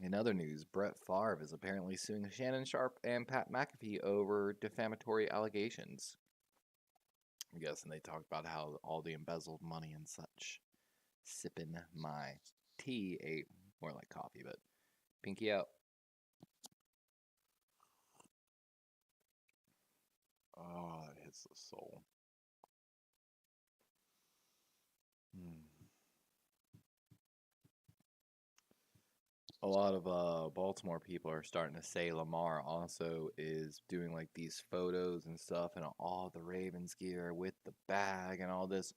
In other news, Brett Favre is apparently suing Shannon Sharp and Pat McAfee over defamatory allegations. I'm guessing they talked about how all the embezzled money and such. Sipping my tea, more like coffee, but pinky out. Oh, it hits the soul. Hmm. A lot of Baltimore people are starting to say Lamar also is doing like these photos and stuff and all the Ravens gear with the bag and all this,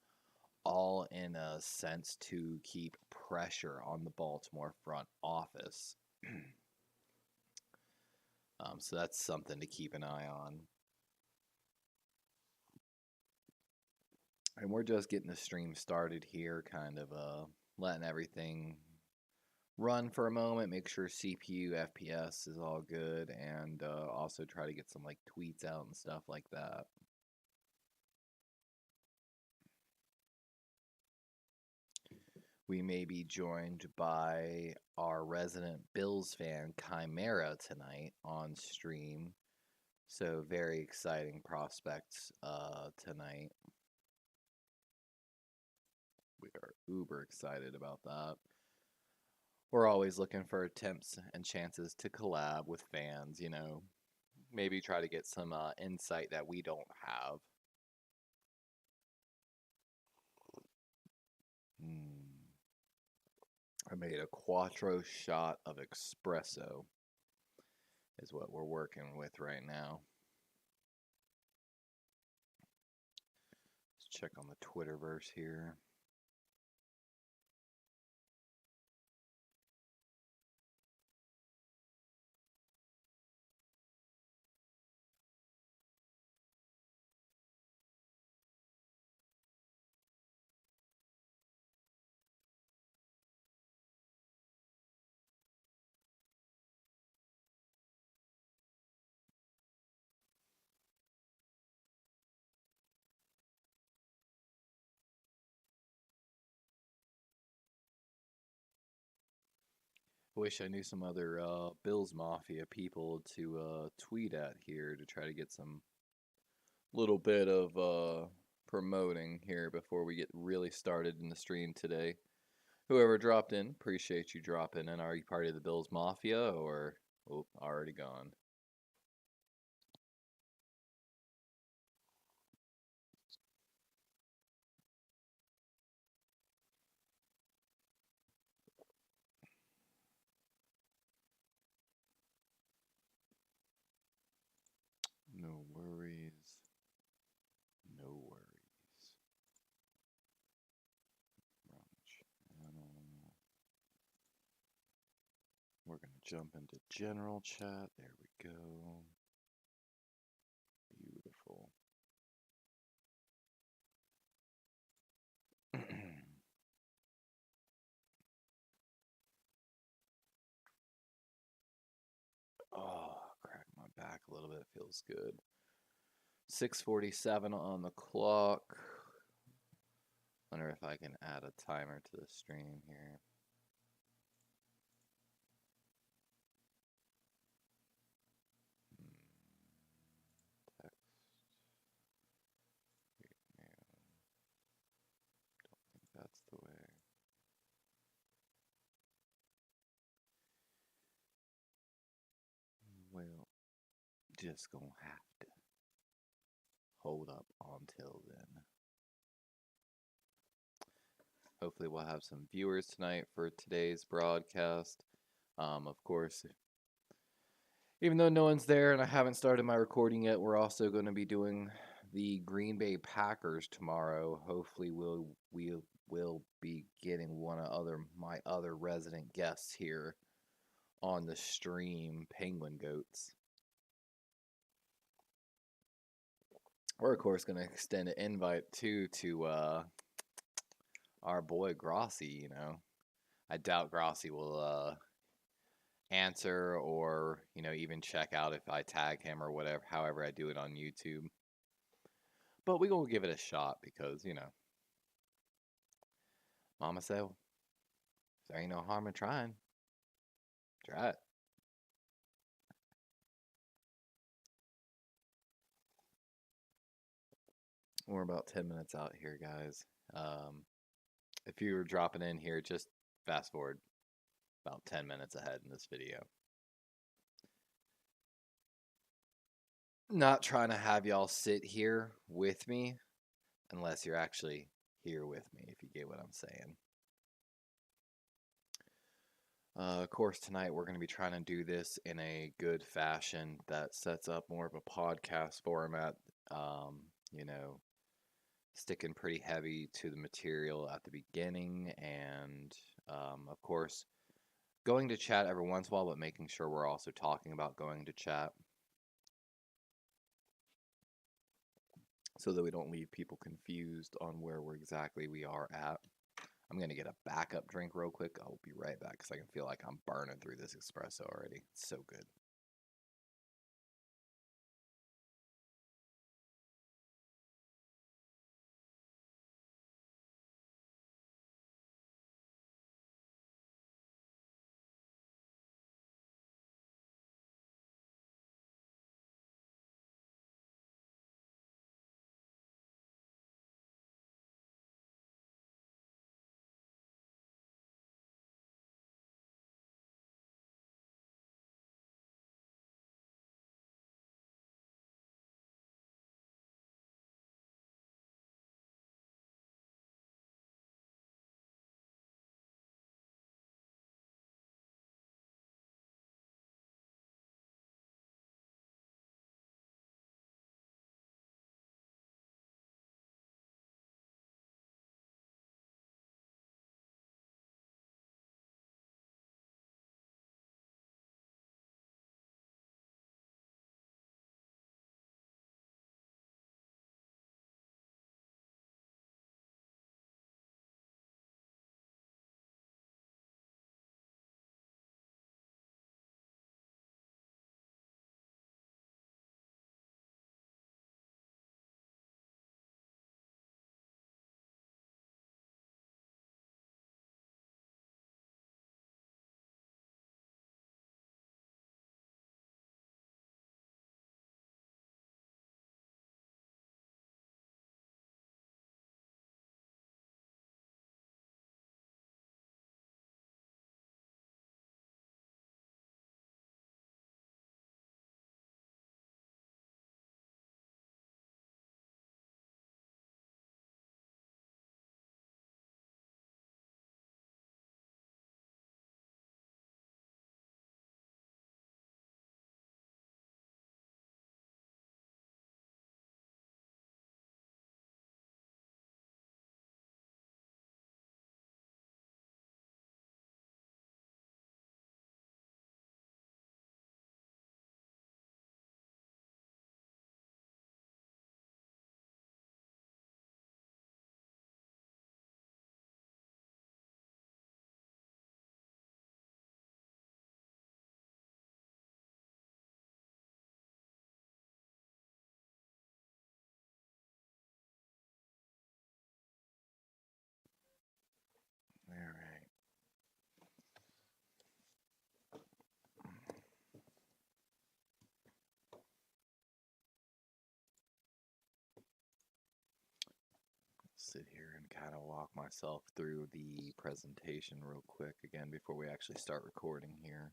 all in a sense to keep pressure on the Baltimore front office. So that's something to keep an eye on. And we're just getting the stream started here, kind of letting everything run for a moment, make sure CPU, FPS is all good, and also try to get some like tweets out and stuff like that. We may be joined by our resident Bills fan, Chimera, tonight on stream. So, very exciting prospects tonight. We are uber excited about that. We're always looking for attempts and chances to collab with fans, maybe try to get some insight that we don't have. Mm. I made a quattro shot of espresso, is what we're working with right now. Let's check on the Twitterverse here. Wish I knew some other Bills Mafia people to tweet at here to try to get some little bit of promoting here before we get really started in the stream today. Whoever dropped in, appreciate you dropping in. Are you part of the Bills Mafia or already gone? No worries. No worries. Run channel. We're going to jump into general chat. There we go. Beautiful. Oh, crack my back a little bit. Feels good. 6:47 on the clock. Wonder if I can add a timer to the stream here. Text. No, don't think that's the way. Well, just gonna have to hold up until then. Hopefully we'll have some viewers tonight for today's broadcast. Of course, even though no one's there and I haven't started my recording yet, we're also going to be doing the Green Bay Packers tomorrow. Hopefully we'll be getting my other resident guests here on the stream, Penguin Goats. We're of course going to extend an invite too to our boy Grossi. I doubt Grossi will answer or even check out if I tag him or whatever, however I do it on YouTube. But we gonna give it a shot because Mama said there ain't no harm in trying. Strat. We're about 10 minutes out here, guys. If you were dropping in here, just fast forward about 10 minutes ahead in this video. Not trying to have y'all sit here with me unless you're actually here with me, if you get what I'm saying. Of course, tonight we're going to be trying to do this in a good fashion that sets up more of a podcast format. You know, sticking pretty heavy to the material at the beginning, and of course, going to chat every once in a while, but making sure we're also talking about going to chat so that we don't leave people confused on where exactly we are at. I'm going to get a backup drink real quick. I'll be right back because I can feel like I'm burning through this espresso already. It's so good. All right. Sit here and kind of walk myself through the presentation real quick again before we actually start recording here.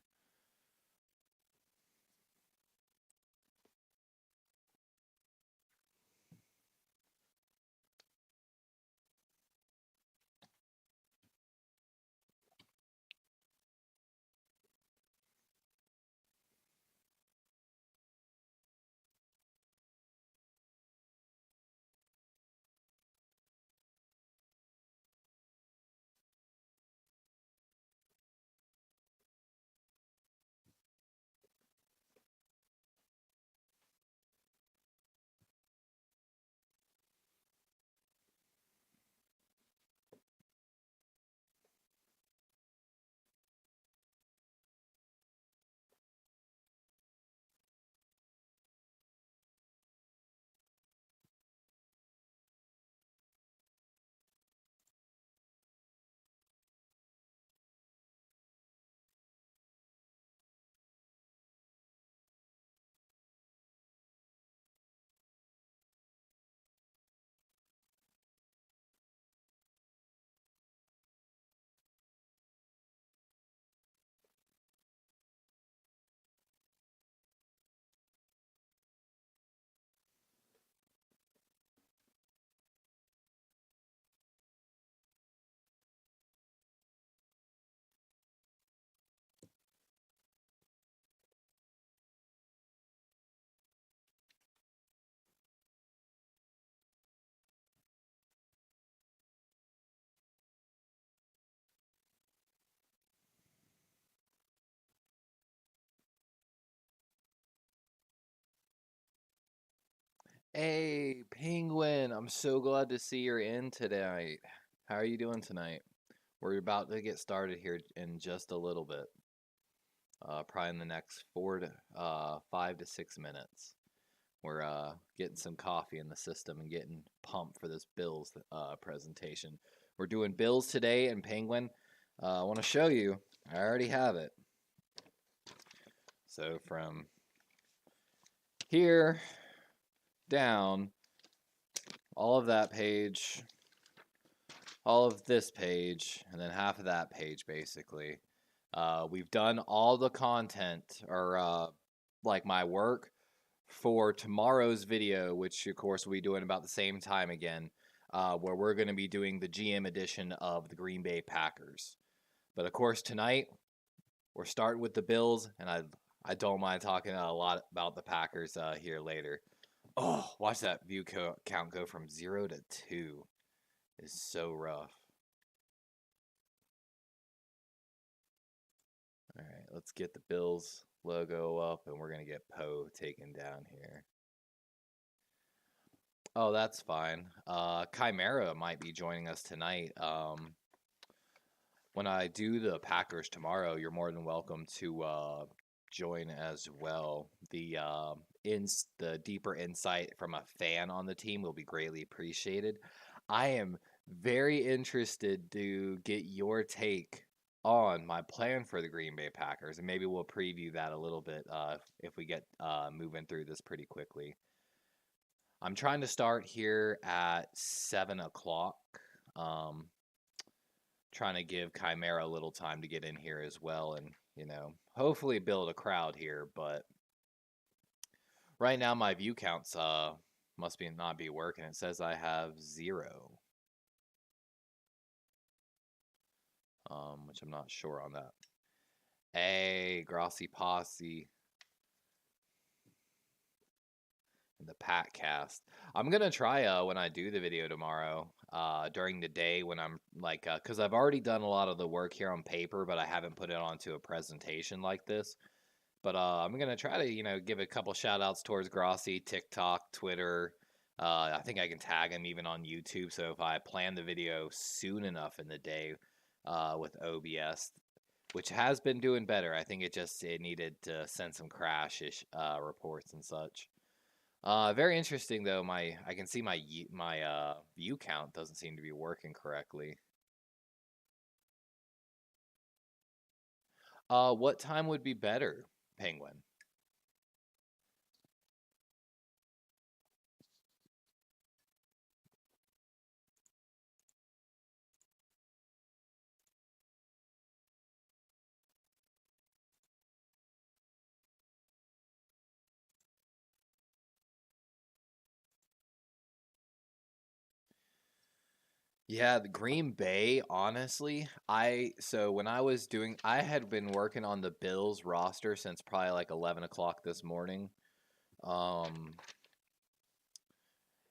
Hey, Penguin, I'm so glad to see you're in tonight. How are you doing tonight? We're about to get started here in just a little bit. Probably in the next 5 to 6 minutes. We're getting some coffee in the system and getting pumped for this Bills presentation. We're doing Bills today and Penguin. I want to show you. I already have it. So from here down, all of that page, all of this page, and then half of that page, basically. We've done all the content, or like my work, for tomorrow's video, which of course we'll be doing about the same time again, where we're going to be doing the GM edition of the Green Bay Packers. But of course tonight, we're starting with the Bills, and I don't mind talking a lot about the Packers here later. Oh, watch that view count go from 0 to 2. It's so rough. All right, let's get the Bills logo up, and we're going to get Poe taken down here. Oh, that's fine. Chimera might be joining us tonight. When I do the Packers tomorrow, you're more than welcome to join as well. The deeper insight from a fan on the team will be greatly appreciated. I am very interested to get your take on my plan for the Green Bay Packers, and maybe we'll preview that a little bit if we get moving through this pretty quickly. I'm trying to start here at 7 o'clock. Trying to give Chimera a little time to get in here as well and, hopefully build a crowd here. But right now my view counts must not be working. It says I have 0. Which I'm not sure on that. Hey, Grossi Posse. The Pat cast. I'm gonna try when I do the video tomorrow, during the day when I'm like, because I've already done a lot of the work here on paper, but I haven't put it onto a presentation like this. But I'm gonna try to, give a couple shout outs towards Grossi, TikTok, Twitter. I think I can tag him even on YouTube. So if I plan the video soon enough in the day, with OBS, which has been doing better, I think it needed to send some crash-ish reports and such. Very interesting though. I can see my view count doesn't seem to be working correctly. What time would be better, Penguin? Yeah, the Green Bay, honestly, when I had been working on the Bills roster since probably like 11 o'clock this morning.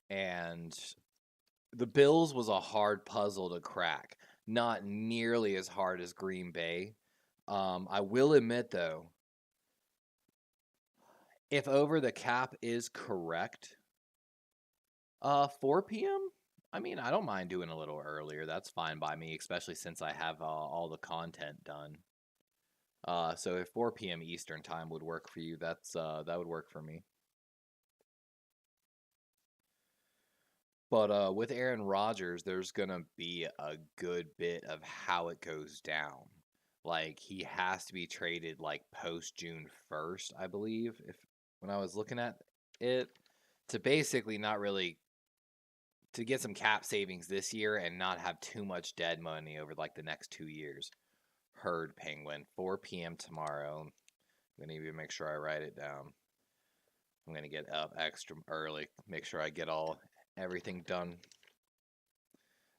And the Bills was a hard puzzle to crack. Not nearly as hard as Green Bay. I will admit though, if over the cap is correct, 4 p.m. I mean, I don't mind doing a little earlier. That's fine by me, especially since I have all the content done. So if 4 p.m. Eastern time would work for you, that would work for me. But with Aaron Rodgers, there's gonna be a good bit of how it goes down. Like he has to be traded like post June 1st, I believe. If when I was looking at it, to basically not really to get some cap savings this year and not have too much dead money over like the next 2 years. Herd Penguin, 4 p.m. tomorrow. I'm gonna even make sure I write it down. I'm gonna get up extra early, make sure I get everything done.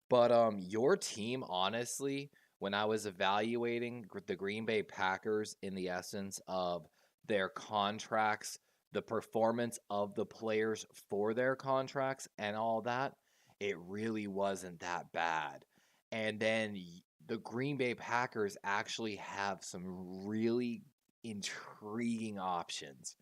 But your team, honestly, when I was evaluating the Green Bay Packers in the essence of their contracts, the performance of the players for their contracts and all that, it really wasn't that bad. And then the Green Bay Packers actually have some really intriguing options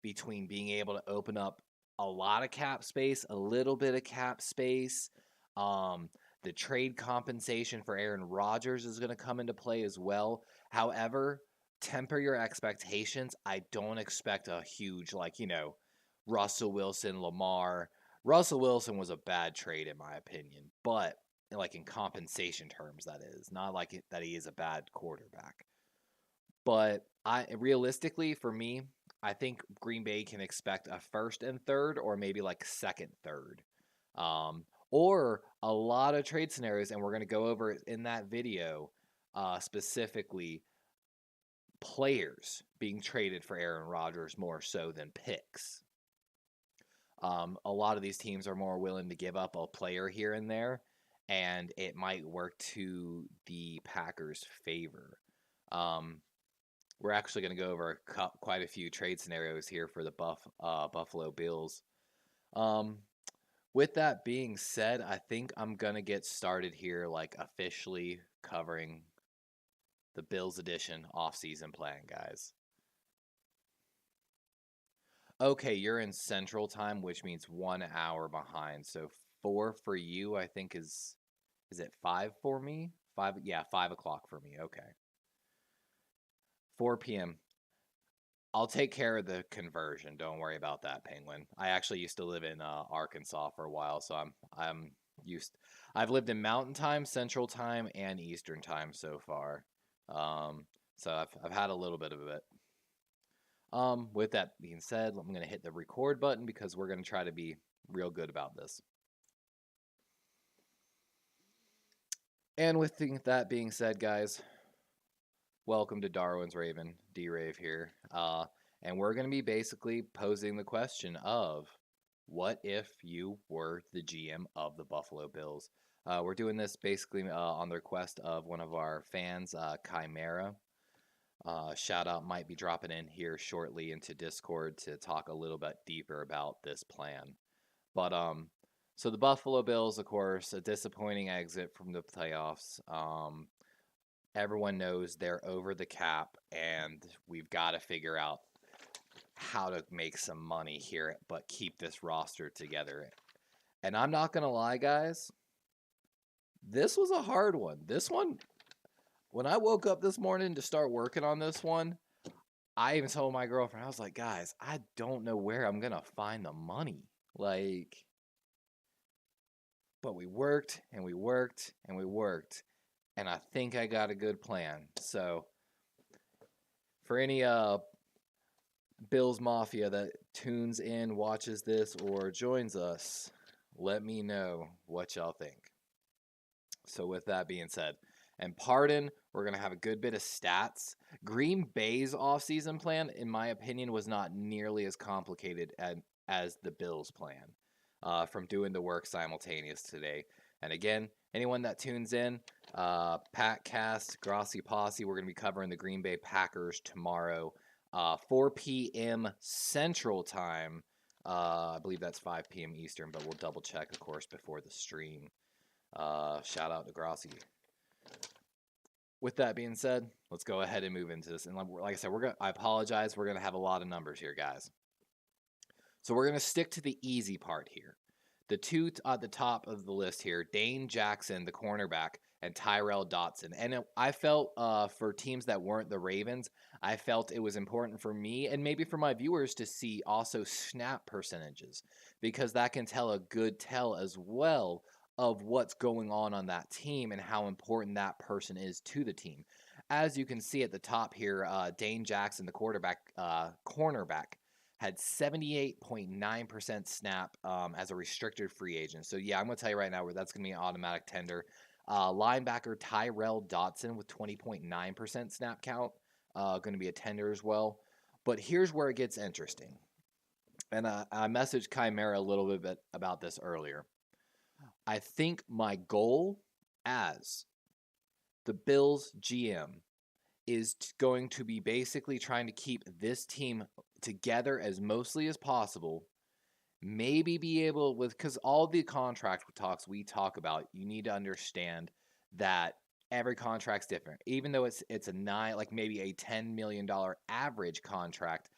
between being able to open up a lot of cap space, a little bit of cap space. Um, the trade compensation for Aaron Rodgers is going to come into play as well. However, temper your expectations. I don't expect a huge, Russell Wilson, Lamar. Russell Wilson was a bad trade, in my opinion, but like in compensation terms, that is not like that he is a bad quarterback. But I realistically, for me, I think Green Bay can expect a first and third, or maybe like second, third, or a lot of trade scenarios, and we're going to go over it in that video, specifically players being traded for Aaron Rodgers more so than picks. A lot of these teams are more willing to give up a player here and there, and it might work to the Packers' favor. We're actually going to go over quite a few trade scenarios here for the Buffalo Bills. With that being said, I think I'm going to get started here, like officially covering the Bills edition offseason plan, guys. Okay, you're in Central Time, which means 1 hour behind. So 4 for you, I think is it 5 for me? 5, yeah, 5 o'clock for me. Okay. 4 p.m. I'll take care of the conversion. Don't worry about that, Penguin. I actually used to live in Arkansas for a while, so I'm used. I've lived in Mountain Time, Central Time, and Eastern Time so far. So I've had a little bit of it. With that being said, I'm going to hit the record button because we're going to try to be real good about this. And with that being said, guys, welcome to Darwin's Raven, D-Rave here. And we're going to be basically posing the question of, what if you were the GM of the Buffalo Bills? We're doing this basically on the request of one of our fans, Chimera. Shout out might be dropping in here shortly into Discord to talk a little bit deeper about this plan. But so the Buffalo Bills, of course, a disappointing exit from the playoffs. Everyone knows they're over the cap, and we've got to figure out how to make some money here, but keep this roster together. And I'm not going to lie, guys, this was a hard one. This one, when I woke up this morning to start working on this one, I even told my girlfriend, I was like, guys, I don't know where I'm going to find the money. But we worked and we worked and we worked. And I think I got a good plan. So for any Bills Mafia that tunes in, watches this, or joins us, let me know what y'all think. So with that being said, and pardon, we're going to have a good bit of stats. Green Bay's offseason plan, in my opinion, was not nearly as complicated as the Bills' plan from doing the work simultaneous today. And again, anyone that tunes in, Patcast, Grossi Posse, we're going to be covering the Green Bay Packers tomorrow, 4 p.m. Central Time. I believe that's 5 p.m. Eastern, but we'll double check, of course, before the stream. Shout out to Grossi. With that being said, let's go ahead and move into this. And like I said, I apologize. We're going to have a lot of numbers here, guys. So we're going to stick to the easy part here. The two at the top of the list here, Dane Jackson, the cornerback, and Tyrell Dotson. And I felt for teams that weren't the Ravens, I felt it was important for me and maybe for my viewers to see also snap percentages, because that can tell a good tell as well of what's going on that team and how important that person is to the team. As you can see at the top here, Dane Jackson, the cornerback, had 78.9% snap as a restricted free agent. So, yeah, I'm going to tell you right now where that's going to be an automatic tender. Linebacker Tyrell Dotson with 20.9% snap count, going to be a tender as well. But here's where it gets interesting. And I messaged Chimera a little bit about this earlier. I think my goal as the Bills GM is going to be basically trying to keep this team together as mostly as possible. Maybe be able because all the contract talks we talk about, you need to understand that every contract's different. Even though it's a maybe a $10 million average contract,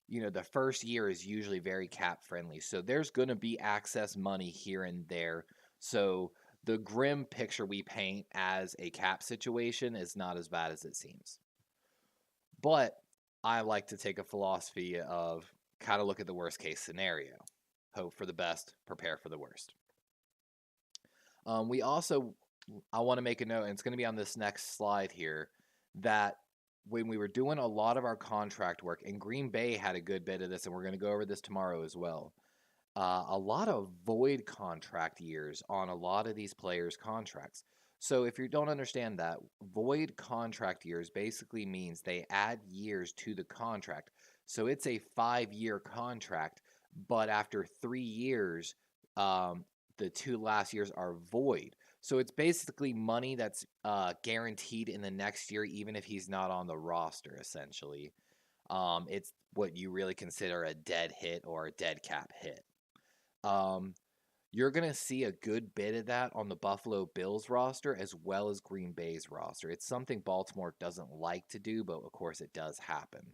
the first year is usually very cap friendly. So there's going to be access money here and there. So the grim picture we paint as a cap situation is not as bad as it seems. But I like to take a philosophy of kind of look at the worst case scenario, hope for the best, prepare for the worst. We also, I want to make a note, and it's going to be on this next slide here, that when we were doing a lot of our contract work, and Green Bay had a good bit of this, and we're going to go over this tomorrow as well. A lot of void contract years on a lot of these players' contracts. So if you don't understand that, void contract years basically means they add years to the contract. So it's a 5-year contract, but after 3 years, the 2 last years are void. So it's basically money that's guaranteed in the next year, even if he's not on the roster, essentially. It's what you really consider a dead hit or a dead cap hit. You're going to see a good bit of that on the Buffalo Bills roster as well as Green Bay's roster. It's something Baltimore doesn't like to do, but of course it does happen.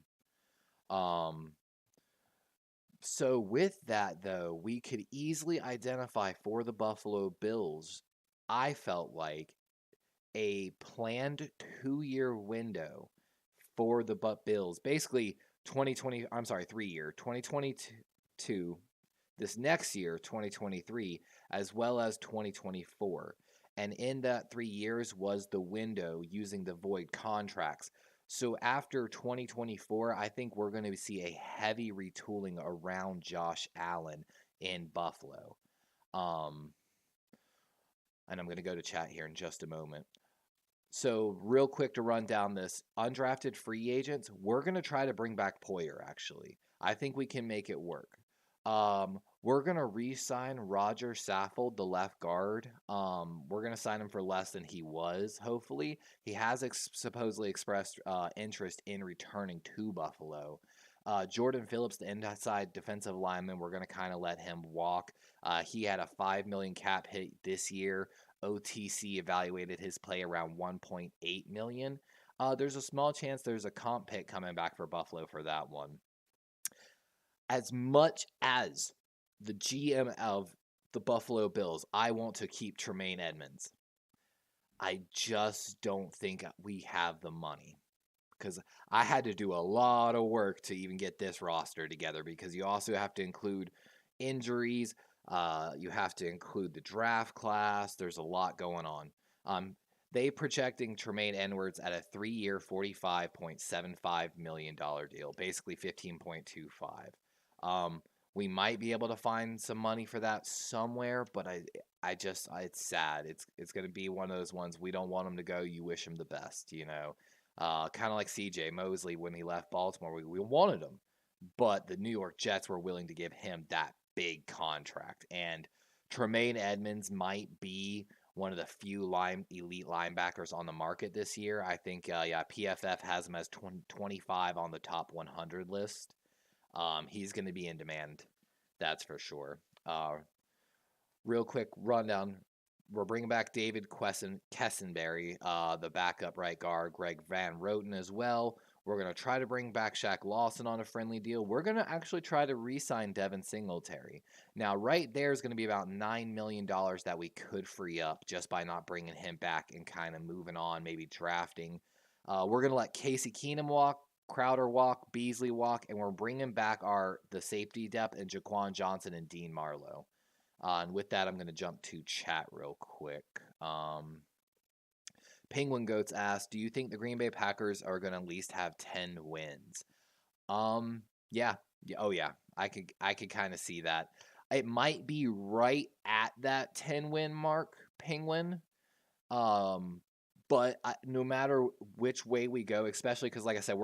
So with that, though, we could easily identify for the Buffalo Bills, I felt like, a planned 2-year window for the Bills. Basically, 3-year, 2022, this next year, 2023, as well as 2024. And in that 3 years was the window using the void contracts. So after 2024, I think we're going to see a heavy retooling around Josh Allen in Buffalo. And I'm going to go to chat here in just a moment. So real quick to run down this, undrafted free agents, we're going to try to bring back Poyer, actually. I think we can make it work. We're going to re-sign Roger Saffold, the left guard. We're going to sign him for less than he was, hopefully. He has supposedly expressed interest in returning to Buffalo. Jordan Phillips, the inside defensive lineman, we're going to kind of let him walk. He had a $5 million cap hit this year. OTC evaluated his play around $1.8 million. There's a small chance there's a comp pick coming back for Buffalo for that one. As much as the GM of the Buffalo Bills, I want to keep Tremaine Edmonds. I just don't think we have the money, because I had to do a lot of work to even get this roster together, because you also have to include injuries. You have to include the draft class. There's a lot going on. They projecting Tremaine Edwards at a 3-year, $45.75 million deal, basically 15.25. We might be able to find some money for that somewhere, but it's sad. It's going to be one of those ones, we don't want him to go. You wish him the best, kind of like CJ Mosley when he left Baltimore. We wanted him, but the New York Jets were willing to give him that big contract. And Tremaine Edmonds might be one of the few elite linebackers on the market this year. I think, PFF has him as 25 on the top 100 list. He's going to be in demand, that's for sure. Real quick rundown. We're bringing back David Kessenberry, the backup right guard, Greg Van Roten as well. We're going to try to bring back Shaq Lawson on a friendly deal. We're going to actually try to re-sign Devin Singletary. Now, right there is going to be about $9 million that we could free up just by not bringing him back and kind of moving on, maybe drafting. We're going to let Casey Keenum walk, Crowder walk, Beasley walk, and we're bringing back the safety depth in Jaquan Johnson and Dean Marlowe. And with that, I'm going to jump to chat real quick. Penguin Goats asked, do you think the Green Bay Packers are going to at least have 10 wins? Yeah. Oh, yeah. I could kind of see that. It might be right at that 10-win mark, Penguin. But no matter which way we go, especially because, like I said,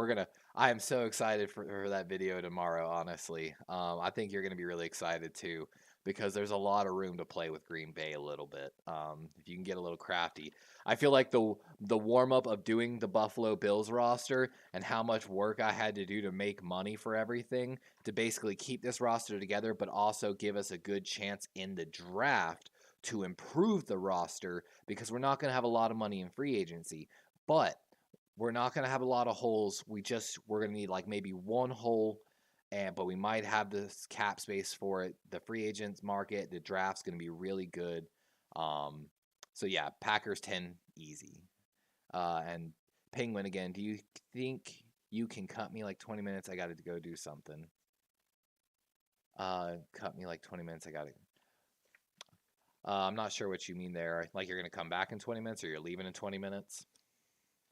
I am so excited for that video tomorrow, honestly. I think you're going to be really excited, too, because there's a lot of room to play with Green Bay a little bit. If you can get a little crafty. I feel like the warm-up of doing the Buffalo Bills roster and how much work I had to do to make money for everything to basically keep this roster together, but also give us a good chance in the draft to improve the roster, because we're not going to have a lot of money in free agency, but we're not going to have a lot of holes. We're going to need like maybe one hole but we might have this cap space for it. The free agents market, the draft's going to be really good. So yeah, Packers 10 easy. And Penguin again, do you think you can cut me like 20 minutes? I got to go do something. Cut me like 20 minutes. I got to. I'm not sure what you mean there. Like you're going to come back in 20 minutes or you're leaving in 20 minutes?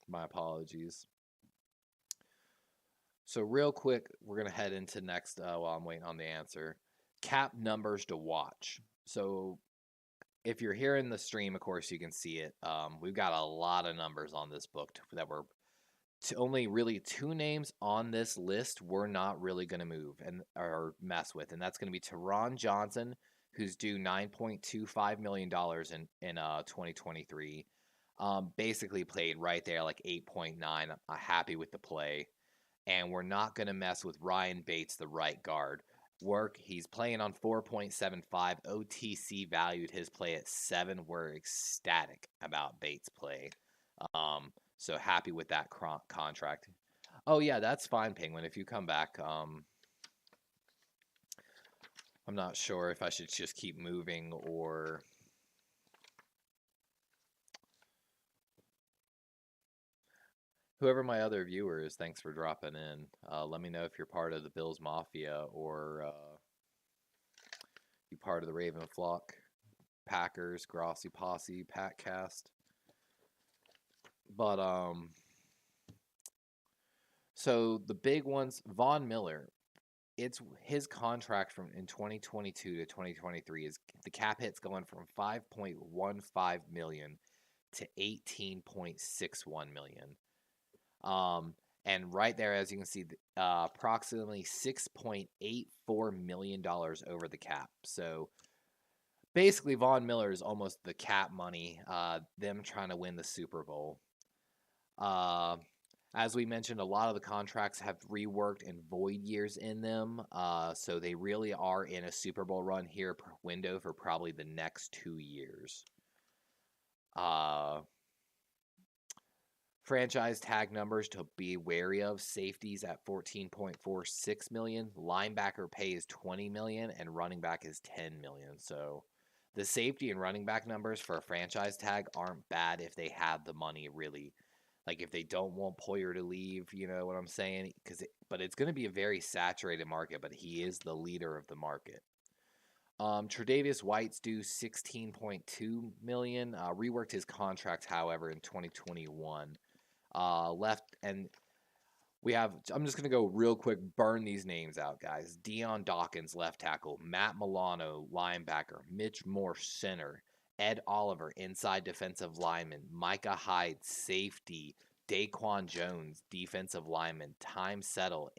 My apologies. So real quick, we're going to head into next while I'm waiting on the answer. Cap numbers to watch. So if you're here in the stream, of course, you can see it. We've got a lot of numbers on this book that were only really 2 names on this list we're not really going to move and or mess with, and that's going to be Teron Johnson, who's due $9.25 million in 2023. Basically played right there like 8.9. I'm happy with the play. And we're not going to mess with Ryan Bates, the right guard. He's playing on 4.75. OTC valued his play at 7. We're ecstatic about Bates' play. So happy with that contract. Oh yeah, that's fine, Penguin. If you come back, I'm not sure if I should just keep moving or. Whoever my other viewer is, thanks for dropping in. Let me know if you're part of the Bills Mafia or you part of the Raven Flock, Packers, Grossi Posse, Patcast. But so the big ones, Von Miller. It's his contract from in 2022 to 2023 is the cap hit's going from 5.15 million to 18.61 million. And right there, as you can see, approximately $6.84 million over the cap. So basically, Von Miller is almost the cap money, them trying to win the Super Bowl. As we mentioned, a lot of the contracts have reworked and void years in them. So they really are in a Super Bowl run here window for probably the next 2 years. Franchise tag numbers to be wary of. Safeties at 14.46 million. Linebacker pay is 20 million and running back is 10 million. So the safety and running back numbers for a franchise tag aren't bad if they have the money really. Like if they don't want Poyer to leave, you know what I'm saying? But it's going to be a very saturated market, but he is the leader of the market. Tre'Davious White's due $16.2 million. Reworked his contract, however, in 2021. Left, and we have, I'm just going to go real quick, burn these names out, guys. Deion Dawkins, left tackle. Matt Milano, linebacker. Mitch Morse, center. Ed Oliver, inside defensive lineman. Micah Hyde, safety. Daquan Jones, defensive lineman. Time Settle,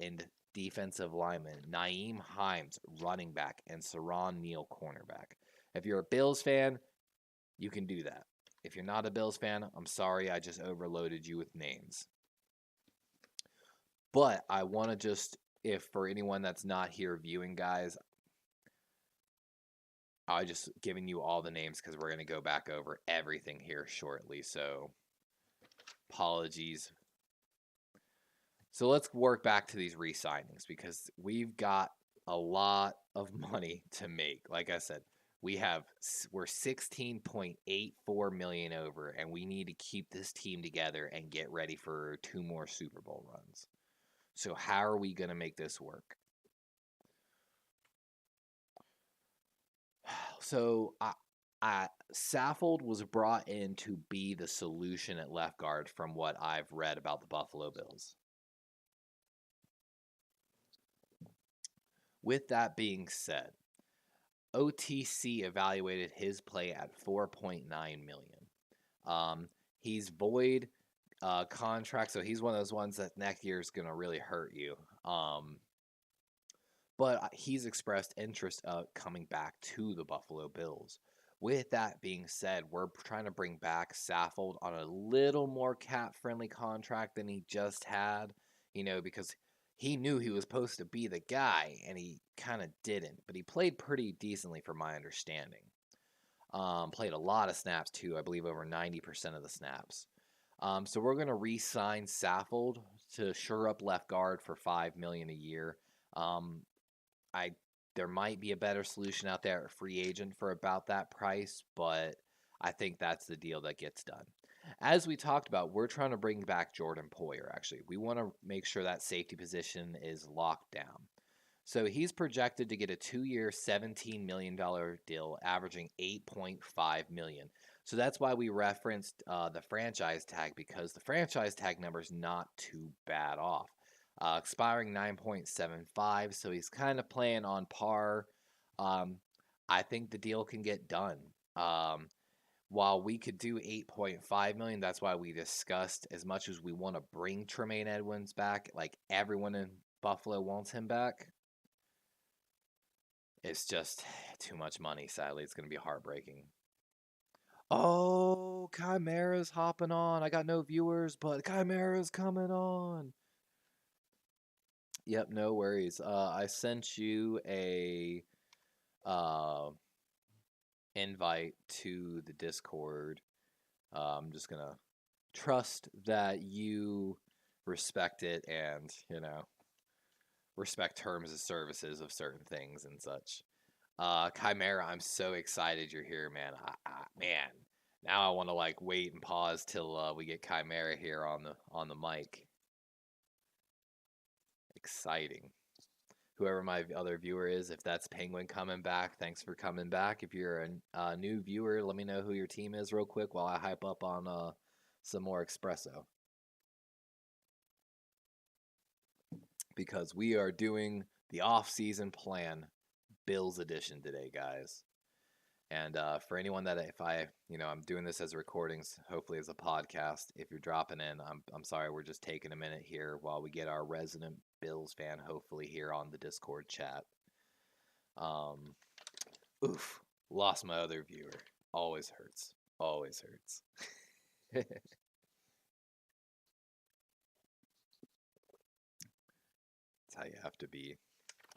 defensive lineman. Naeem Himes, running back. And Saron Neal, cornerback. If you're a Bills fan, you can do that. If you're not a Bills fan, I'm sorry I just overloaded you with names. But I want to just, if for anyone that's not here viewing, guys, I'm just giving you all the names because we're going to go back over everything here shortly. So apologies. So let's work back to these re-signings because we've got a lot of money to make. Like I said, we're 16.84 million over, and we need to keep this team together and get ready for 2 more Super Bowl runs. So how are we going to make this work? So Saffold was brought in to be the solution at left guard from what I've read about the Buffalo Bills. With that being said, OTC evaluated his play at 4.9 million. He's void contract, so he's one of those ones that next year is going to really hurt you. But he's expressed interest of coming back to the Buffalo Bills. With that being said, we're trying to bring back Saffold on a little more cap-friendly contract than he just had, because he knew he was supposed to be the guy, and he kind of didn't. But he played pretty decently from my understanding. Played a lot of snaps, too. I believe over 90% of the snaps. So we're going to re-sign Saffold to shore up left guard for $5 million a year. Um, I there might be a better solution out there at free agent for about that price, but I think that's the deal that gets done. As we talked about, we're trying to bring back Jordan Poyer, actually. We want to make sure that safety position is locked down. So he's projected to get a 2-year, $17 million deal, averaging $8.5 million. So that's why we referenced the franchise tag, because the franchise tag number is not too bad off. Expiring 9.75, so he's kind of playing on par. Um, I think the deal can get done. Um, while we could do 8.5 million, that's why we discussed, as much as we want to bring Tremaine Edmunds back, like everyone in Buffalo wants him back. It's just too much money, sadly. It's going to be heartbreaking. Oh, Chimera's hopping on. I got no viewers, but Chimera's coming on. Yep, no worries. I sent you a uh, invite to the Discord. I'm just gonna trust that you respect it and, respect terms of services of certain things and such. Chimera, I'm so excited you're here, man. Man, now I want to like wait and pause till we get Chimera here on the mic. Exciting. Whoever my other viewer is, if that's Penguin coming back, thanks for coming back. If you're a new viewer, let me know who your team is real quick while I hype up on some more espresso. Because we are doing the off-season plan Bills edition today, guys. And for anyone that, if I'm doing this as recordings, hopefully as a podcast. If you're dropping in, I'm sorry, we're just taking a minute here while we get our resident Bills fan, hopefully here on the Discord chat. Oof, lost my other viewer. Always hurts. Always hurts. That's how you have to be,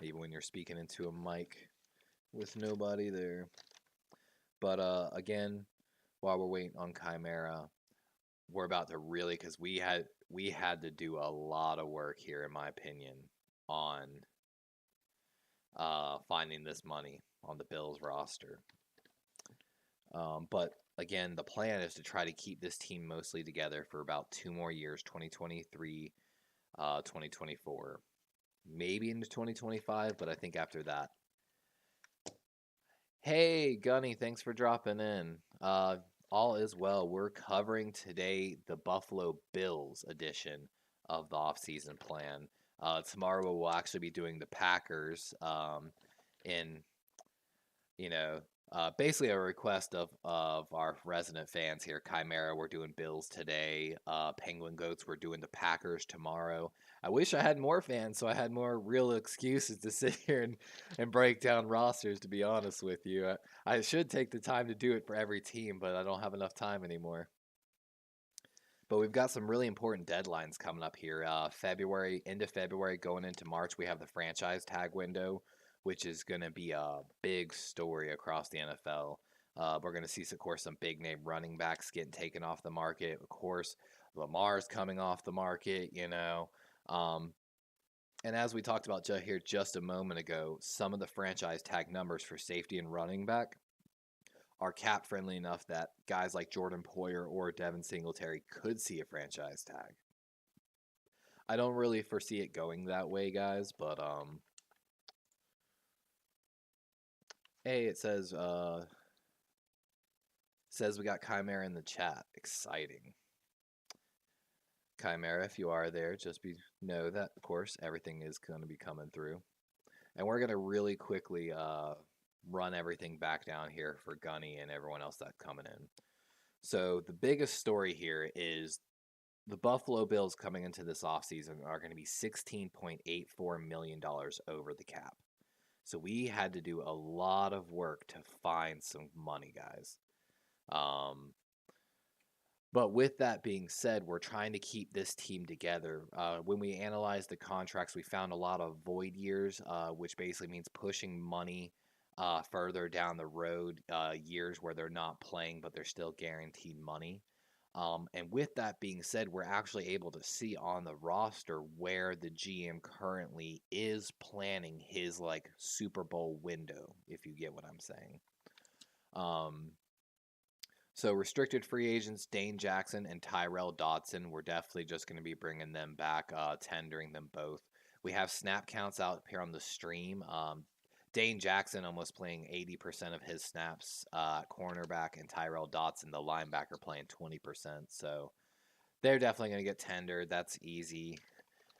even when you're speaking into a mic with nobody there. But again, while we're waiting on Chimera, we're about to really, because we had to do a lot of work here, in my opinion, on finding this money on the Bills roster. But again, the plan is to try to keep this team mostly together for about 2 more years, 2023, 2024, maybe into 2025, but I think after that. Hey, Gunny, thanks for dropping in. All is well. We're covering today the Buffalo Bills edition of the offseason plan. Tomorrow we'll actually be doing the Packers in, basically a request of our resident fans here. Chimera, we're doing Bills today. Penguin Goats, we're doing the Packers tomorrow. I wish I had more fans so I had more real excuses to sit here and break down rosters, to be honest with you. I should take the time to do it for every team, but I don't have enough time anymore. But we've got some really important deadlines coming up here. February, end of February, going into March, we have the franchise tag window, which is going to be a big story across the NFL. We're going to see, of course, some big name running backs getting taken off the market. Of course, Lamar's coming off the market, And as we talked about here just a moment ago, some of the franchise tag numbers for safety and running back are cap friendly enough that guys like Jordan Poyer or Devin Singletary could see a franchise tag. I don't really foresee it going that way, guys, but hey, it says we got Chimera in the chat. Exciting. Chimera, if you are there, just know that, of course, everything is going to be coming through. And we're going to really quickly run everything back down here for Gunny and everyone else that's coming in. So the biggest story here is the Buffalo Bills coming into this offseason are going to be $16.84 million over the cap. So we had to do a lot of work to find some money, guys. But with that being said, we're trying to keep this team together. When we analyzed the contracts, we found a lot of void years, which basically means pushing money further down the road, years where they're not playing, but they're still guaranteed money. And with that being said, we're actually able to see on the roster where the GM currently is planning his like Super Bowl window, if you get what I'm saying. So restricted free agents, Dane Jackson and Tyrell Dodson, we're definitely just going to be bringing them back, tendering them both. We have snap counts out here on the stream. Dane Jackson almost playing 80% of his snaps cornerback, and Tyrell Dodson, the linebacker, playing 20%. So they're definitely going to get tendered. That's easy.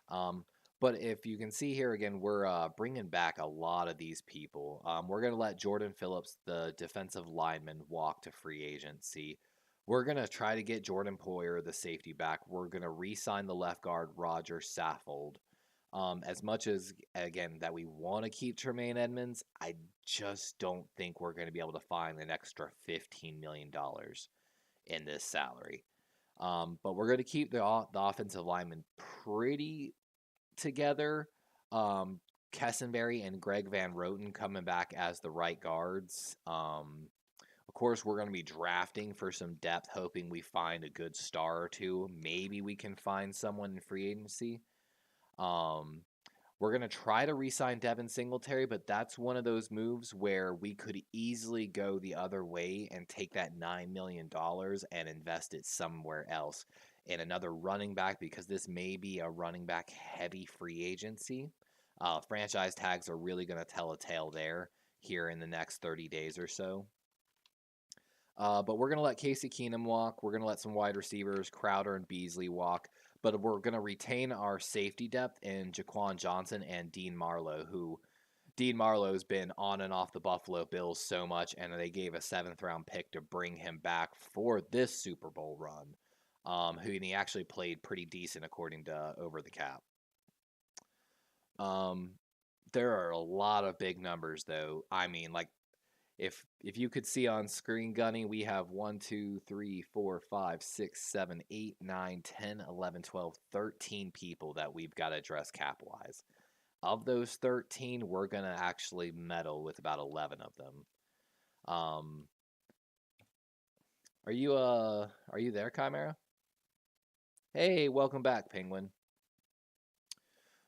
But if you can see here again, we're bringing back a lot of these people. We're going to let Jordan Phillips, the defensive lineman, walk to free agency. We're going to try to get Jordan Poyer, the safety, back. We're going to re-sign the left guard, Roger Saffold. As much as, again, that we want to keep Tremaine Edmonds, I just don't think we're going to be able to find an extra $15 million in this salary. But we're going to keep the offensive lineman pretty together. Kessenberry and Greg Van Roten coming back as the right guards. Of course, we're going to be drafting for some depth, hoping we find a good star or two. Maybe we can find someone in free agency. We're going to try to re-sign Devin Singletary, but that's one of those moves where we could easily go the other way and take that $9 million and invest it somewhere else in another running back, because this may be a running back heavy free agency. Franchise tags are really going to tell a tale there here in the next 30 days or so. But we're going to let Casey Keenum walk. We're going to let some wide receivers, Crowder and Beasley, walk. But we're going to retain our safety depth in Jaquan Johnson and Dean Marlowe, who Dean Marlowe's been on and off the Buffalo Bills so much, and they gave a 7th-round pick to bring him back for this Super Bowl run, who he actually played pretty decent according to Over the Cap. There are a lot of big numbers, though. I mean, like, if you could see on screen, Gunny, we have 1, 2, 3, 4, 5, 6, 7, 8, 9, 10, 11, 12, 13 people that we've got to address cap-wise. Of those 13, we're going to actually meddle with about 11 of them. Are you there, Chimera? Hey, welcome back, Penguin.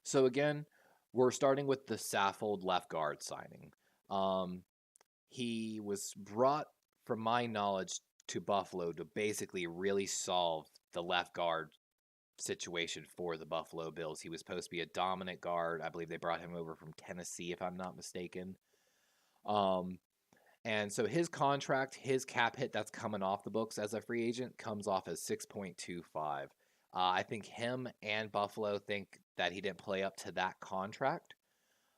So again, we're starting with the Saffold left guard signing. He was brought, from my knowledge, to Buffalo to basically really solve the left guard situation for the Buffalo Bills. He was supposed to be a dominant guard. I believe they brought him over from Tennessee, if I'm not mistaken. And so his contract, his cap hit that's coming off the books as a free agent comes off as 6.25. I think him and Buffalo think that he didn't play up to that contract.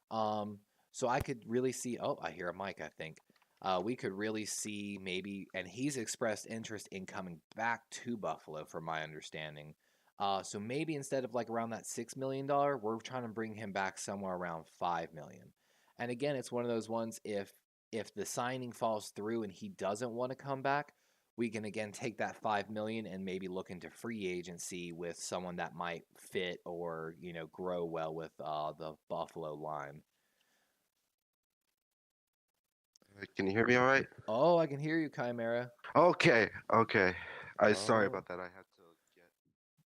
So I could really see, oh, I hear a mic, I think. We could really see maybe, and he's expressed interest in coming back to Buffalo, from my understanding. So maybe instead of like around that $6 million, we're trying to bring him back somewhere around $5 million. And again, it's one of those ones, if the signing falls through and he doesn't want to come back, we can again take that $5 million and maybe look into free agency with someone that might fit or, grow well with the Buffalo line. Can you hear me all right? Oh, I can hear you, Chimera. Okay. Sorry about that. I had to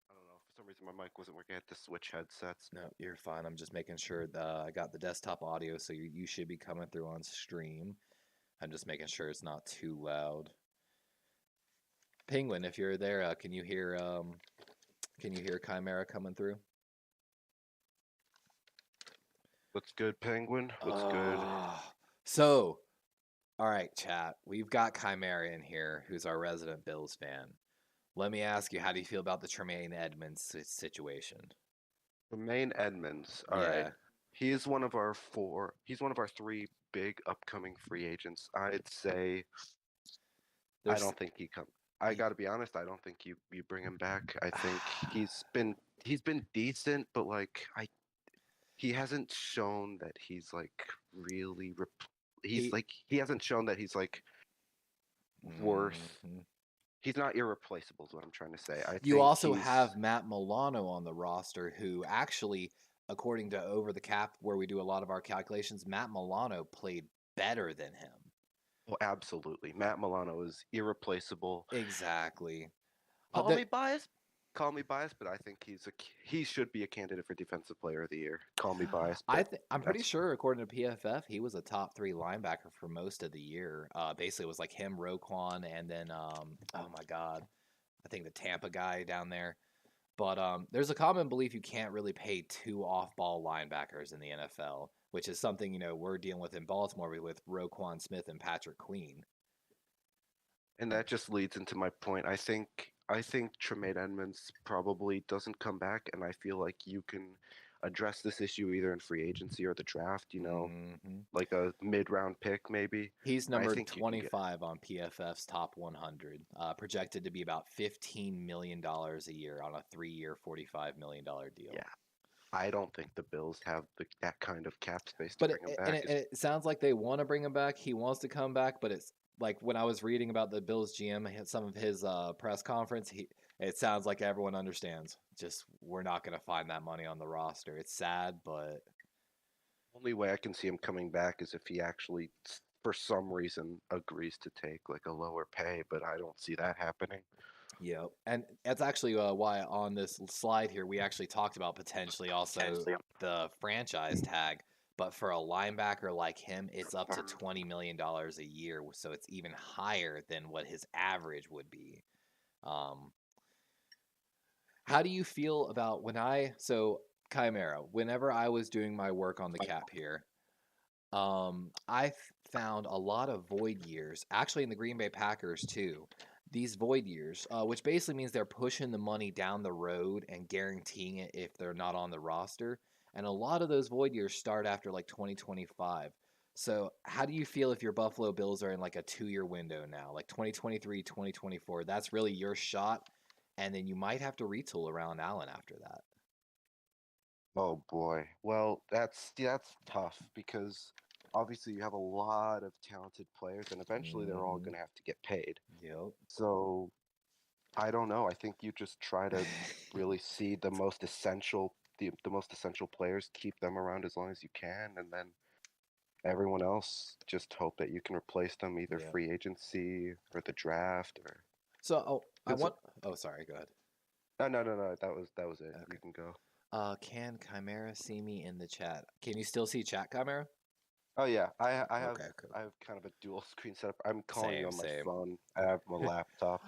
I don't know, for some reason my mic wasn't working. I had to switch headsets. No, you're fine. I'm just making sure that I got the desktop audio, so you should be coming through on stream. I'm just making sure it's not too loud. Penguin, if you're there, can you hear Chimera coming through? What's good, Penguin? What's good? So, all right, chat. We've got Chimera in here, who's our resident Bills fan. Let me ask you, how do you feel about the Tremaine Edmonds situation? Tremaine Edmonds. All right. He's one of our three big upcoming free agents. I'd say I don't think he comes. I got to be honest, I don't think you bring him back. I think he's been decent, but like he hasn't shown that he's like really he hasn't shown that he's like worth. He's not irreplaceable, is what I'm trying to say. You also have Matt Milano on the roster, who actually, according to Over the Cap, where we do a lot of our calculations, Matt Milano played better than him. Well, absolutely. Matt Milano is irreplaceable. Exactly. Call me biased. Call me biased, but I think he should be a candidate for Defensive Player of the Year. Call me biased, but I'm pretty that's sure, according to PFF, he was a top 3 linebacker for most of the year. Basically, it was like him, Roquan, and then oh my God, I think the Tampa guy down there. But there's a common belief you can't really pay 2 off-ball linebackers in the NFL, which is something we're dealing with in Baltimore with Roquan Smith and Patrick Queen. and that just leads into my point. I think Tremaine Edmonds probably doesn't come back, and I feel like you can address this issue either in free agency or the draft. Mm-hmm. Like a mid-round pick maybe. He's I numbered think you can get. 25 on PFF's top 100, projected to be about $15 million a year on a 3-year, $45 million deal. Yeah, I don't think the Bills have that kind of cap space to But bring him back. it sounds like they want to bring him back. He wants to come back, but it's like when I was reading about the Bills GM, some of his press conference, it sounds like everyone understands. Just we're not going to find that money on the roster. It's sad, but Only way I can see him coming back is if he actually, for some reason, agrees to take like a lower pay, but I don't see that happening. yeah, and that's actually why on this slide here we actually talked about potentially also the franchise tag. But for a linebacker like him, it's up to $20 million a year, so it's even higher than what his average would be. Um, how do you feel about Chimera? Whenever I was doing my work on the cap here, I found a lot of void years, actually in the Green Bay Packers too. These void years, which basically means they're pushing the money down the road and guaranteeing it if they're not on the roster. And a lot of those void years start after like 2025. So, how do you feel if your Buffalo Bills are in like a 2-year window now, like 2023, 2024? That's really your shot. And then you might have to retool around Allen after that. Oh boy. Well, that's tough because obviously you have a lot of talented players, and eventually they're all Mm-hmm. going to have to get paid. Yep. So I don't know. I think you just try to really see the most essential players, keep them around as long as you can, and then everyone else just hope that you can replace them either Yeah. free agency or the draft or So, I because want. Oh, sorry. Go ahead. no, that was it. You Okay. can go. Can Chimera see me in the chat? Can you still see chat, Chimera? Oh yeah, I have Okay, cool. I have kind of a dual screen setup. I'm calling you Same, on my same. phone. I have my laptop.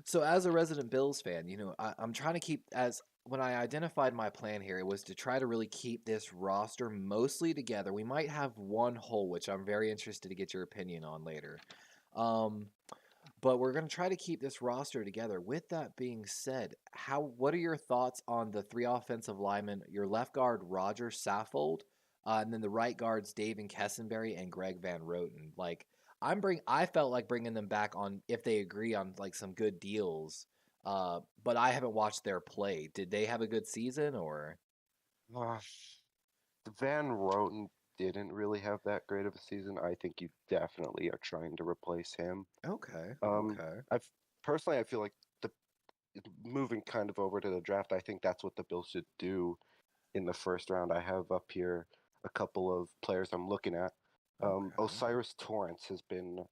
So as a resident Bills fan, I'm trying to keep as when I identified my plan here, it was to try to really keep this roster mostly together. We might have one hole, which I'm very interested to get your opinion on later. Um, but we're going to try to keep this roster together. With that being said, what are your thoughts on the 3 offensive linemen? Your left guard Roger Saffold, and then the right guards David Kessenberry and Greg Van Roten. Like I felt like bringing them back on if they agree on like some good deals. But I haven't watched their play. Did they have a good season or? Uh, Van Roten didn't really have that great of a season. I think you definitely are trying to replace him. Okay, Um, okay, I've personally I feel like the moving kind of over to the draft. I think that's what the Bills should do in the first round. I have up here a couple of players I'm looking at. okay. Osiris Torrance has been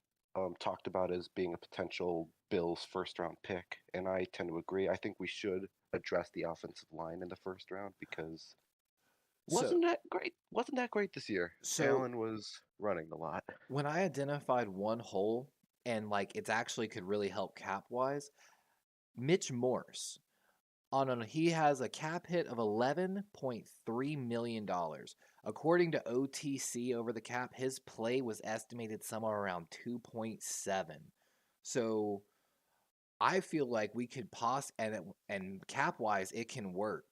talked about as being a potential Bills first round pick, and I tend to agree. I think we should address the offensive line in the first round because So wasn't that great? Wasn't that great this year? so Allen was running a lot. when I identified one hole and like it's actually could really help cap wise, Mitch Morse he has a cap hit of $11.3 million. According to OTC over the cap, his play was estimated somewhere around 2.7. So I feel like we could and cap wise it can work.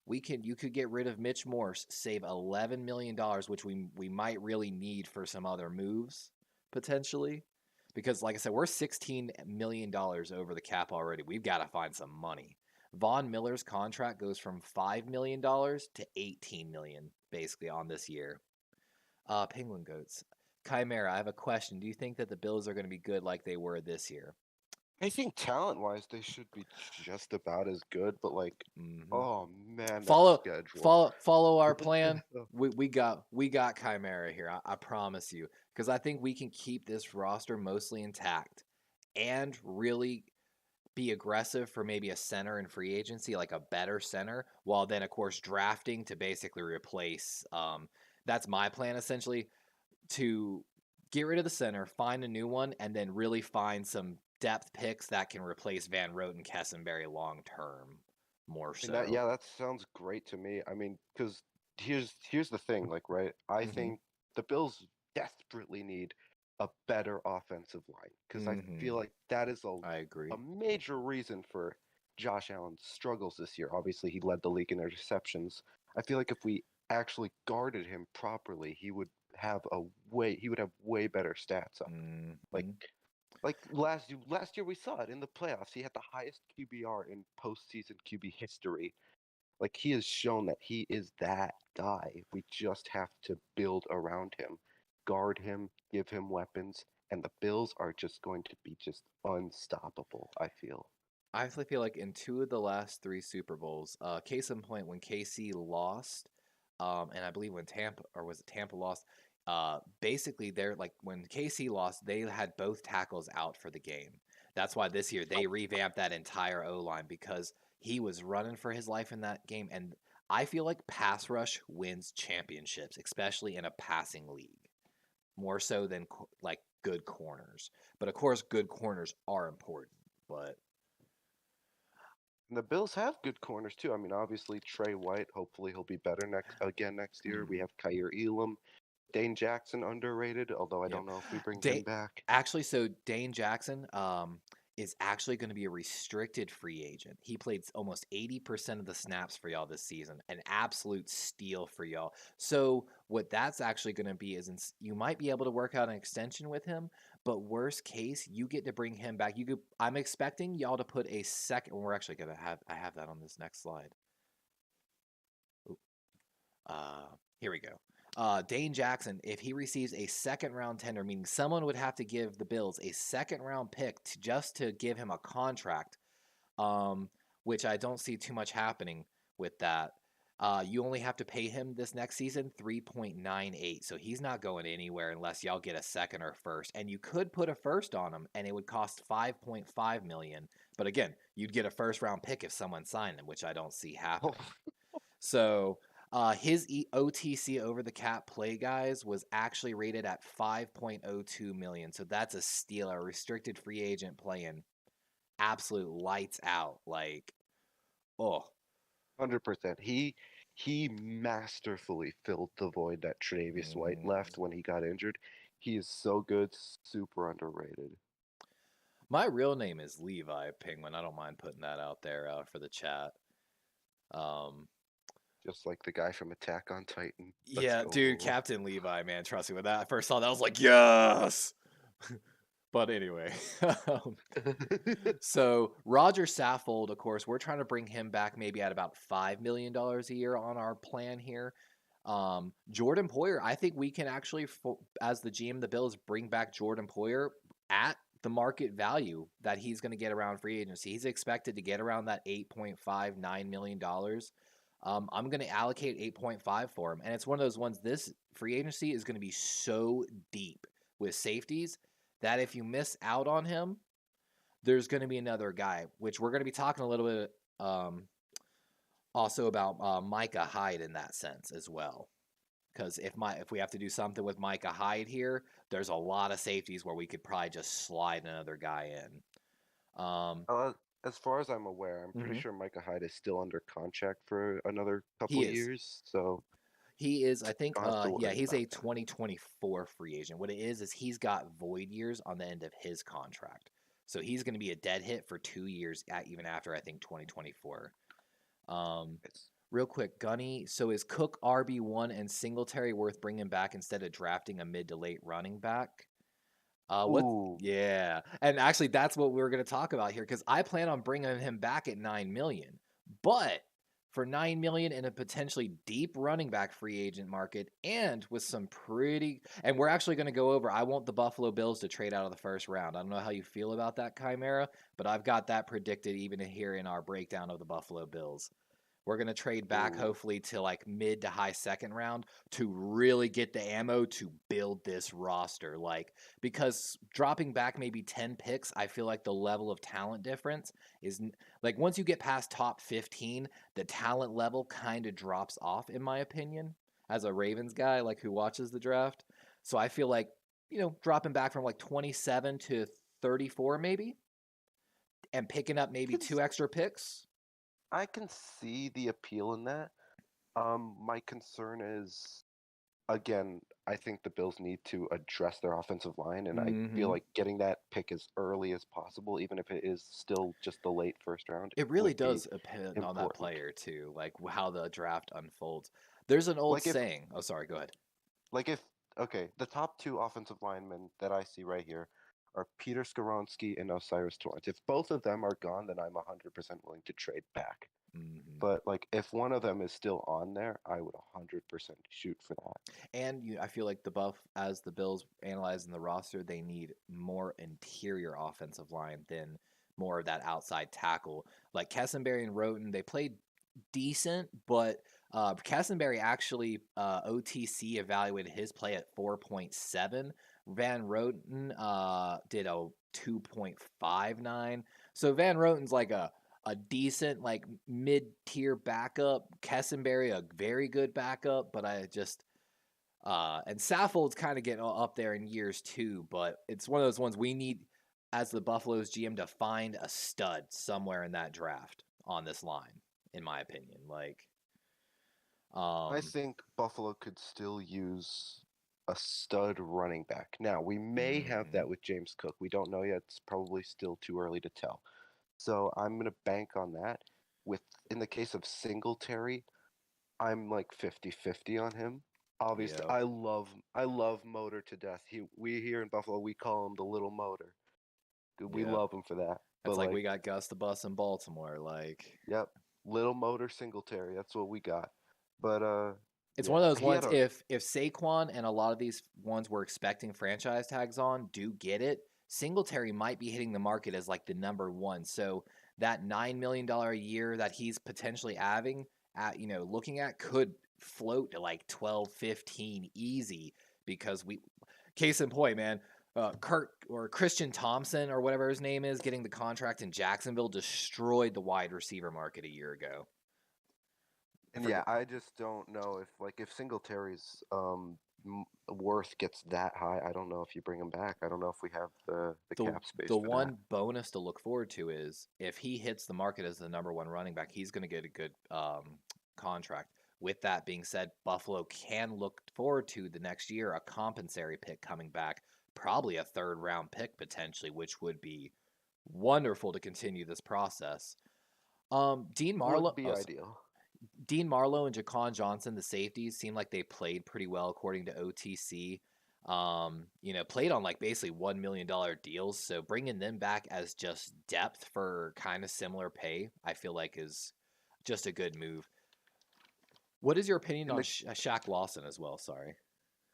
You could get rid of Mitch Morse, save $11 million, which we might really need for some other moves potentially. Because like I said, we're $16 million over the cap already. We've got to find some money. Von Miller's contract goes from $5 million to $18 million basically on this year. Penguin Goats. Chimera, I have a question. Do you think that the Bills are going to be good like they were this year? I think talent-wise, they should be just about as good, but like, Mm-hmm. oh man, that Follow, schedule. follow our plan. We got Chimera here. I promise you, because I think we can keep this roster mostly intact and really be aggressive for maybe a center in free agency, like a better center, while then, of course, drafting to basically replace. That's my plan essentially, to get rid of the center, find a new one, and then really find some depth picks that can replace Van Rote and Kessenberry long term, more And that, so. yeah, that sounds great to me. I mean, because here's the thing, like, right? I Mm-hmm. think the Bills desperately need a better offensive line because I Mm-hmm. feel like that is I a agree. major reason for Josh Allen's struggles this year. Obviously, he led the league in interceptions. I feel like if we actually guarded him properly, he would have way better stats up. Like Mm-hmm. last year we saw it in the playoffs. He had the highest QBR in postseason QB history. Like he has shown that he is that guy. We just have to build around him, guard him, give him weapons, and the Bills are just going to be just unstoppable, I feel. I actually feel like in two of the last three Super Bowls, case in point, when KC lost, and I believe when Tampa, or was it Tampa lost, basically they're like, when KC lost, they had both tackles out for the game. That's why this year they revamped that entire O line, because he was running for his life in that game. And I feel like pass rush wins championships, especially in a passing league, more so than like good corners. But of course, good corners are important. But And the Bills have good corners too. I mean, obviously Trey White. Hopefully he'll be better next year. We mm, have Kyer Elam, Dane Jackson underrated. Although I yeah. don't know if we bring him Dane, back. actually, so Dane Jackson is actually going to be a restricted free agent. He played almost 80% of the snaps for y'all this season, an absolute steal for y'all. So what that's actually going to be is, you might be able to work out an extension with him, but worst case, you get to bring him back. You could. I'm expecting y'all to put a second. We're actually going to have. I have that on this next slide. Here we go. Dane Jackson, if he receives a second round tender, meaning someone would have to give the Bills a second round pick just to give him a contract, which I don't see too much happening with that. You only have to pay him this next season 3.98, so he's not going anywhere unless y'all get a second or first. And you could put a first on him, and it would cost 5.5 million. But again, you'd get a first round pick if someone signed him, which I don't see happening. So his OTC over the cap play guys was actually rated at 5.02 million. So that's a steal. A restricted free agent playing absolute lights out. Like, oh, 100%. He masterfully filled the void that Tre'Davious White mhm. left when he got injured. He is so good, super underrated. My real name is Levi Penguin. I don't mind putting that out there for the chat. Um, Just like the guy from Attack on Titan. Let's yeah, dude, go. Captain Levi, man, trust me. When that I first saw that, I was like, yes. But anyway, so Roger Saffold, of course, we're trying to bring him back maybe at about $5 million a year on our plan here. Jordan Poyer, I think we can actually, as the GM of the Bills, bring back Jordan Poyer at the market value that he's going to get around free agency. He's expected to get around that $8.59 million. I'm going to allocate 8.5 for him, and it's one of those ones. This free agency is going to be so deep with safeties that if you miss out on him, there's going to be another guy, which we're going to be talking a little bit also about Micah Hyde in that sense as well. Because if we have to do something with Micah Hyde here, there's a lot of safeties where we could probably just slide another guy in. Uh, as far as I'm aware, I'm pretty Mhm. sure Micah Hyde is still under contract for another He couple is. years, so He is, I think, don't have to yeah, worry he's about a that. 2024 free agent. What it is he's got void years on the end of his contract. So he's going to be a dead hit for 2 years, even after, I think, 2024. Um, It's Real quick, Gunny. So is Cook RB1 and Singletary worth bringing back instead of drafting a mid to late running back? What? ooh, Yeah, and actually, that's what we're going to talk about here because I plan on bringing him back at 9 million, but for 9 million in a potentially deep running back free agent market, and with some pretty, and we're actually going to go over. I want the Buffalo Bills to trade out of the first round. I don't know how you feel about that, Chimera, but I've got that predicted even here in our breakdown of the Buffalo Bills. We're going to trade back Ooh. hopefully to like mid to high second round to really get the ammo to build this roster. Like, because dropping back maybe 10 picks, I feel like the level of talent difference is like once you get past top 15, the talent level kind of drops off, in my opinion, as a Ravens guy, like who watches the draft. So I feel like, dropping back from like 27 to 34 maybe and picking up maybe can, 2 extra picks. I can see the appeal in that. My concern is, again, I think the Bills need to address their offensive line, and I feel Mm-hmm. like getting that pick as early as possible, even if it is still just the late first round, It really would be does depend on that important. player too, like how the draft unfolds. There's an old Like if, saying. Oh, sorry, go ahead. like if, okay, the top two offensive linemen that I see right here are Peter Skoronsky and Osiris Torrance. If both of them are gone, then I'm 100% willing to trade back. Mm-hmm. But like if one of them is still on there, I would 100% shoot for that. And I feel like as the Bills analyzing the roster, they need more interior offensive line than more of that outside tackle. Like Kessenberry and Roten, they played decent, but Kessenberry actually OTC evaluated his play at 4.7. Van Roten did a 2.59. So Van Roten's like a decent, like mid-tier backup. Kessenberry, a very good backup, but I just and Saffold's kind of getting up there in years too, but it's one of those ones we need as the Buffalo's GM to find a stud somewhere in that draft on this line, in my opinion. Like, I um, think Buffalo could still use a stud running back. Now, we may have mhm. that with James Cook. We don't know yet. It's probably still too early to tell. So I'm going to bank on that. With in the case of Singletary, I'm like 50-50 on him. Obviously, Yep. I love Motor to death. We here in Buffalo, we call him the little Motor. We Yep. love him for that. But It's like like, we got Gus the Bus in Baltimore. Like, yep, little Motor Singletary. That's what we got. But it's one yeah, of those he had ones. a If Saquon and a lot of these ones we're expecting franchise tags on do get it, Singletary might be hitting the market as like the number one. So that $9 million a year that he's potentially having at looking at could float to like 12, 15 easy because we case in point, man. Kurt or Christian Thompson or whatever his name is getting the contract in Jacksonville destroyed the wide receiver market a year ago. And For, yeah, I just don't know if Singletary's worth gets that high. I don't know if you bring him back. I don't know if we have the the cap space the for that. one bonus to look forward to is if he hits the market as the number one running back, he's going to get a good contract. With that being said, Buffalo can look forward to the next year a compensatory pick coming back, probably a third round pick potentially, which would be wonderful to continue this process. Dean Marlowe. Would be ideal. Dean Marlowe and Jaquan Johnson, the safeties, seem like they played pretty well according to OTC. Played on like basically $1 million deals. So bringing them back as just depth for kind of similar pay, I feel like is just a good move. What is your opinion In on the Shaq Lawson as well? Sorry.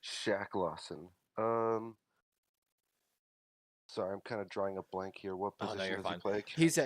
Shaq Lawson. Sorry, I'm kind of drawing a blank here. What Oh no, position you're does he fine. play?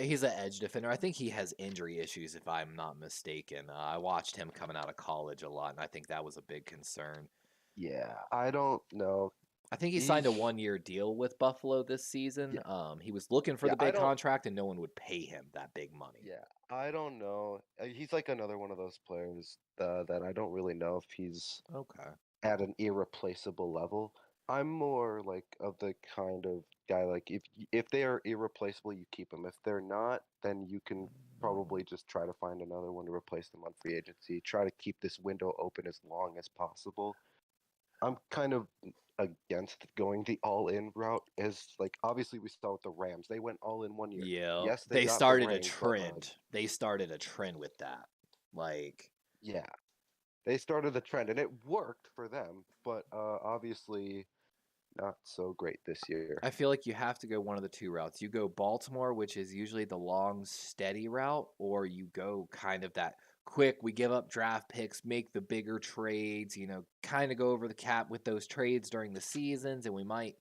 He's an edge defender. I think he has injury issues, if I'm not mistaken. I watched him coming out of college a lot, and I think that was a big concern. Yeah, I don't know. I think he signed He's a 1 year deal with Buffalo this season. yeah, He was looking for yeah. the big contract, and no one would pay him that big money. Yeah, I don't know. He's like another one of those players that I don't really know if he's Okay. at an irreplaceable level. I'm more like of the kind of guy like if they are irreplaceable, you keep them. If they're not, then you can probably just try to find another one to replace them on free agency. Try to keep this window open as long as possible. I'm kind of against going the all-in route as like obviously we saw with the Rams. They went all in one year. Yeah, Yes, they they got the started a ring, but trend. They started a trend with that. Like, yeah, they started the trend and it worked for them, but obviously not so great this year. I feel like you have to go one of the two routes. You go Baltimore, which is usually the long, steady route, or you go kind of that quick, we give up draft picks, make the bigger trades, kind of go over the cap with those trades during the seasons, and we might.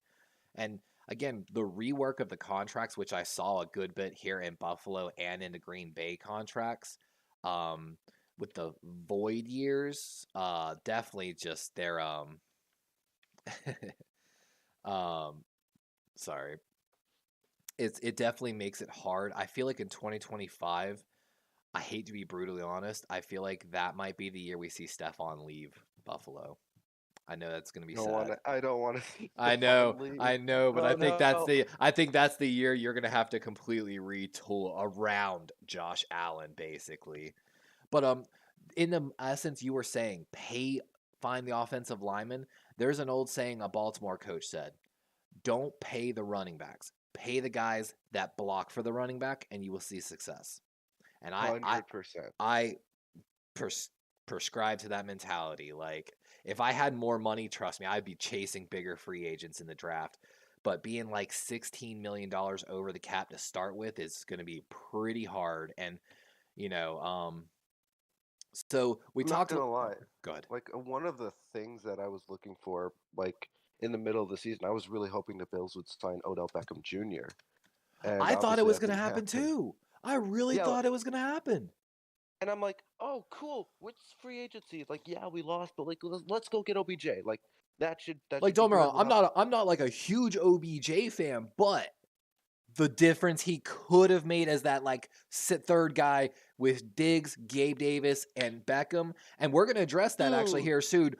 And again, the rework of the contracts, which I saw a good bit here in Buffalo and in the Green Bay contracts. Um, with the void years, definitely just their um sorry. It definitely makes it hard. I feel like in 2025, I hate to be brutally honest, I feel like that might be the year we see Stephon leave Buffalo. I know that's gonna be sad. I don't want to see Stephon leave. I know, but Oh no. I think that's the year you're gonna have to completely retool around Josh Allen, basically. But in the essence, you were saying find the offensive lineman. There's an old saying a Baltimore coach said: "Don't pay the running backs. Pay the guys that block for the running back, and you will see success." And 100%. I pers- prescribe to that mentality. Like, if I had more money, trust me, I'd be chasing bigger free agents in the draft. But being like $16 million over the cap to start with is going to be pretty hard. And you know, so we I'm not talked. gonna lie. Go ahead. Like one of the things that I was looking for, like in the middle of the season, I was really hoping the Bills would sign Odell Beckham Jr. And I thought it obviously was that going to didn't happen happen. too. I really Yeah, thought it was going to happen. and I'm like, oh, cool. Which free agency? Like, yeah, we lost, but like, let's go get OBJ. Like, that Like, should be don't get me good. wrong, We'll have I'm not like a huge OBJ fan, but the difference he could have made as that like third guy with Diggs, Gabe Davis, and Beckham, and we're gonna address that actually dude. here soon.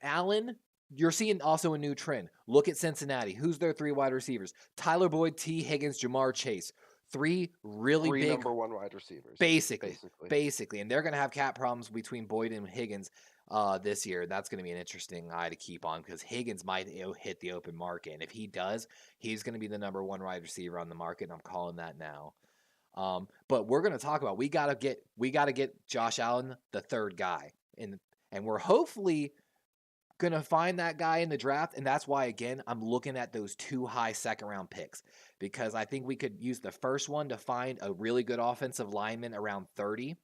Allen, you're seeing also a new trend. Look at Cincinnati. Who's their three wide receivers? Tyler Boyd, T. Higgins, Jamar Chase. Three really Three big, number one wide receivers, basically, basically. basically, and they're gonna have cap problems between Boyd and Higgins this year. That's going to be an interesting eye to keep on because Higgins might hit the open market, and if he does, he's going to be the number one wide receiver on the market. And I'm calling that now. But we're going to talk about we got to get Josh Allen the third guy, and we're hopefully going to find that guy in the draft. And that's why again I'm looking at those two high second round picks because I think we could use the first one to find a really good offensive lineman around 30.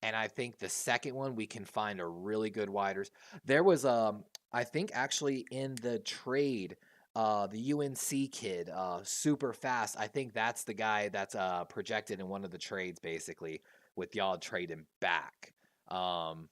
And I think the second one we can find a really good widers. There was I think actually in the trade, the UNC kid, super fast. I think that's the guy that's projected in one of the trades, basically, with y'all trading back. Um,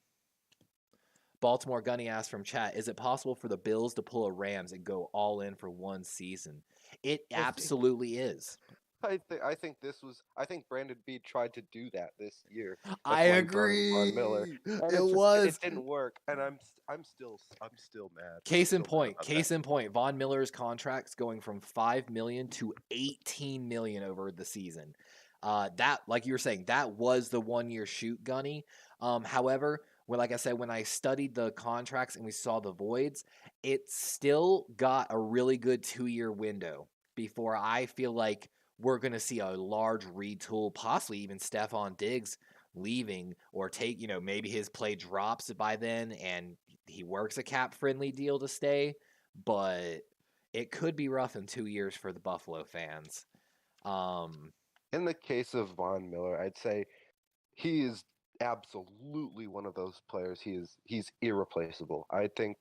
Baltimore Gunny asked from chat, is it possible for the Bills to pull a Rams and go all in for one season? It I think absolutely is. I think Brandon Bead tried to do that this year. I That's why he brought in Von Miller, agree. and It it was. didn't work. And I'm still mad. I'm still mad about that. Case in point, Von Miller's contract's going from 5 million to 18 million over the season. That, like you were saying, that was the 1 year shoot, Gunny. However, like I said, when I studied the contracts and we saw the voids, it still got a really good 2 year window before I feel like we're going to see a large retool, possibly even Stephon Diggs leaving or maybe his play drops by then and he works a cap friendly deal to stay, but it could be rough in 2 years for the Buffalo fans. Um, In the case of Von Miller, I'd say he is absolutely one of those players. He's irreplaceable. I think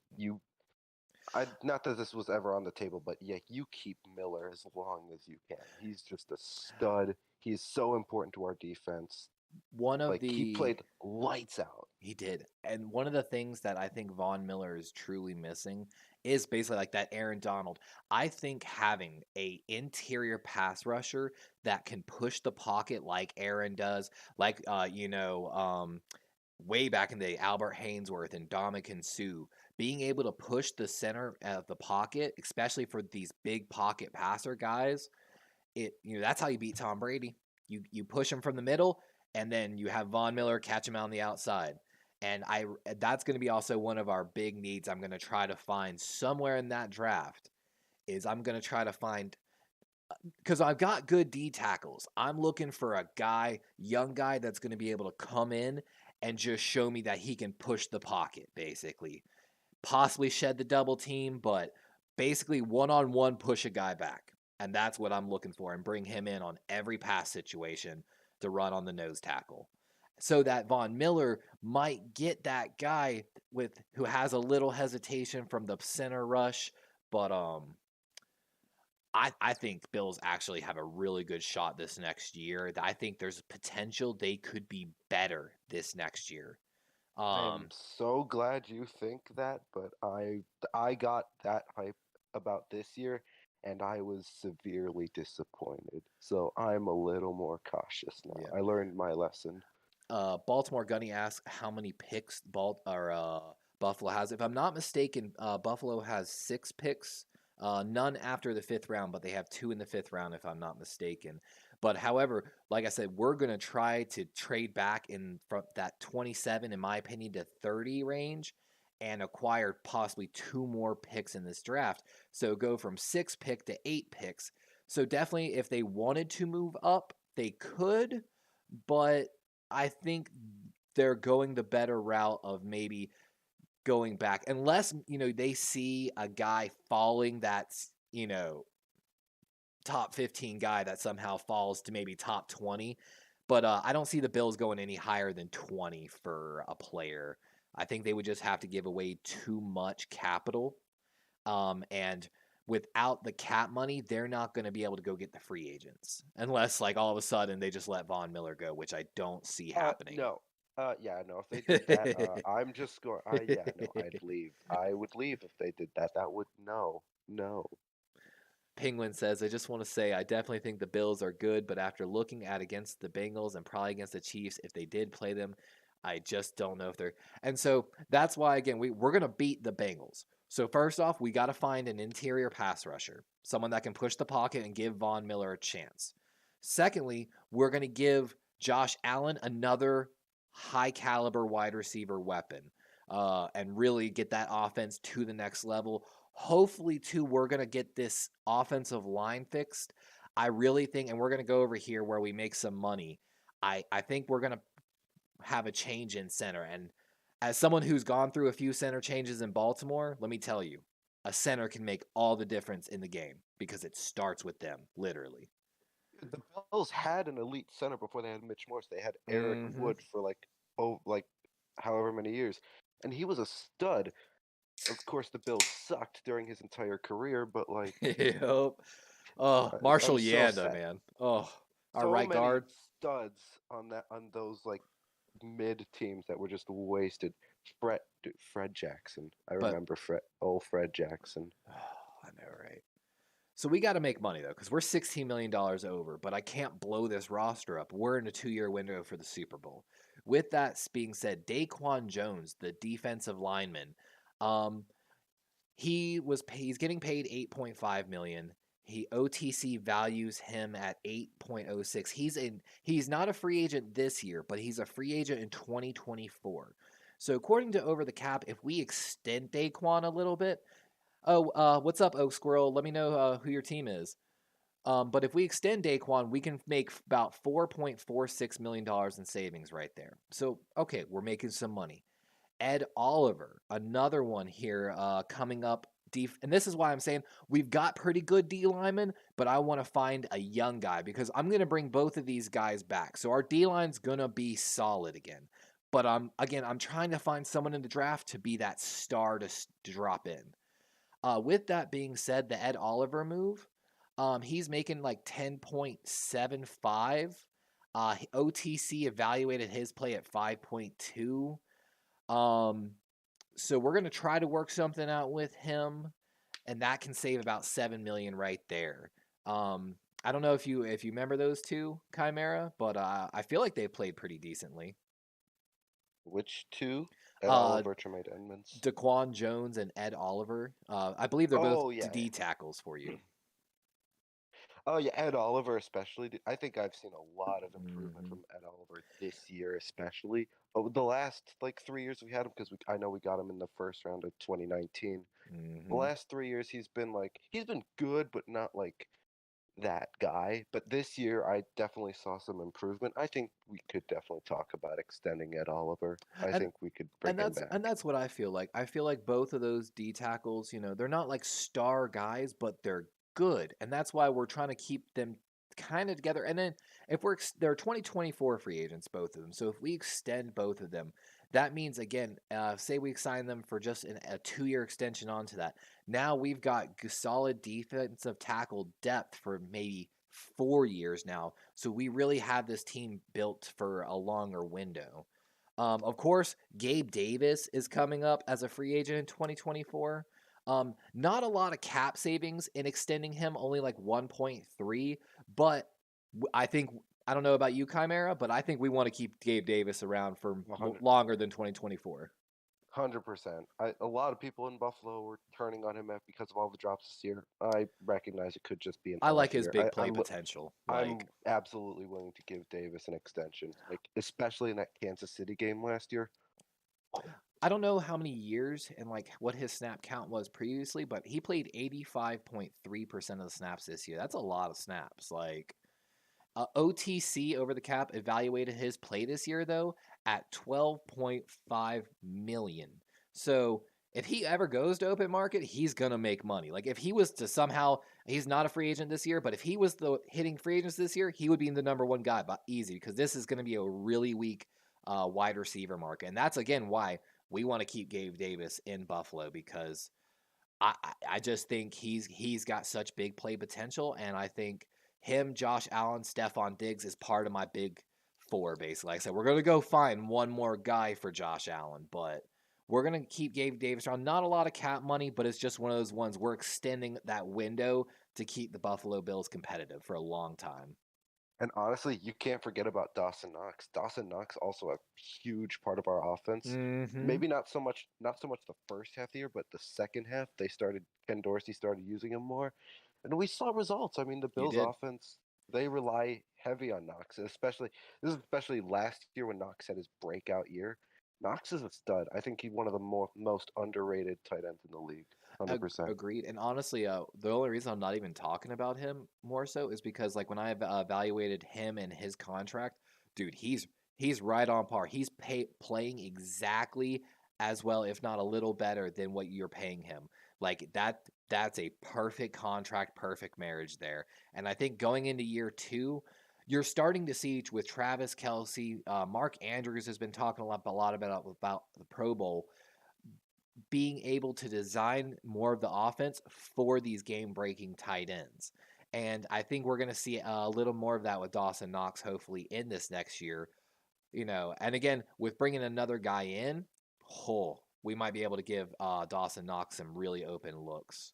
I not that this was ever on the table, but yeah, you keep Miller as long as you can. He's just a stud. He's so important to our defense. one of Like he the played lights out. He did. And one of the things that I think Von Miller is truly missing is basically like that Aaron Donald. I think having a interior pass rusher that can push the pocket like Aaron does, like way back in the day, Albert Hainsworth and Dominican Sue, being able to push the center of the pocket, especially for these big pocket passer guys, that's how you beat Tom Brady. You push him from the middle, and then you have Von Miller catch him on the outside. And that's going to be also one of our big needs. I'm going to try to find somewhere in that draft. Is I'm going to try to find because I've got good D tackles. I'm looking for a young guy that's going to be able to come in and just show me that he can push the pocket, basically. Possibly shed the double team, but basically one on one push a guy back. And that's what I'm looking for and bring him in on every pass situation to run on the nose tackle. So that Von Miller might get that guy who has a little hesitation from the center rush, but I think Bills actually have a really good shot this next year. I think there's potential they could be better this next year. I am so glad you think that, but I got that hype about this year and I was severely disappointed. So I'm a little more cautious now. Yeah. I learned my lesson. Baltimore Gunny asks how many picks Buffalo has. If I'm not mistaken, Buffalo has 6 picks, none after the 5th round, but they have 2 in the 5th round, if I'm not mistaken. But however, like I said, we're going to try to trade back in from that 27, in my opinion, to 30 range and acquire possibly 2 more picks in this draft. So go from 6 pick to 8 picks. So definitely, if they wanted to move up, they could, but I think they're going the better route of maybe going back, unless they see a guy falling that's top 15 guy that somehow falls to maybe top 20. But I don't see the Bills going any higher than 20 for a player. I think they would just have to give away too much capital. And without the cap money, they're not going to be able to go get the free agents unless, like, all of a sudden they just let Von Miller go, which I don't see happening. No. Yeah, no, if they did that, I'm just going, yeah, no, I'd leave. I would leave if they did that. That would, no, no. Penguin says, I just want to say I definitely think the Bills are good, but after looking at against the Bengals and probably against the Chiefs, if they did play them, I just don't know if they're. And so that's why, again, we're going to beat the Bengals. So first off, we got to find an interior pass rusher, someone that can push the pocket and give Von Miller a chance. Secondly, we're going to give Josh Allen another high caliber wide receiver weapon and really get that offense to the next level. Hopefully, too, we're going to get this offensive line fixed. I really think, and we're going to go over here where we make some money. I think we're going to have a change in center. And as someone who's gone through a few center changes in Baltimore, let me tell you, a center can make all the difference in the game because it starts with them, literally. The Bills had an elite center before they had Mitch Morse. They had Eric Mm-hmm. Wood for like however many years, and he was a stud. Of course, the Bills sucked during his entire career, but like, Yep. Oh, Marshall I'm so Yanda, sad. man. Oh, our So right many guard. studs on those like mid teams that were just wasted. Fred Jackson. I But remember Fred Jackson. oh, I know, right? So we got to make money though, because we're $16 million over. But I can't blow this roster up. We're in a 2-year window for the Super Bowl. With that being said, Daquan Jones, the defensive lineman, um, he's getting paid 8.5 million. He OTC values him at 8.06. He's not a free agent this year, but he's a free agent in 2024. So according to Over the Cap, if we extend Daquan a little bit, what's up, Oak Squirrel? Let me know who your team is. But if we extend Daquan, we can make about $4.46 million in savings right there. So okay, we're making some money. Ed Oliver, another one here coming up. And this is why I'm saying we've got pretty good D linemen, but I want to find a young guy because I'm going to bring both of these guys back. So our D line's going to be solid again. But I'm trying to find someone in the draft to be that star to drop in. With that being said, the Ed Oliver move, he's making like 10.75. OTC evaluated his play at 5.2. So we're gonna try to work something out with him, and that can save about 7 million right there. I don't know if you remember those two Chimera, but I feel like they played pretty decently. Which two? Ed Uh, Oliver, Tremaine Edmonds. Daquan Jones and Ed Oliver. I believe they're both Oh yeah, D tackles for you. oh yeah, Ed Oliver especially. I think I've seen a lot of improvement Mm-hmm. from Ed Oliver this year, especially. Oh, the last like 3 years we had him because I know we got him in the first round of 2019. The Mm-hmm. last 3 years he's been good, but not like that guy. But this year I definitely saw some improvement. I think we could definitely talk about extending Ed Oliver. I And think we could bring him back. that's what I feel like. I feel like both of those D tackles, they're not like star guys, but they're good, and that's why we're trying to keep them kind of together. And then if they're 2024 free agents, both of them. So if we extend both of them, that means, again, say we sign them for just a 2-year extension onto that. Now we've got solid defensive tackle depth for maybe 4 years now. So we really have this team built for a longer window. Of course, Gabe Davis is coming up as a free agent in 2024. Not a lot of cap savings in extending him, only like 1.3, but I think I don't know about you, Chimera, but I think we want to keep Gabe Davis around for 100. longer than 2024. 100%. A lot of people in Buffalo were turning on him because of all the drops this year. I recognize it could just be an I like off his year. big play potential. I'm absolutely willing to give Davis an extension, like especially in that Kansas City game last year. I don't know how many years and like what his snap count was previously, but he played 85.3% of the snaps this year. That's a lot of snaps. Like OTC over the cap evaluated his play this year though at 12.5 million. So if he ever goes to open market, he's gonna make money. Like if he was to somehow, he's not a free agent this year, but if he was hitting free agents this year, he would be the number one guy, but easy because this is gonna be a really weak wide receiver market, and that's again why we want to keep Gabe Davis in Buffalo because I just think he's got such big play potential, and I think him, Josh Allen, Stephon Diggs is part of my big four, basically. Like I said, we're going to go find one more guy for Josh Allen, but we're going to keep Gabe Davis around. Not a lot of cap money, but it's just one of those ones we're extending that window to keep the Buffalo Bills competitive for a long time. And honestly, you can't forget about Dawson Knox. Dawson Knox also a huge part of our offense. Mm-hmm. Maybe not so much the first half of the year, but the second half Ken Dorsey started using him more, and we saw results. I mean, the Bills offense, they rely heavy on Knox, especially last year when Knox had his breakout year. Knox is a stud. I think he's one of the most underrated tight ends in the league. 100%. Agreed. And honestly, the only reason I'm not even talking about him more so is because like when I evaluated him and his contract, dude, he's right on par. He's playing exactly as well, if not a little better than what you're paying him. Like that's a perfect contract, perfect marriage there. And I think going into year 2, you're starting to see with Travis Kelce, Mark Andrews has been talking a lot about the Pro Bowl, being able to design more of the offense for these game-breaking tight ends. And I think we're going to see a little more of that with Dawson Knox, hopefully, in this next year. And again, with bringing another guy in, we might be able to give Dawson Knox some really open looks.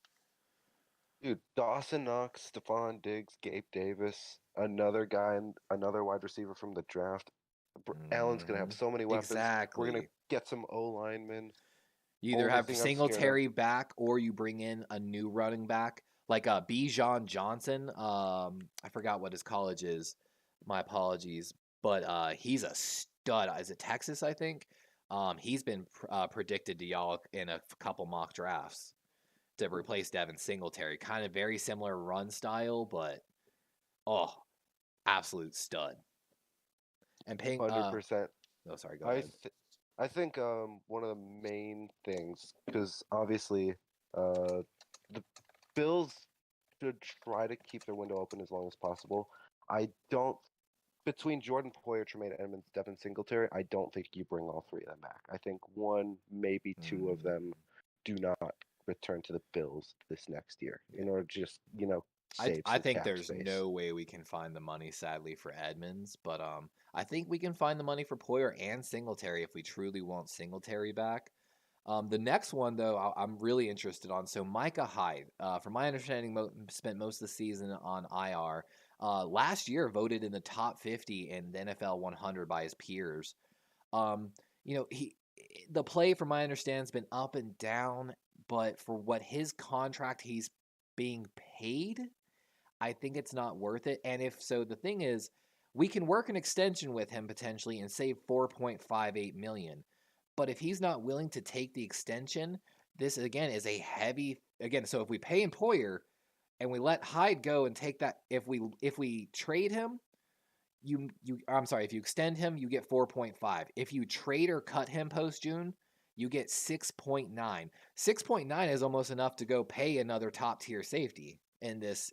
Dude, Dawson Knox, Stephon Diggs, Gabe Davis, another guy, another wide receiver from the draft. Allen's going to have so many weapons. Exactly. We're going to get some O-linemen. You either have Singletary back or you bring in a new running back like Bijan Johnson. I forgot what his college is. My apologies. But he's a stud. Is it Texas, I think? He's been predicted to y'all in a couple mock drafts to replace Devin Singletary. Kind of very similar run style, but absolute stud. And paying 100%. Oh, sorry. Go ahead. I think one of the main things, because obviously the Bills should try to keep their window open as long as possible. Between Jordan Poyer, Tremaine Edmonds, Devin Singletary, I don't think you bring all three of them back. I think one, maybe two of them do not return to the Bills this next year in order to just, save I think there's space. no way we can find the money, sadly, for Edmonds, but I think we can find the money for Poyer and Singletary if we truly want Singletary back. The next one, though, I'm really interested on. So Micah Hyde, from my understanding, spent most of the season on IR. Last year, voted in the top 50 in the NFL 100 by his peers. The play, from my understanding, has been up and down, but for what his contract he's being paid, I think it's not worth it. And if so, the thing is, we can work an extension with him potentially and save $4.58 million. But if he's not willing to take the extension, this again is a heavy So if we pay Poyer and we let Hyde go and take that, if we trade him, if you extend him, you get 4.5. If you trade or cut him post June, you get 6.9. 6.9 is almost enough to go pay another top tier safety in this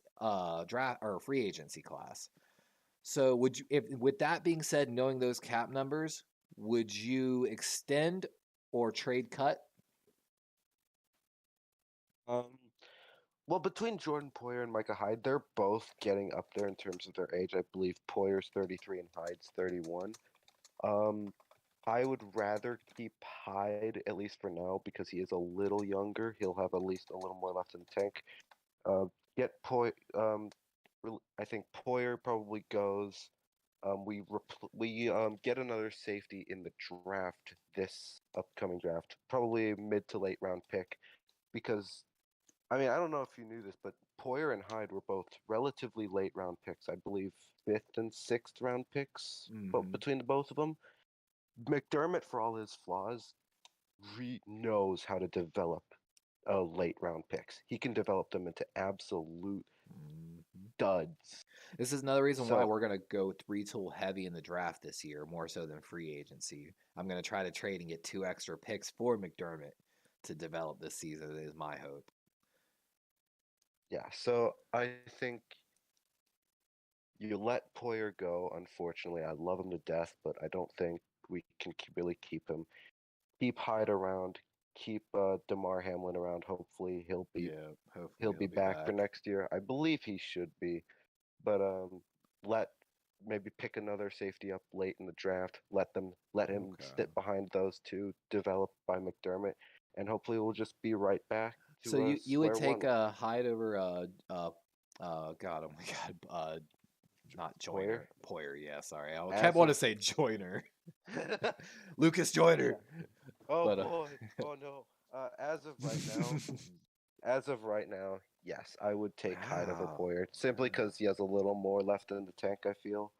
draft or free agency class. So with that being said, knowing those cap numbers, would you extend or trade cut? Well, between Jordan Poyer and Micah Hyde, they're both getting up there in terms of their age. I believe Poyer's 33 and Hyde's 31. Um, I would rather keep Hyde, at least for now, because he is a little younger. He'll have at least a little more left in the tank. Uh, get Poy. I think Poyer probably goes. We get another safety in the draft, this upcoming draft, probably a mid to late round pick, because I mean I don't know if you knew this, but Poyer and Hyde were both relatively late round picks. I believe fifth and sixth round picks, but Mm-hmm. between the both of them, McDermott, for all his flaws, knows how to develop late round picks. He can develop them into absolute Mm-hmm. duds. This is another reason why So we're going to go retool heavy in the draft this year, more so than free agency. I'm going to try to trade and get 2 extra picks for McDermott to develop this season, is my hope. yeah, so I think you let Poyer go. Unfortunately, I love him to death, but I don't think we can really keep him. Keep Hyde around. Keep Damar Hamlin around. Hopefully, Yeah, hopefully he'll he'll be be back for back. next year. I believe he should be, but let maybe pick another safety up late in the draft. Let him Okay. sit behind those two, developed by McDermott, and hopefully we'll just be right back So to you would square take one. Hyde over God, oh my God, not Poyer. Joyner, Poyer. Yeah, sorry, I kept As want to of say Joyner, Lucas Joyner, yeah. Oh but boy. Oh no. As of right now, yes, I would take Hyde over wow, Poyer simply because he has a little more left in the tank. I feel.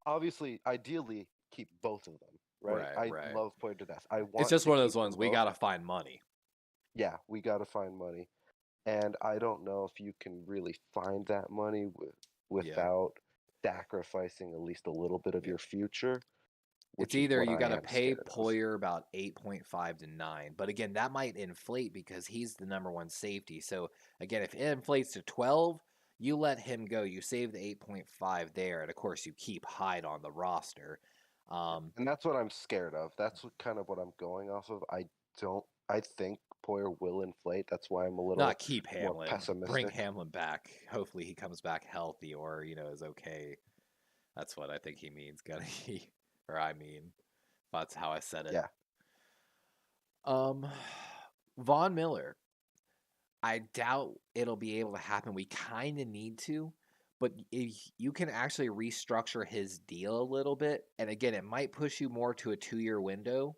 Obviously, ideally, keep both of them. Right. right, I right. love Poyer to death. I It's want just to one of keep those them ones we both. gotta find money. Yeah, we got to find money, and I don't know if you can really find that money Yeah, without sacrificing at least a little bit of yeah. your future, It's which is either what you I got to am pay scared of. Poyer about 8.5 to 9, but again, that might inflate because he's the number one safety. So again, if it inflates to 12, you let him go. You save the 8.5 there, and of course, you keep Hyde on the roster. Yeah. And that's what I'm scared of. That's kind of what I'm going off of. I think Poyer will inflate. That's why I'm a little Not keep more Hamlin, bring pessimistic. Hamlin back. Hopefully, he comes back healthy or is okay. That's what I think he means. Gonna he or I mean, that's how I said it. Yeah. Um, Von Miller. I doubt it'll be able to happen. We kind of need to, but if you can actually restructure his deal a little bit, and again, it might push you more to a 2-year window,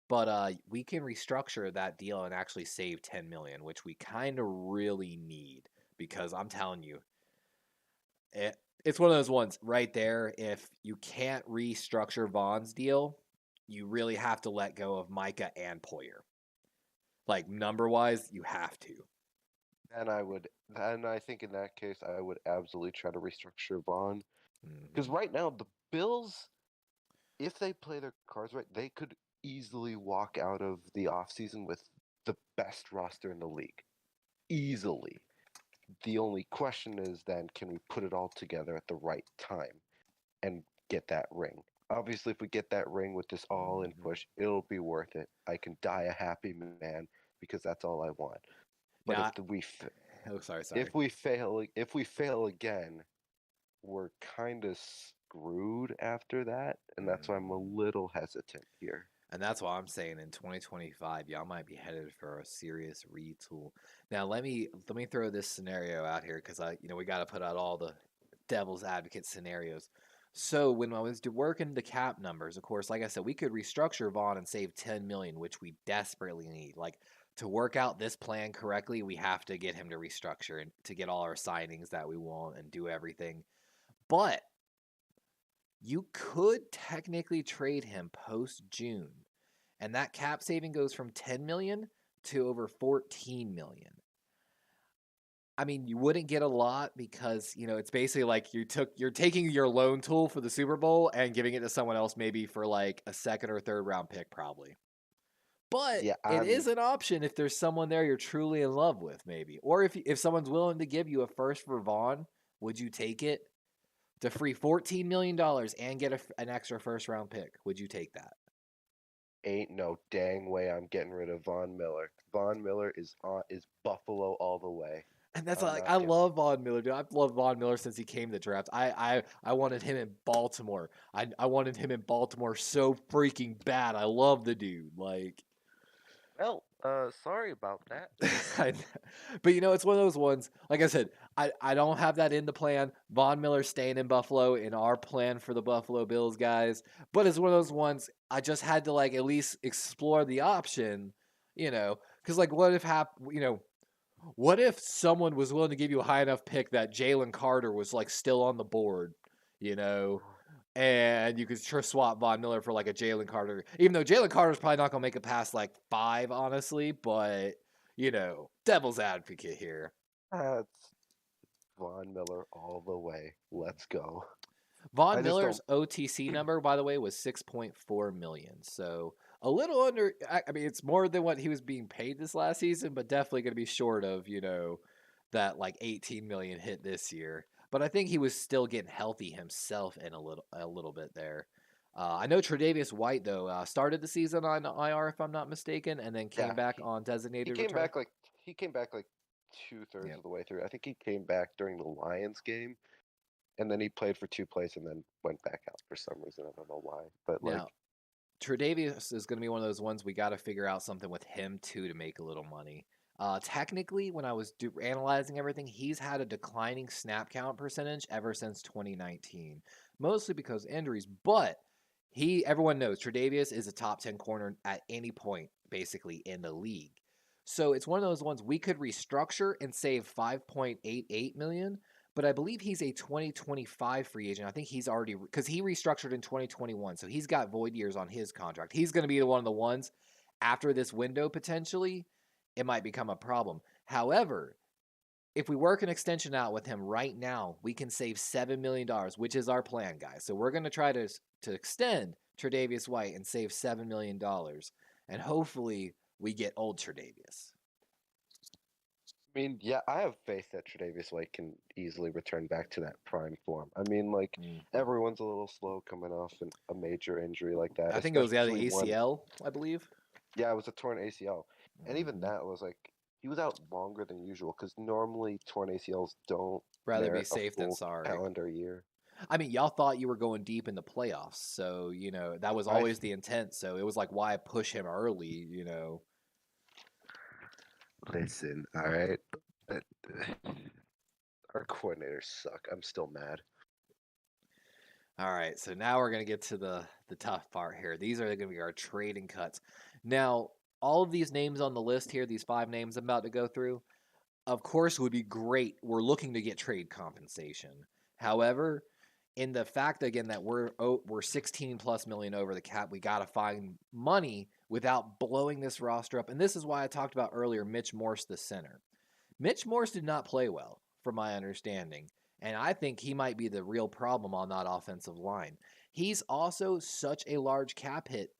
but we can restructure that deal and actually save 10 million, which we kind of really need because I'm telling you, it's one of those ones right there. If you can't restructure Vaughn's deal, you really have to let go of Micah and Poyer. Like number wise, you have to. And I think in that case, I would absolutely try to restructure Vaughn. Because Hmm. right now, the Bills, if they play their cards right, they could easily walk out of the offseason with the best roster in the league. Easily. The only question is then, can we put it all together at the right time and get that ring? Obviously, if we get that ring with this all-in Hmm. push, it'll be worth it. I can die a happy man because that's all I want. But Now, oh, sorry. if we fail again, we're kind of screwed after that, and that's why I'm a Mhm. little hesitant here. And that's why I'm saying in 2025, y'all might be headed for a serious retool. Now, let me throw this scenario out here because we got to put out all the devil's advocate scenarios. So when I was working the cap numbers, of course, like I said, we could restructure Vaughn and save 10 million, which we desperately need. Like to work out this plan correctly, we have to get him to restructure and to get all our signings that we want and do everything. But you could technically trade him post June, and that cap saving goes from 10 million to over 14 million. I mean, you wouldn't get a lot because, it's basically like you're taking your loan tool for the Super Bowl and giving it to someone else maybe for like a second or third round pick probably. But Yeah, it is an option if there's someone there you're truly in love with maybe. Or if someone's willing to give you a first for Vaughn, would you take it? to free $14 million and get an extra first-round pick. Would you take that? Ain't no dang way I'm getting rid of Von Miller. Von Miller is Buffalo all the way. And that's I'm like, not I getting- love Von Miller, dude. I've loved Von Miller since he came to the draft. I wanted him in Baltimore. I wanted him in Baltimore so freaking bad. I love the dude. Like, Well, sorry about that. but it's one of those ones. Like I said, I don't have that in the plan. Von Miller staying in Buffalo in our plan for the Buffalo Bills guys. But it's one of those ones I just had to like at least explore the option, because like what what if someone was willing to give you a high enough pick that Jalen Carter was like still on the board, and you could swap Von Miller for like a Jalen Carter, even though Jalen Carter's probably not gonna make it past like 5, honestly. But devil's advocate here. That's Von Miller all the way. Let's go. Von Miller's OTC number, by the way, was 6.4 million. So a little under. I mean, it's more than what he was being paid this last season, but definitely going to be short of that like 18 million hit this year. But I think he was still getting healthy himself in a little bit there. I know Tre'Davious White though started the season on IR if I'm not mistaken, and then came back on designated He came return. back he came back like 2/3 of the way through. I think he came back during the Lions game. And then he played for 2 plays and then went back out for some reason. I don't know why. But Now, Tre'Davious is going to be one of those ones we got to figure out something with him too to make a little money. Technically, when I was analyzing everything, he's had a declining snap count percentage ever since 2019, mostly because injuries. But everyone knows Tre'Davious is a top 10 corner at any point, basically in the league. So it's one of those ones we could restructure and save 5.88 million. But I believe he's a 2025 free agent. I think he's already, because he restructured in 2021, so he's got void years on his contract. He's going to be one of the ones after this window potentially. It might become a problem. However, if we work an extension out with him right now, we can save $7 million, which is our plan, guys. So we're going to try to extend Tre'Davious White and save $7 million. And hopefully we get old Tre'Davious. I mean, yeah, I have faith that Tre'Davious White can easily return back to that prime form. I mean, like, everyone's a little slow coming off a major injury like that. I think it was the ACL, I believe. Yeah, it was a torn ACL. And even that was like, he was out longer than usual because normally torn ACLs don't rather be safe than sorry. Calendar year. I mean, y'all thought you were going deep in the playoffs, so that was always the intent. So it was like, why push him early? Listen, all right. Our coordinators suck. I'm still mad. All right, so now we're gonna get to the tough part here. These are going to be our trading cuts. Now, all of these names on the list here, these 5 names I'm about to go through, of course, would be great. We're looking to get trade compensation. However, in the fact again that we're 16 plus million over the cap, we got to find money without blowing this roster up. And this is why I talked about earlier Mitch Morse, the center. Mitch Morse did not play well, from my understanding, and I think he might be the real problem on that offensive line. He's also such a large cap hit,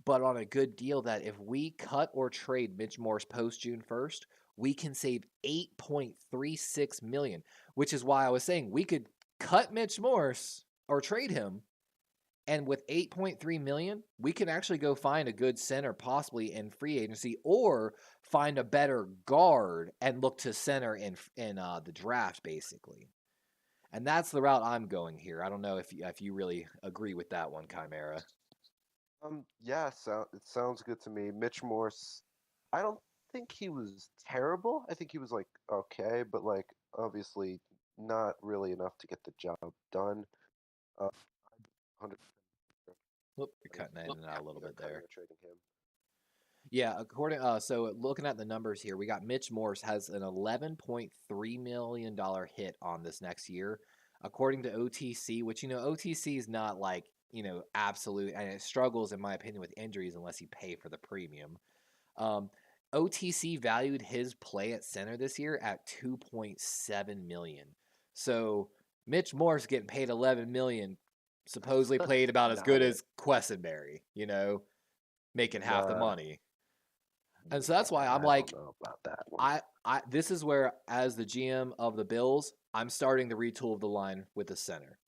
but on a good deal that if we cut or trade Mitch Morse post June 1st, we can save $8.36 million, which is why I was saying we could cut Mitch Morse or trade him, and with $8.3 million, we can actually go find a good center possibly in free agency or find a better guard and look to center in the draft basically. And that's the route I'm going here. I don't know if you really agree with that one, Chimera. Yeah, it sounds good to me. Mitch Morse, I don't think he was terrible. I think he was like okay, but like obviously not really enough to get the job done. 100%. Whoop, you're cutting in and out a little bit there. Trading him. Yeah, so looking at the numbers here, we got Mitch Morse has an $11.3 million hit on this next year, according to OTC, which OTC is not like absolute, and it struggles in my opinion with injuries unless you pay for the premium. OTC valued his play at center this year at $2.7 million. So Mitch Morse getting paid $11 million, supposedly played about as good as Quessenberry, making half the money. And so that's why I'm like, don't know about that one. This is where, as the GM of the Bills, I'm starting to retool the line with the center.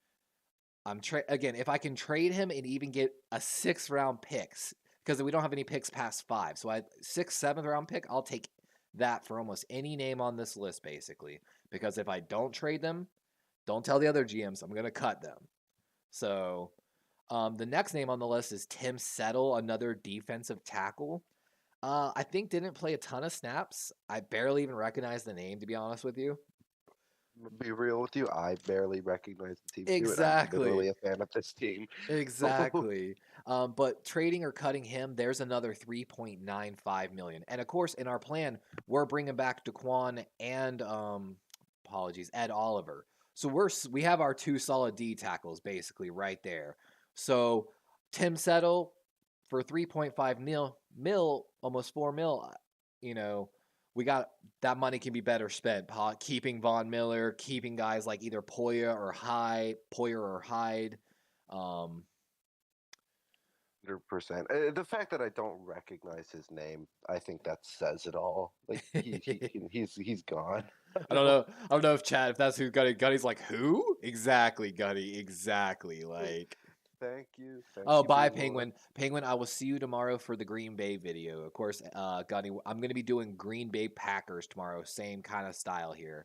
Again, if I can trade him and even get a 6th round picks, because we don't have any picks past 5. So 6th, 7th round pick, I'll take that for almost any name on this list, basically. Because if I don't trade them, don't tell the other GMs, I'm gonna cut them. So the next name on the list is Tim Settle, another defensive tackle. I think didn't play a ton of snaps. I barely even recognize the name, to be honest with you. Be real with you, I barely recognize the team too, and I'm Exactly. literally a fan of this team. Exactly. But trading or cutting him, there's another $3.95 million. And of course, in our plan, we're bringing back Daquan and Ed Oliver. So we have our 2 solid D tackles basically right there. So Tim Settle for 3.5 mil, almost 4 mil, you know, we got that money can be better spent keeping Von Miller, keeping guys like either Poyer or Hyde. 100%. The fact that I don't recognize his name, I think that says it all. Like he's gone. I don't know if Chad, if that's who Gunny's like, who? Exactly, Gunny. Exactly. Like, Thank you. oh, bye, Penguin. Penguin, I will see you tomorrow for the Green Bay video. Of course, Gunny, I'm going to be doing Green Bay Packers tomorrow. Same kind of style here.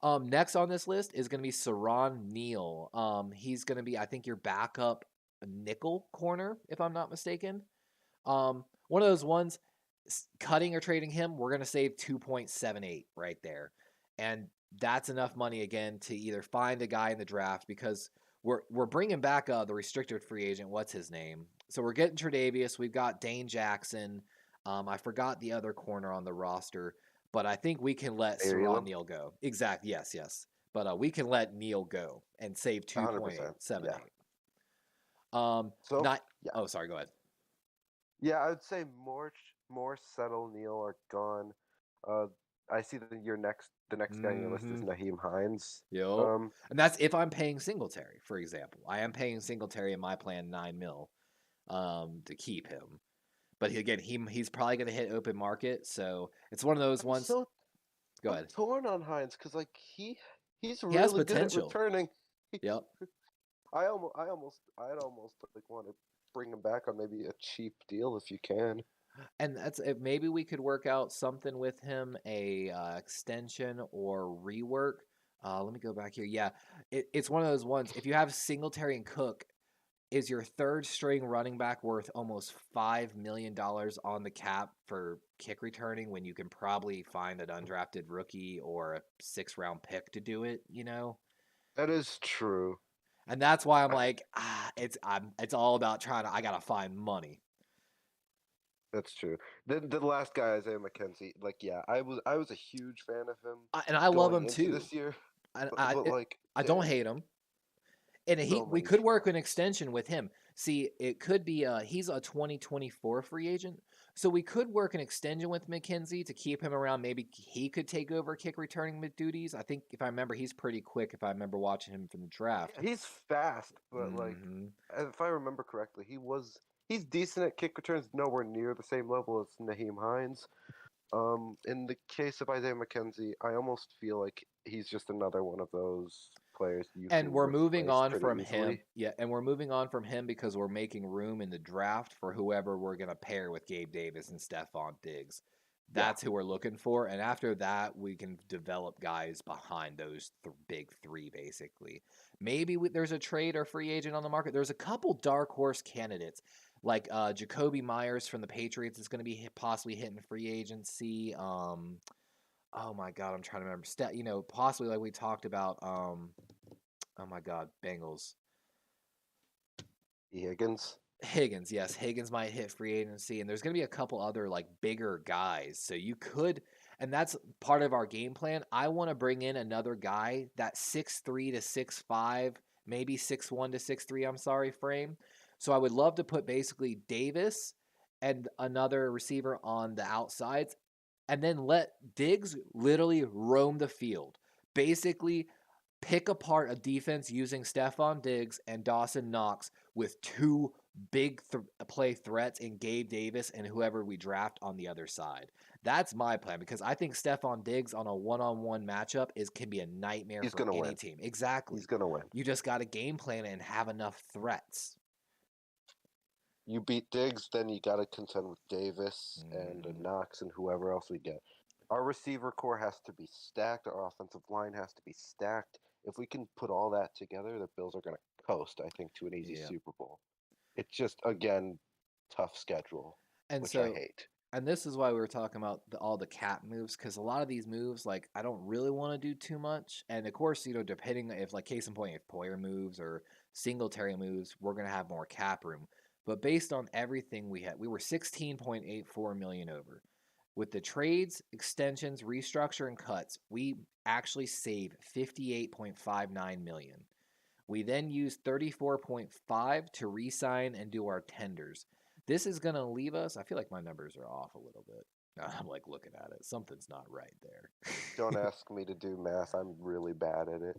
Next on this list is going to be Saron Neal. He's going to be, I think, your backup nickel corner, if I'm not mistaken. One of those ones, cutting or trading him, we're going to save 2.78 right there. And that's enough money, again, to either find a guy in the draft, because we're bringing back the restricted free agent. What's his name? So we're getting Tre'Davious. We've got Dane Jackson. I forgot the other corner on the roster, but I think we can let Saron Neal go. Exactly. Yes. But we can let Neal go and save 2.78. Oh, sorry. Go ahead. Yeah, I would say more Settle, Neal are gone. I see that the next guy on your list is Nyheim Hines. Yep. And that's if I'm paying Singletary, for example. I am paying Singletary in my plan $9 million to keep him. But he's probably going to hit open market, so it's one of those ones. Go ahead. I'm torn on Hines because like he's really good at returning. Yep. I'd almost like want to bring him back on maybe a cheap deal if you can. And that's if maybe we could work out something with him, a extension or rework. Let me go back here. Yeah, it's one of those ones. If you have Singletary and Cook, is your third string running back worth almost $5 million on the cap for kick returning when you can probably find an undrafted rookie or a 6th round pick to do it? That is true. And that's why I'm like, it's all about I gotta find money. That's true. The last guy, Isaiah McKenzie, like, yeah, I was a huge fan of him, and I love him too this year. I don't hate him, and we could work an extension with him. See, it could be he's a 2024 free agent, so we could work an extension with McKenzie to keep him around. Maybe he could take over kick returning duties. I think if I remember, he's pretty quick. If I remember watching him from the draft, he's fast, but like if I remember correctly, he's decent at kick returns, nowhere near the same level as Nyheim Hines. In the case of Isaiah McKenzie, I almost feel like he's just another one of those players. And we're moving on from him. Yeah, and we're moving on from him because we're making room in the draft for whoever we're going to pair with Gabe Davis and Stephon Diggs. That's who we're looking for. And after that, we can develop guys behind those big 3, basically. Maybe there's a trade or free agent on the market. There's a couple dark horse candidates. Like Jacoby Myers from the Patriots is going to be possibly hitting free agency. Oh my God, I'm trying to remember. Possibly like we talked about. Oh my God, Bengals. Higgins, yes, Higgins might hit free agency, and there's going to be a couple other like bigger guys. So you could, and that's part of our game plan. I want to bring in another guy that 6'3" to 6'5", maybe 6'1" to 6'3". I'm sorry, frame. So I would love to put basically Davis and another receiver on the outsides and then let Diggs literally roam the field. Basically pick apart a defense using Stephon Diggs and Dawson Knox with 2 big play threats in Gabe Davis and whoever we draft on the other side. That's my plan because I think Stephon Diggs on a one-on-one matchup can be a nightmare He's for gonna any win. team. Exactly. He's gonna win. You just got to game plan and have enough threats. You beat Diggs, then you got to contend with Davis and Knox and whoever else we get. Our receiver core has to be stacked. Our offensive line has to be stacked. If we can put all that together, the Bills are going to coast, I think, to an easy Super Bowl. It's just, again, tough schedule, which I hate. And this is why we were talking about all the cap moves, because a lot of these moves, like, I don't really want to do too much. And of course, depending if, like, case in point, if Poyer moves or Singletary moves, we're going to have more cap room. But based on everything we had, we were 16.84 million over. With the trades, extensions, restructure, and cuts, we actually save 58.59 million. We then use 34.5 to re-sign and do our tenders. This is going to leave us, I feel like my numbers are off a little bit. I'm like looking at it. Something's not right there. Don't ask me to do math. I'm really bad at it.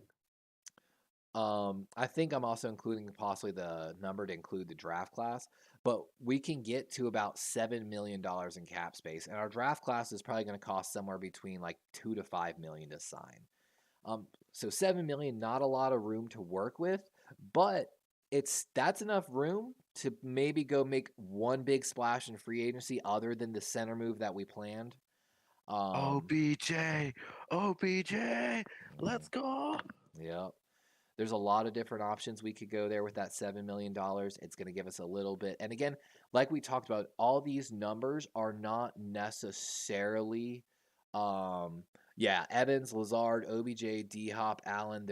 I think I'm also including possibly the number to include the draft class, but we can get to about $7 million in cap space, and our draft class is probably going to cost somewhere between like $2 to $5 million to sign. So $7 million, not a lot of room to work with, but that's enough room to maybe go make one big splash in free agency other than the center move that we planned. OBJ, let's go. Yeah. There's a lot of different options we could go there with that $7 million. It's going to give us a little bit. And again, like we talked about, all these numbers are not necessarily, Evans, Lazard, OBJ, D-Hop, Allen.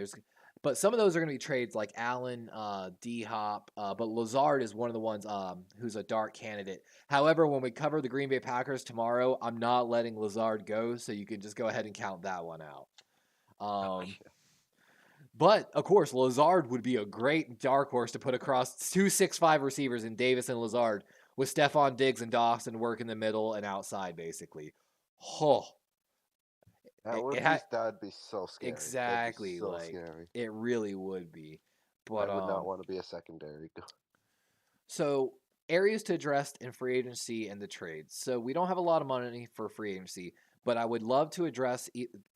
But some of those are going to be trades like Allen, D-Hop, but Lazard is one of the ones who's a dark candidate. However, when we cover the Green Bay Packers tomorrow, I'm not letting Lazard go, so you can just go ahead and count that one out. But, of course, Lazard would be a great dark horse to put across 2 6'5" receivers in Davis and Lazard with Stephon Diggs and Dawson work in the middle and outside, basically. Oh. That'd be so scary. Exactly. So scary. It really would be. But I would not want to be a secondary. So, areas to address in free agency and the trades. So, we don't have a lot of money for free agency, but I would love to address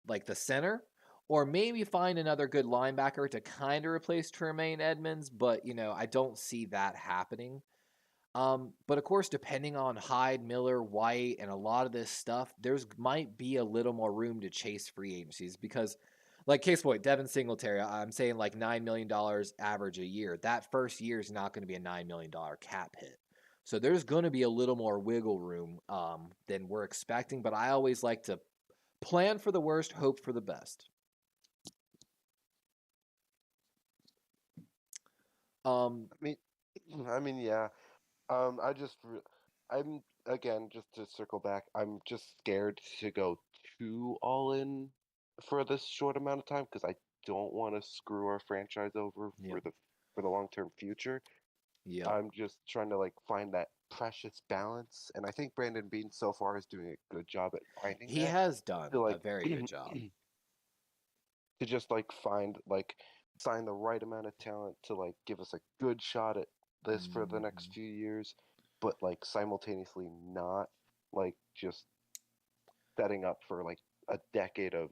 like the center, or maybe find another good linebacker to kind of replace Tremaine Edmonds, but I don't see that happening. But of course, depending on Hyde, Miller, White, and a lot of this stuff, there's might be a little more room to chase free agencies because, like case point, Devin Singletary, I'm saying like $9 million average a year. That first year is not going to be a $9 million cap hit. So there's going to be a little more wiggle room than we're expecting, but I always like to plan for the worst, hope for the best. Yeah. I'm again, just to circle back, I'm just scared to go too all in for this short amount of time because I don't want to screw our franchise over for the long-term future. Yeah. I'm just trying to like find that precious balance, and I think Brandon Bean so far is doing a good job at finding that. He has done a very good job. To just like sign the right amount of talent to like give us a good shot at this for the next few years, but like simultaneously not like just setting up for like a decade of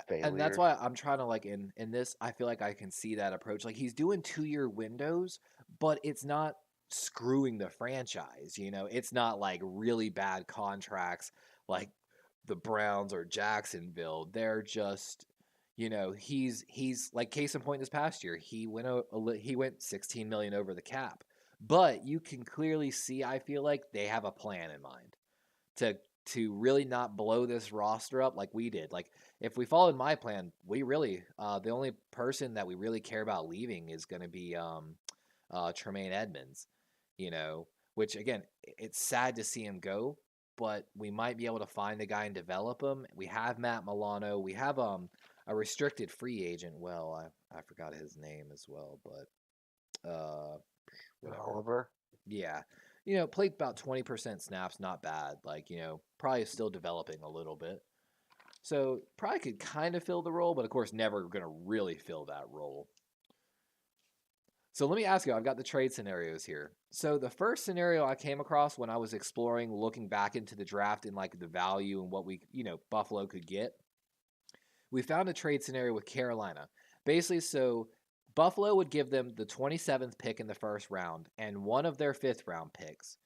failure. And that's why I'm trying to like in this, I feel like I can see that approach. Like he's doing 2-year windows, but it's not screwing the franchise. It's not like really bad contracts like the Browns or Jacksonville. They're just, he's like case in point this past year, he went 16 million over the cap, but you can clearly see, I feel like they have a plan in mind to really not blow this roster up like we did. Like if we followed my plan, we really the only person that we really care about leaving is going to be Tremaine Edmonds, which again, it's sad to see him go, but we might be able to find the guy and develop him. We have Matt Milano. We have a restricted free agent. Well, I forgot his name as well, but Oliver. Yeah. Played about 20% snaps, not bad. Like, probably still developing a little bit. So, probably could kind of fill the role, but of course, never going to really fill that role. So let me ask you, I've got the trade scenarios here. So the first scenario I came across when I was exploring, looking back into the draft and like the value and what Buffalo could get, we found a trade scenario with Carolina. Basically, so Buffalo would give them the 27th pick in the first round and one of their 5th round picks.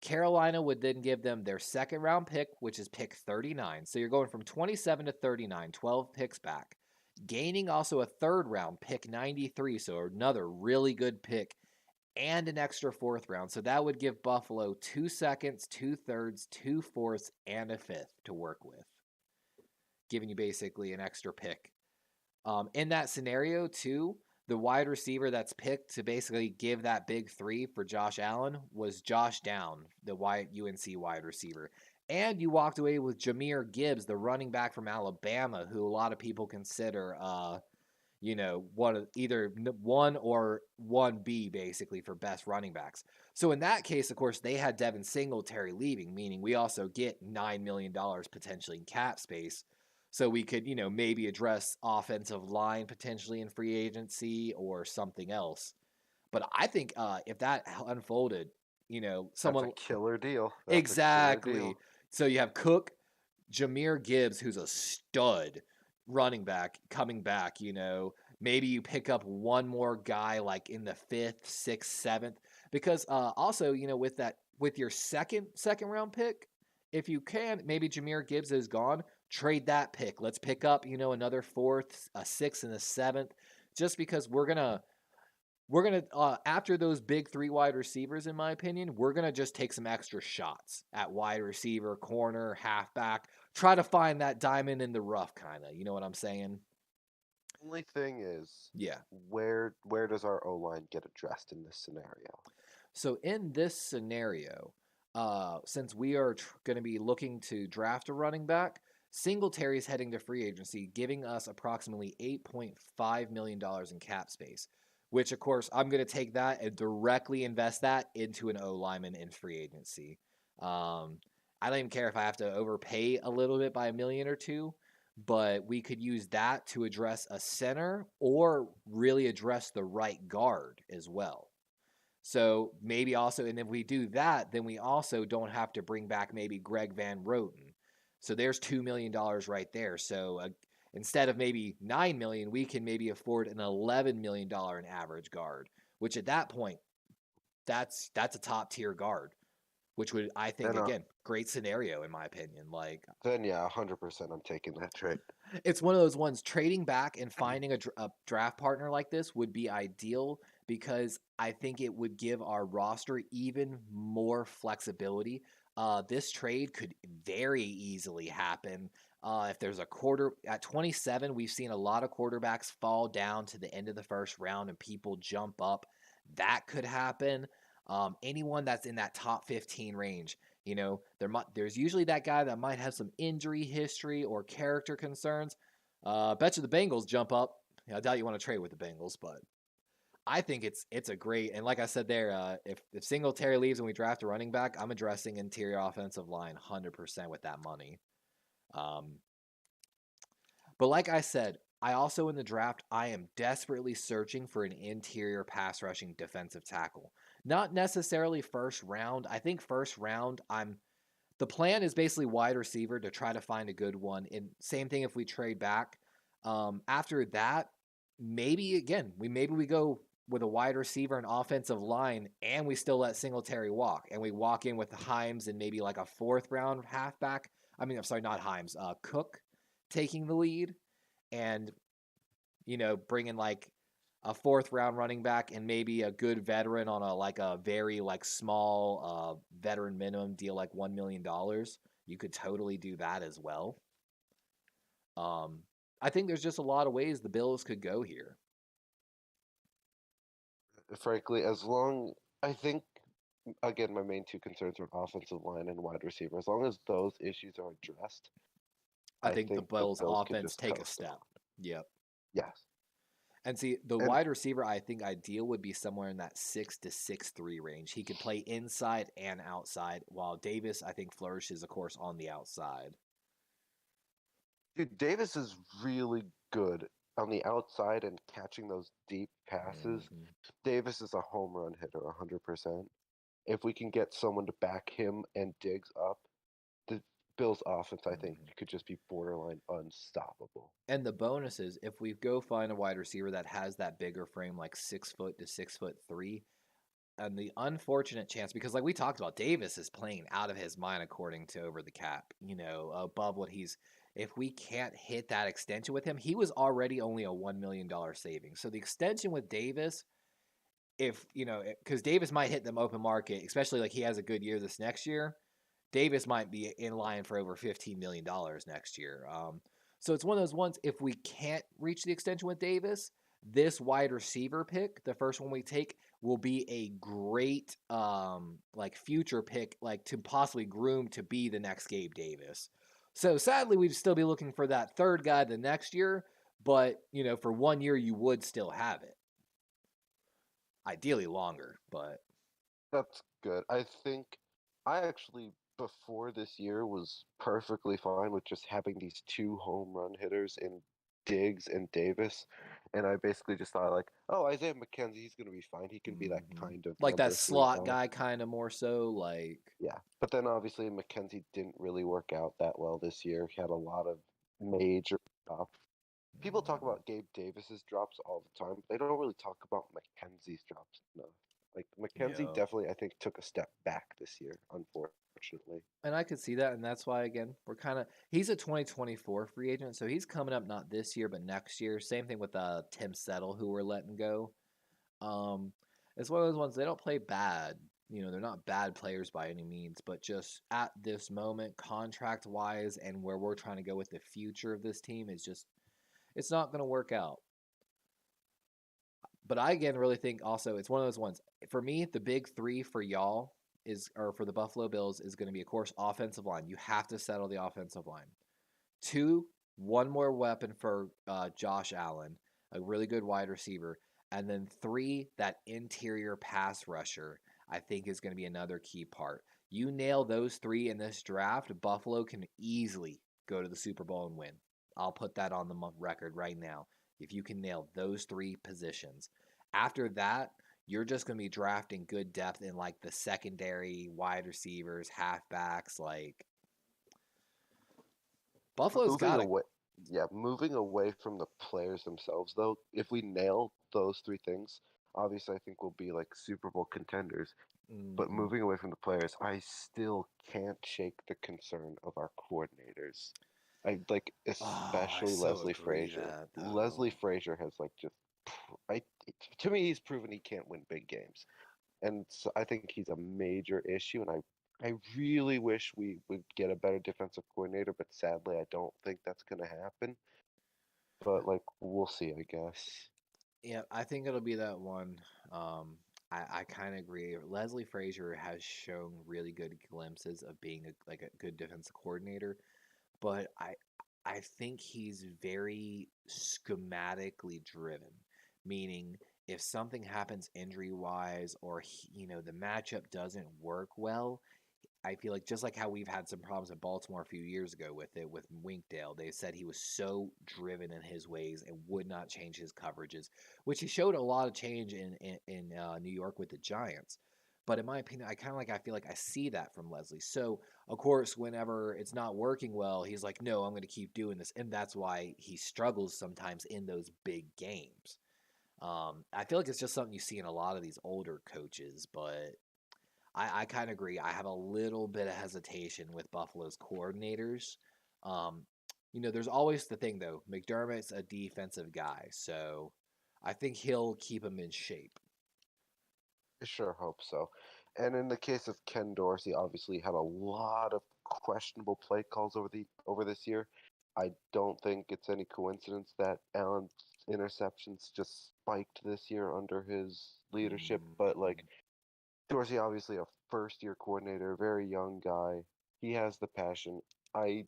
Carolina would then give them their 2nd round pick, which is pick 39. So you're going from 27 to 39, 12 picks back. Gaining also a 3rd round, pick 93. So another really good pick and an extra 4th round. So that would give Buffalo 2 seconds, 2 thirds, 2 fourths, and a 5th to work with, giving you basically an extra pick. In that scenario, too, the wide receiver that's picked to basically give that big 3 for Josh Allen was Josh Down, the UNC wide receiver. And you walked away with Jahmyr Gibbs, the running back from Alabama, who a lot of people consider, either 1 or 1B basically for best running backs. So in that case, of course, they had Devin Singletary leaving, meaning we also get $9 million potentially in cap space. So we could, maybe address offensive line potentially in free agency or something else. But I think if that unfolded, someone That's a killer deal. exactly. So you have Cook, Jahmyr Gibbs, who's a stud running back coming back. Maybe you pick up one more guy like in the 5th, 6th, 7th, because also with your second round pick, if you can, maybe Jahmyr Gibbs is gone. Trade that pick. Let's pick up, another 4th, a 6th, and a 7th, just because we're gonna after those big 3 wide receivers, in my opinion, we're gonna just take some extra shots at wide receiver, corner, halfback. Try to find that diamond in the rough, kind of. You know what I'm saying? Only thing is, yeah. Where does our O line get addressed in this scenario? So in this scenario, since we are going to be looking to draft a running back, Singletary is heading to free agency, giving us approximately $8.5 million in cap space, which, of course, I'm going to take that and directly invest that into an O lineman in free agency. I don't even care if I have to overpay a little bit by $1 million or $2 million, but we could use that to address a center or really address the right guard as well. So maybe also, and if we do that, then we also don't have to bring back maybe Greg Van Roten. So there's $2 million right there. So instead of maybe $9 million, we can maybe afford an $11 million in average guard, which at that point, that's a top tier guard, which would, I think, again, great scenario in my opinion. Then yeah, 100% I'm taking that trade. It's one of those ones, trading back and finding a draft partner like this would be ideal, because I think it would give our roster even more flexibility. This trade could very easily happen. If there's a quarter at 27, we've seen a lot of quarterbacks fall down to the end of the first round and people jump up. That could happen. Anyone that's in that top 15 range, there's usually that guy that might have some injury history or character concerns. Bet you the Bengals jump up. I doubt you want to trade with the Bengals, but I think it's a great, and like I said there, if Singletary leaves and we draft a running back, I'm addressing interior offensive line 100% with that money. But like I said, I also in the draft, I am desperately searching for an interior pass rushing defensive tackle. Not necessarily first round. I think first round, the plan is basically wide receiver to try to find a good one. And same thing if we trade back. After that, maybe we go with a wide receiver and offensive line, and we still let Singletary walk, and we walk in with Himes and maybe like a 4th round halfback. I mean, I'm sorry, not Himes. Cook taking the lead, and bringing like a 4th round running back and maybe a good veteran on a very small veteran minimum deal, like $1 million. You could totally do that as well. I think there's just a lot of ways the Bills could go here. Frankly, I think, again, my main 2 concerns are offensive line and wide receiver. As long as those issues are addressed, I think the Bills offense take a step. Yep. Yes. And see, wide receiver, I think ideal would be somewhere in that 6 to 6'3" range. He could play inside and outside, while Davis, I think, flourishes, of course, on the outside. Dude, Davis is really good on the outside and catching those deep passes. Mhm. Davis is a home run hitter, 100%. If we can get someone to back him and Diggs up, the Bills' offense, I think, Mhm. could just be borderline unstoppable. And the bonus is if we go find a wide receiver that has that bigger frame, like 6 foot to 6'3", and the unfortunate chance, because like we talked about, Davis is playing out of his mind according to Over the Cap, above what he's. If we can't hit that extension with him, he was already only a $1 million savings. So the extension with Davis, if because Davis might hit them open market, especially like he has a good year this next year. Davis might be in line for over $15 million next year. So it's one of those ones, if we can't reach the extension with Davis, this wide receiver pick, the first one we take, will be a great like future pick, like to possibly groom to be the next Gabe Davis. So sadly, we'd still be looking for that third guy the next year, but for 1 year you would still have it. Ideally longer, but That's good. I think I actually, before this year, was perfectly fine with just having these two home run hitters in Diggs and Davis. And I basically just thought, like, oh, Isaiah McKenzie, he's going to be fine. He can be that kind of like that number three slot guy. guy, kind of more so like. Yeah. But then obviously McKenzie didn't really work out that well this year. He had a lot of major drops. People talk about Gabe Davis's drops all the time, but they don't really talk about McKenzie's drops enough. Like McKenzie Yeah. definitely, I think, took a step back this year, unfortunately. And I could see that, and that's why again we're kind of he's a 2024 free agent, so he's coming up not this year but next year. Same thing with Tim Settle, who we're letting go. Um, it's one of those ones they don't play bad. They're not bad players by any means, but just at this moment, contract wise, and where we're trying to go with the future of this team is just it's not going to work out. But I again really think also it's one of those ones. For me, the big three for y'all or for the Buffalo Bills is going to be, of course, offensive line. You have to settle the offensive line. 2, one more weapon for Josh Allen, a really good wide receiver. And then 3, that interior pass rusher, I think is going to be another key part. You nail those 3 in this draft, Buffalo can easily go to the Super Bowl and win. I'll put that on the record right now. If you can nail those 3 positions. After that, you're just going to be drafting good depth in like the secondary, wide receivers, halfbacks. Like Buffalo's Moving got it. away, yeah, moving away from the players themselves, though, if we nail those three things, obviously I think we'll be like Super Bowl contenders. But Mm-hmm. moving away from the players, I still can't shake the concern of our coordinators. I like Oh, I especially so Leslie agree Frazier. that though. Leslie Frazier has like just I to me he's proven he can't win big games. And so I think he's a major issue and I really wish we would get a better defensive coordinator, but sadly I don't think that's going to happen. But like we'll see, I guess. Yeah, I think it'll be that one. I kind of agree. Leslie Frazier has shown really good glimpses of being like a good defensive coordinator, but I think he's very schematically driven, meaning if something happens injury wise or the matchup doesn't work well, I feel like just like how we've had some problems in Baltimore a few years ago with it with Winkdale, they said he was so driven in his ways and would not change his coverages, which he showed a lot of change in New York with the Giants. But in my opinion, I feel like I see that from Leslie. So of course, whenever it's not working well, he's like, "No, I'm going to keep doing this," and that's why he struggles sometimes in those big games. I feel like it's just something you see in a lot of these older coaches, but I kind of agree. I have a little bit of hesitation with Buffalo's coordinators. Um, there's always the thing though. McDermott's a defensive guy, so I think he'll keep him in shape. I sure hope so. And in the case of Ken Dorsey, obviously had a lot of questionable play calls over this year. I don't think it's any coincidence that Allen's interceptions just spiked this year under his leadership. But Mhm. like Dorsey, obviously a first year coordinator, very young guy. He has the passion. I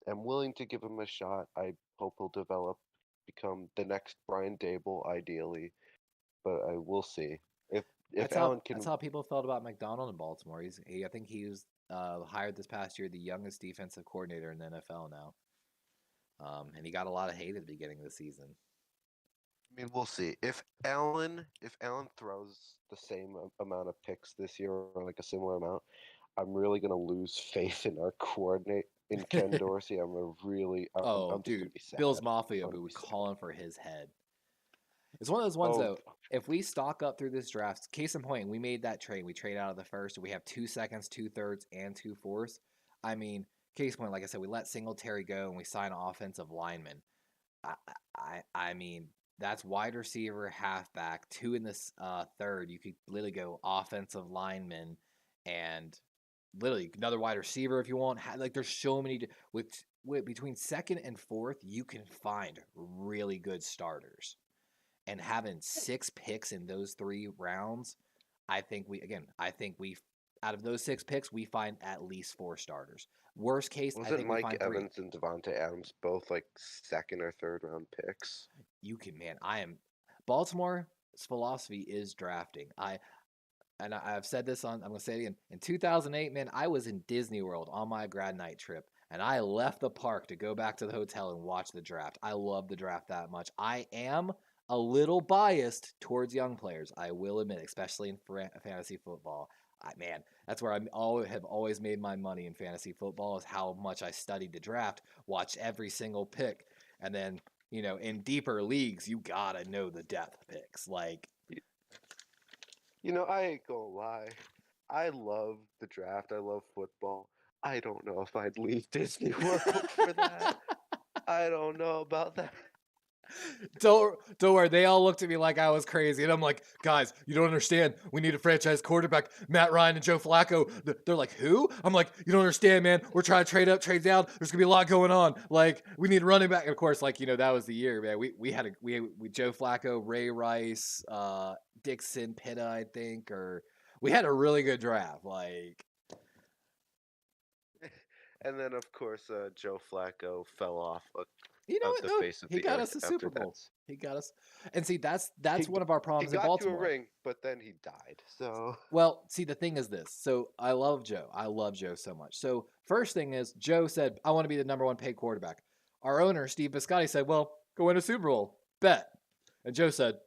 am willing to give him a shot. I hope he'll develop, become the next Brian Dable, ideally. But I will see if That's how Allen that's can. how people felt about McDonald in Baltimore. I think he was hired this past year, the youngest defensive coordinator in the NFL now, and he got a lot of hate at the beginning of the season. I mean, we'll see. If Allen throws the same amount of picks this year, or like a similar amount, I'm really gonna lose faith in our coordinate in Ken Dorsey. Oh, I'm just gonna dude, be sad. Bill's Mafia I'm gonna boo be sad. calling for his head. It's one of those ones Oh, though. If we stock up through this draft, case in point, we made that trade. We trade out of the first. We have 2 seconds, 2/3, and 2/4. I mean, case in point, like I said, we let Singletary go and we sign an offensive lineman. I, I mean, that's wide receiver, halfback, two in this third. You could literally go offensive lineman and literally another wide receiver if you want. Like, there's so many with between second and fourth, you can find really good starters. And having 6 picks in those 3 rounds, I think we out of those 6 picks, we find at least 4 starters. Worst case, I wasn't think we Mike find 3. Evans and Devontae Adams both like second or third round picks? You can, man. Baltimore's philosophy is drafting. I've said this on. I'm gonna say it again. In 2008, man, I was in Disney World on my grad night trip, and I left the park to go back to the hotel and watch the draft. I love the draft that much. I am a little biased towards young players. I will admit, especially in fantasy football. Man, that's where have always made my money in fantasy football is how much I studied the draft, watched every single pick, and then in deeper leagues, you gotta know the depth picks. Like, I ain't gonna lie. I love the draft. I love football. I don't know if I'd leave Disney World for that. I don't know about that. Don't worry. They all looked at me like I was crazy, and I'm like, guys, you don't understand. We need a franchise quarterback. Matt Ryan and Joe Flacco. They're like, who? I'm like, you don't understand, man. We're trying to trade up, trade down. There's gonna be a lot going on. Like, we need a running back. And of course, like that was the year, man. We had Joe Flacco, Ray Rice, Dixon, Pitta, I think, or we had a really good draft. Like, And then, of course, Joe Flacco fell off you know of what the though? face of He the got earth us a after Super that. Bowl. He got us, and see, that's He, one of our he problems in got to a Baltimore. ring, but then he died. So, Well, see, the thing is this. So I love Joe. I love Joe so much. So first thing is Joe said, I want to be the number 1 paid quarterback. Our owner, Steve Biscotti, said, well, go win a Super Bowl. Bet. And Joe said,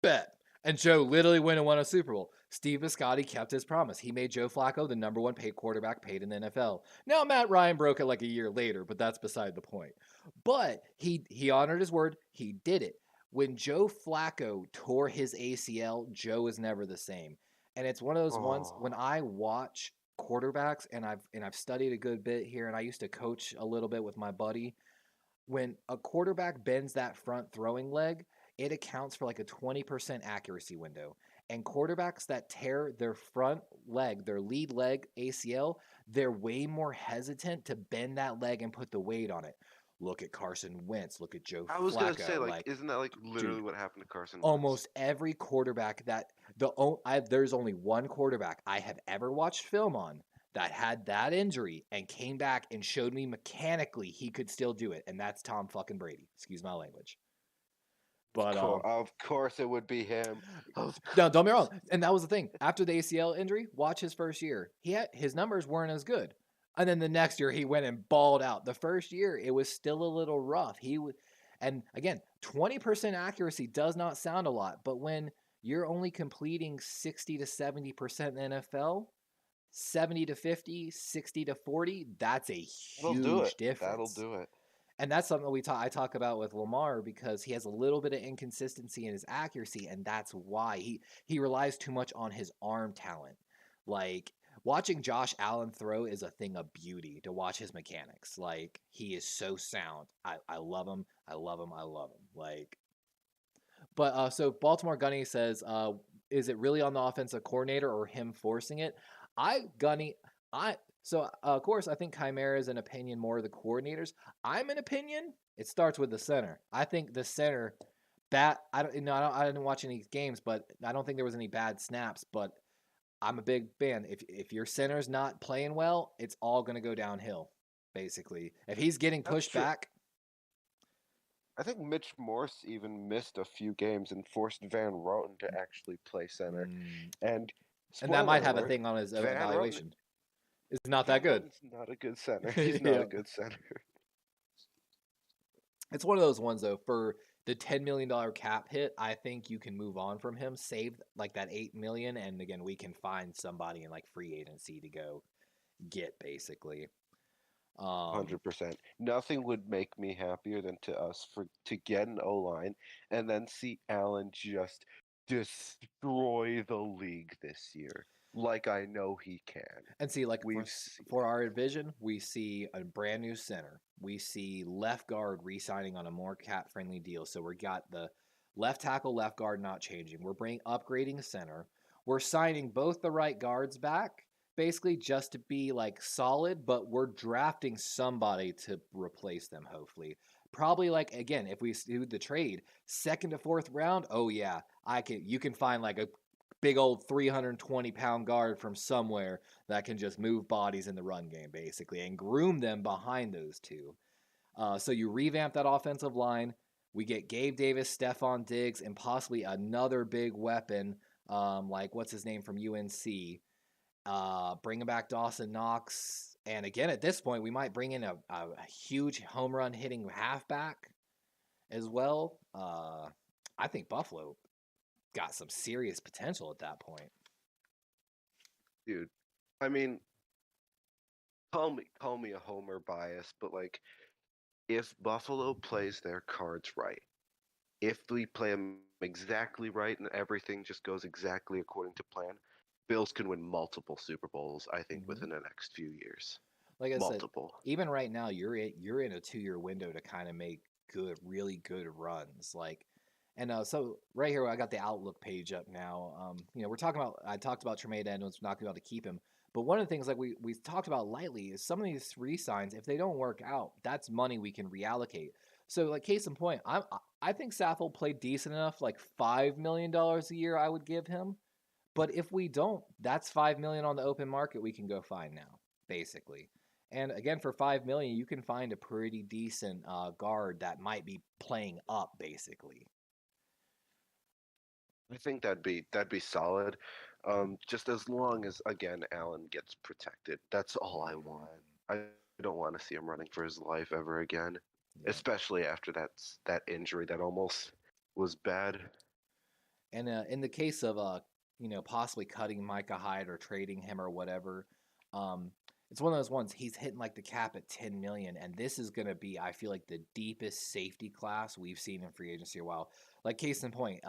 bet. And Joe literally went and won a Super Bowl. Steve Biscotti kept his promise. He made Joe Flacco the number 1 paid quarterback paid in the NFL. Now Matt Ryan broke it like a year later, but that's beside the point. But he honored his word. He did it. When Joe Flacco tore his ACL, Joe is never the same. And it's one of those ones when I watch quarterbacks and I've studied a good bit here and I used to coach a little bit with my buddy. When a quarterback bends that front throwing leg, it accounts for like a 20% accuracy window. And quarterbacks that tear their front leg, their lead leg ACL, they're way more hesitant to bend that leg and put the weight on it. Look at Carson Wentz. Look at Joe I was gonna say, Flacco. like, Like, isn't that like literally dude, what happened to Carson Wentz? almost every quarterback there's only one quarterback I have ever watched film on that had that injury and came back and showed me mechanically he could still do it, and that's Tom fucking Brady. Excuse my language. But Of course, it would be him. no, don't be wrong. And that was the thing. After the ACL injury, watch his first year. His numbers weren't as good. And then the next year he went and balled out. The first year it was still a little rough. And again, 20% accuracy does not sound a lot, but when you're only completing 60 to 70% in the NFL, 70 to 50, 60 to 40, that's a huge difference. That'll do it. And that's something I talk about with Lamar because he has a little bit of inconsistency in his accuracy, and that's why he relies too much on his arm talent. Like, watching Josh Allen throw is a thing of beauty to watch his mechanics. Like, he is so sound. I love him. I love him. I love him. Like, but so Baltimore Gunny says, is it really on the offensive coordinator or him forcing it? So of course I think Chimera is an opinion more of the coordinators. I'm an opinion. It starts with the center. I think the center I didn't watch any games, but I don't think there was any bad snaps. But I'm a big fan. If your center's not playing well, it's all going to go downhill. Basically, if he's getting pushed back. I think Mitch Morse even missed a few games and forced Van Roten to actually play center. And that might have a thing on his evaluation. It's not that good. He's not a good center. He's not a good center. It's one of those ones though. For the $10 million cap hit, I think you can move on from him, save like that $8 million, and again, we can find somebody in like free agency to go get basically. 100%. Nothing would make me happier than to get an O-line and then see Allen just destroy the league this year, like I know he can. And see, like We've for our division, we see a brand new center. We see left guard re-signing on a more cap-friendly deal. So we got the left tackle, left guard not changing. We're upgrading center. We're signing both the right guards back, basically just to be like solid, but we're drafting somebody to replace them, hopefully. Probably like again, if we do the trade, second to fourth round, oh yeah, you can find like a big old 320-pound guard from somewhere that can just move bodies in the run game, basically, and groom them behind those two. So you revamp that offensive line. We get Gabe Davis, Stephon Diggs, and possibly another big weapon, like what's his name from UNC. Bringing back Dawson Knox. And again, at this point, we might bring in a huge home run hitting halfback as well. I think Buffalo got some serious potential at that point. Dude, I mean, call me a homer bias, but like, if Buffalo plays their cards right, if we play them exactly right and everything just goes exactly according to plan, Bills can win multiple Super Bowls, I think, within the next few years. Like I multiple. said, even right now, you're in a 2-year window to kind of make really good runs. Like, and so right here, I got the Outlook page up now. I talked about Tremaine Edmonds, not going to be able to keep him. But one of the things, like we talked about lightly, is some of these re-signs, if they don't work out, that's money we can reallocate. So, like case in point, I think Saffold played decent enough, like $5 million a year, I would give him. But if we don't, that's $5 million on the open market we can go find now, basically. And again, for $5 million, you can find a pretty decent guard that might be playing up, basically. I think that'd be solid. Just as long as again Allen gets protected. That's all I want. I don't want to see him running for his life ever again, Yeah. especially after that injury that almost was bad. And in the case of possibly cutting Micah Hyde or trading him or whatever, it's one of those ones he's hitting like the cap at 10 million, and this is going to be, I feel like, the deepest safety class we've seen in free agency a while. Like case in point,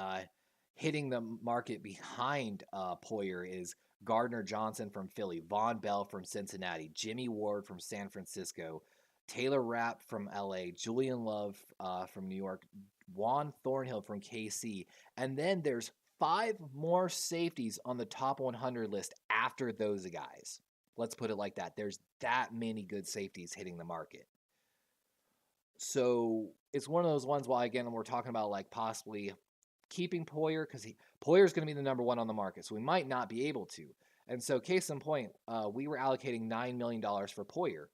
hitting the market behind Poyer is Gardner Johnson from Philly, Von Bell from Cincinnati, Jimmy Ward from San Francisco, Taylor Rapp from LA, Julian Love from New York, Juan Thornhill from KC, and then there's 5 more safeties on the top 100 list after those guys. Let's put it like that. There's that many good safeties hitting the market. So it's one of those ones. While again, we're talking about like possibly keeping Poyer because Poyer's going to be the number one on the market, so we might not be able to. And so, case in point, we were allocating $9 million for Poyer.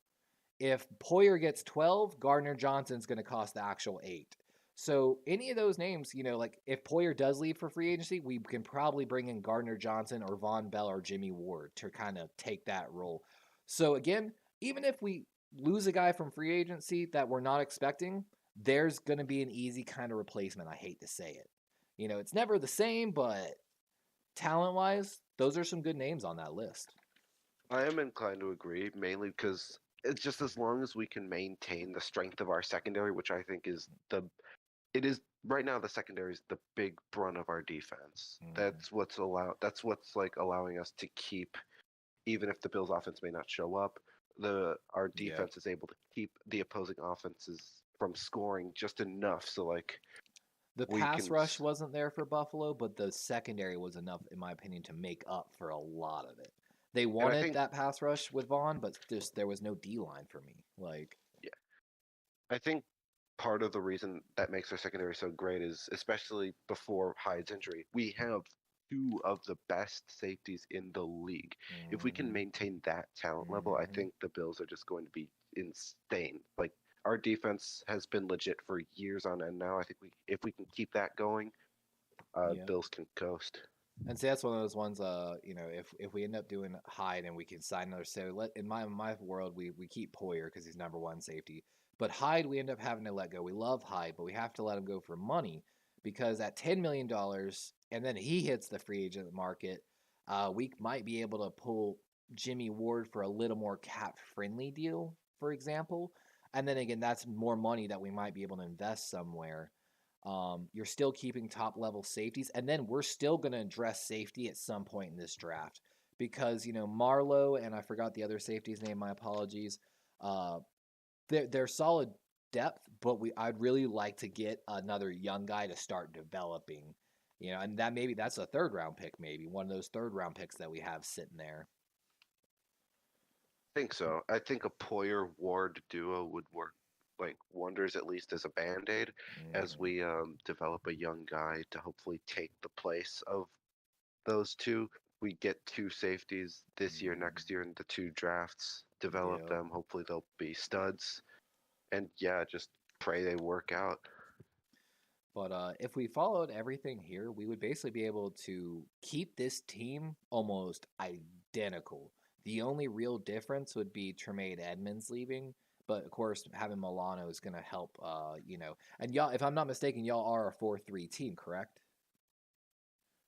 If Poyer gets 12, Gardner Johnson's going to cost the actual 8. So any of those names, like if Poyer does leave for free agency, we can probably bring in Gardner Johnson or Von Bell or Jimmy Ward to kind of take that role. So again, even if we lose a guy from free agency that we're not expecting, there's going to be an easy kind of replacement. I hate to say it. It's never the same, but talent-wise, those are some good names on that list. I am inclined to agree, mainly because it's just as long as we can maintain the strength of our secondary, which I think is it is right now the secondary is the big brunt of our defense. That's what's like allowing us to keep, even if the Bills offense may not show up, our defense is able to keep the opposing offenses from scoring just enough. So like the pass rush wasn't there for Buffalo, but the secondary was enough, in my opinion, to make up for a lot of it. They wanted that pass rush with Vaughn, but there was no D line for me. I think part of the reason that makes our secondary so great is, especially before Hyde's injury, we have 2 of the best safeties in the league. If we can maintain that talent level, I think the Bills are just going to be insane. Like, our defense has been legit for years on end now. I think if we can keep that going, Bills can coast. And see, that's one of those ones. If we end up doing Hyde and we can sign another, in my world, we keep Poyer because he's number one safety. But Hyde, we end up having to let go. We love Hyde, but we have to let him go for money because at $10 million, and then he hits the free agent market, we might be able to pull Jimmy Ward for a little more cap friendly deal, for example. And then again, that's more money that we might be able to invest somewhere. You're still keeping top level safeties, and then we're still going to address safety at some point in this draft because Marlowe and I forgot the other safety's name. My apologies. Uh, they're solid depth, but I'd really like to get another young guy to start developing. And that's a third round pick, maybe one of those third round picks that we have sitting there. I think so. I think a Poyer Ward duo would work like wonders, at least as a band-aid, as we develop a young guy to hopefully take the place of those two. We get two safeties this year, next year in the two drafts, develop them. Hopefully they'll be studs. And yeah, just pray they work out. But if we followed everything here, we would basically be able to keep this team almost identical. The only real difference would be Tremaine Edmonds leaving. But of course, having Milano is going to help, And y'all, if I'm not mistaken, y'all are a 4-3 team, correct?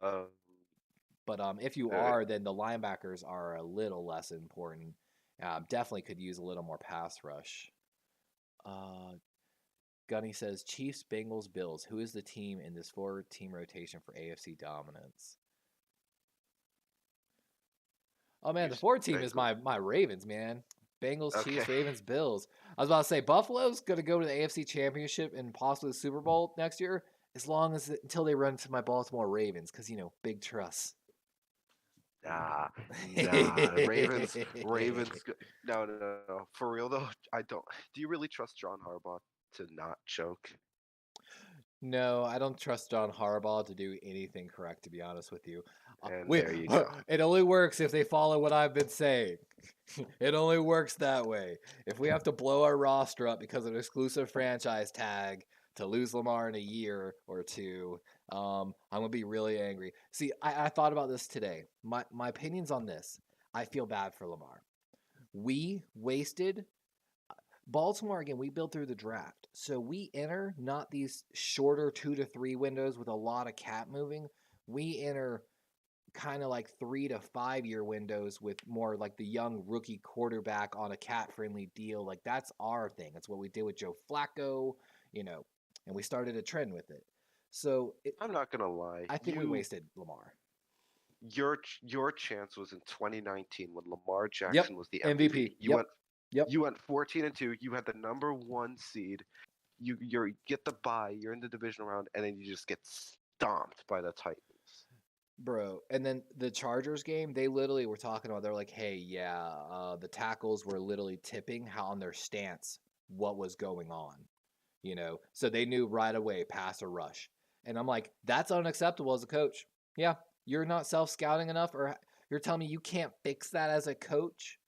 But if you are, then the linebackers are a little less important. Definitely could use a little more pass rush. Gunny says Chiefs, Bengals, Bills. Who is the team in this 4-team rotation for AFC dominance? Oh man, the 4 team is my Ravens, man. Bengals, Chiefs, Ravens, Bills. I was about to say Buffalo's going to go to the AFC Championship and possibly the Super Bowl next year, until they run to my Baltimore Ravens, because big trust. Nah. Ravens. No. For real though, I don't. Do you really trust John Harbaugh to not choke? No, I don't trust John Harbaugh to do anything correct, to be honest with you. And there you go. It only works if they follow what I've been saying. It only works that way. If we have to blow our roster up because of an exclusive franchise tag to lose Lamar in a year or two, I'm going to be really angry. See, I thought about this today. My opinions on this, I feel bad for Lamar. We wasted Baltimore, again, we build through the draft. So we enter not these shorter 2 to 3 windows with a lot of cap moving. We enter kind of like 3 to 5 year windows with more like the young rookie quarterback on a cap friendly deal. Like that's our thing. That's what we did with Joe Flacco, and we started a trend with it. So I'm not going to lie. I think we wasted Lamar. Your chance was in 2019 when Lamar Jackson was the MVP. You went 14-2. You had the number 1 seed. You get the bye. You're in the divisional round, and then you just get stomped by the Titans. Bro, and then the Chargers game, they literally were talking about. They're like, "Hey, yeah, the tackles were literally tipping how on their stance what was going on, So they knew right away pass or rush, and I'm like, that's unacceptable as a coach. Yeah, you're not self-scouting enough, or you're telling me you can't fix that as a coach.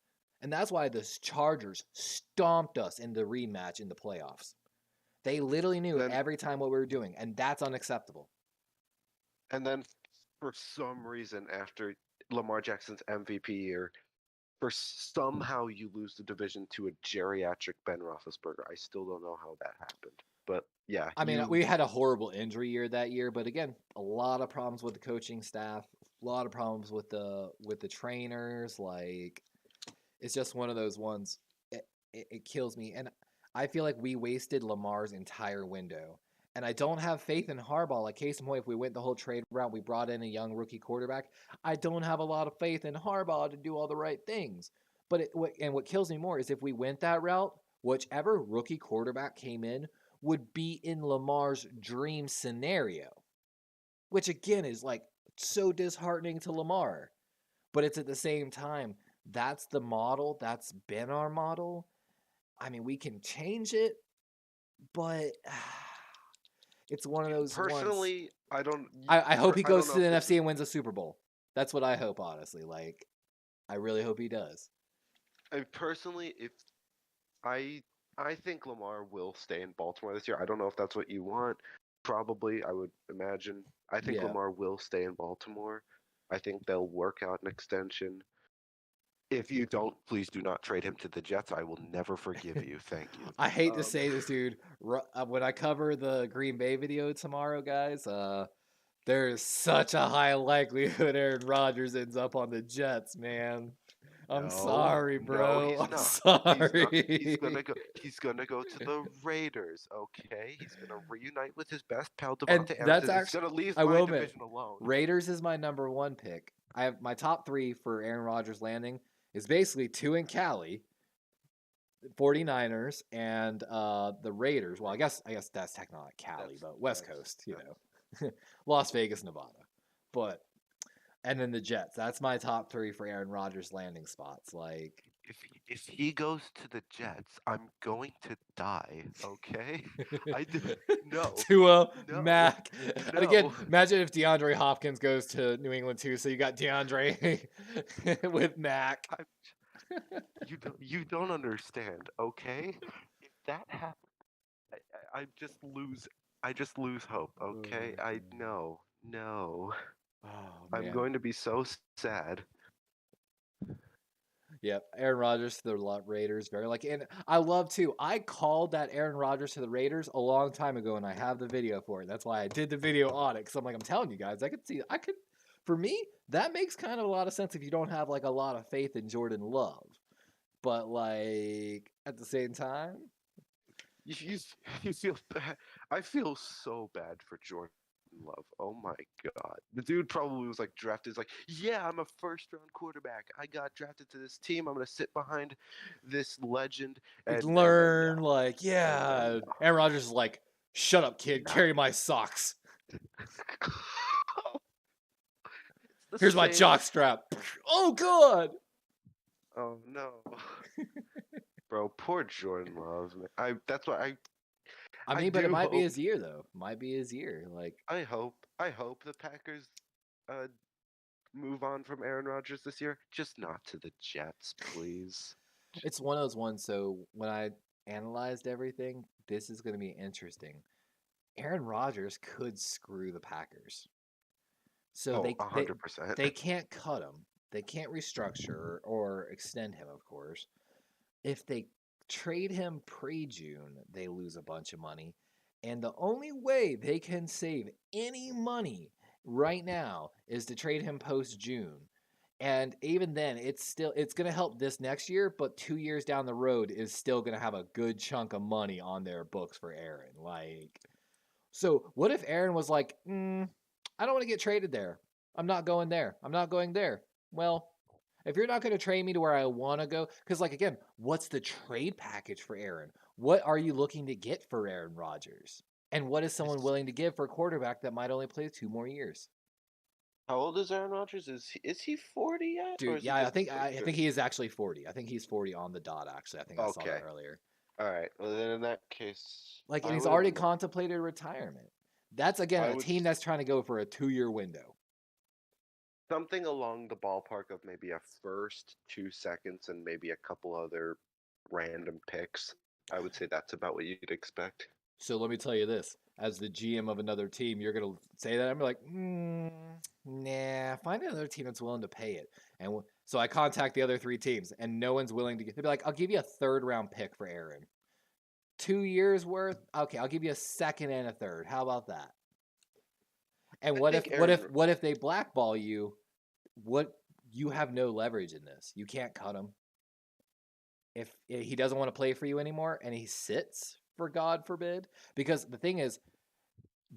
And that's why the Chargers stomped us in the rematch in the playoffs. They literally knew every time what we were doing, and that's unacceptable. And then, for some reason, after Lamar Jackson's MVP year, somehow you lose the division to a geriatric Ben Roethlisberger. I still don't know how that happened. But yeah. I mean, we had a horrible injury year that year, but again, a lot of problems with the coaching staff, a lot of problems with the trainers. Like, it's just one of those ones. It kills me, and I feel like we wasted Lamar's entire window. And I don't have faith in Harbaugh. Like, case in point, if we went the whole trade route, we brought in a young rookie quarterback. I don't have a lot of faith in Harbaugh to do all the right things. But what kills me more is if we went that route, whichever rookie quarterback came in would be in Lamar's dream scenario, which again is like so disheartening to Lamar. But it's at the same time, that's the model. That's been our model. I mean, we can change it, but it's one of those. Personally, I don't. I hope he goes to the NFC and wins a Super Bowl. That's what I hope, honestly. Like, I really hope he does. Personally, if I think Lamar will stay in Baltimore this year. I don't know if that's what you want. Probably, I would imagine. I think Lamar will stay in Baltimore. I think they'll work out an extension. If you don't, please do not trade him to the Jets. I will never forgive you. Thank you. I hate to say this, dude. When I cover the Green Bay video tomorrow, guys, there's such a high likelihood Aaron Rodgers ends up on the Jets, man. I'm sorry, no, bro. he's I'm not. sorry. He's gonna go. He's gonna go to the Raiders. Okay, he's gonna reunite with his best pal And Devontae Adams, that's and he's actually, gonna leave I my will admit, division alone. Raiders is my number one pick. I have my top three for Aaron Rodgers landing is basically two in Cali, 49ers, and the Raiders. Well, I guess that's technically not Cali, but West Coast, Las Vegas, Nevada. But and then the Jets. That's my top three for Aaron Rodgers landing spots. Like If he goes to the Jets, I'm going to die. Okay, I do. No, Tua, no, Mac, and again, no. imagine if DeAndre Hopkins goes to New England too. So you got DeAndre with Mac. You don't understand. Okay, if that happens, I just lose. I just lose hope. Okay, I know. No, Oh I'm man. going to be so sad. Yep, Aaron Rodgers to the Raiders, very like, and I love too. I called that Aaron Rodgers to the Raiders a long time ago, and I have the video for it. That's why I did the video on it because I'm like, I'm telling you guys, for me, that makes kind of a lot of sense if you don't have like a lot of faith in Jordan Love, but like at the same time, You, you feel bad. I feel so bad for Jordan Love. Oh my God. The dude probably was like drafted. Like, yeah, I'm a first round quarterback. I got drafted to this team. I'm gonna sit behind this legend, and then learn no, like, and then yeah, no. Aaron Rodgers is like, shut up, kid, Not. carry my socks. It's Here's the my same. jock strap. Oh god. Oh no, bro. Poor Jordan Love. Man. That's why I I mean, but it do might be hope. his year though. Might be his year. Like I hope the Packers uh move on from Aaron Rodgers this year. Just not to the Jets, please. it's one of those ones. So when I analyzed everything, this is going to be interesting. Aaron Rodgers could screw the Packers. So Oh, they they 100%. they can't cut him. They can't restructure or extend him, of course. If they trade him pre-June, they lose a bunch of money. And the only way they can save any money right now is to trade him post-June. And even then, it's going to help this next year, but 2 years down the road is still going to have a good chunk of money on their books for Aaron. Like, so what if Aaron was like, I don't want to get traded there. I'm not going there. I'm not going there. Well, if you're not going to trade me to where I want to go, because like again, what's the trade package for Aaron? What are you looking to get for Aaron Rodgers? And what is someone Is- willing to give for a quarterback that might only play 2 more years? How old is Aaron Rodgers? Is he 40 yet, or Dude, is he yeah, just I like think he is actually 40. I think he's 40 on the dot. Actually, I think I saw that Okay. earlier. All right. Well, then in that case, Like, and I he's would already have. contemplated retirement. That's again I a would team that's trying to go for a 2 year window. something along the ballpark of maybe a first, 2 seconds, and maybe a couple other random picks. I would say that's about what you'd expect. So let me tell you this: as the GM of another team, you're gonna say that I'm like, nah, find another team that's willing to pay it. And so I contact the other three teams, and no one's willing to get. They'd be like, I'll give you a third round pick for Aaron. 2 years worth. Okay, I'll give you a second and a third. How about that? And I what if think what if Aaron. what if they blackball you? What you have no leverage in this. You can't cut him. If he doesn't want to play for you anymore and he sits, for God forbid, because the thing is,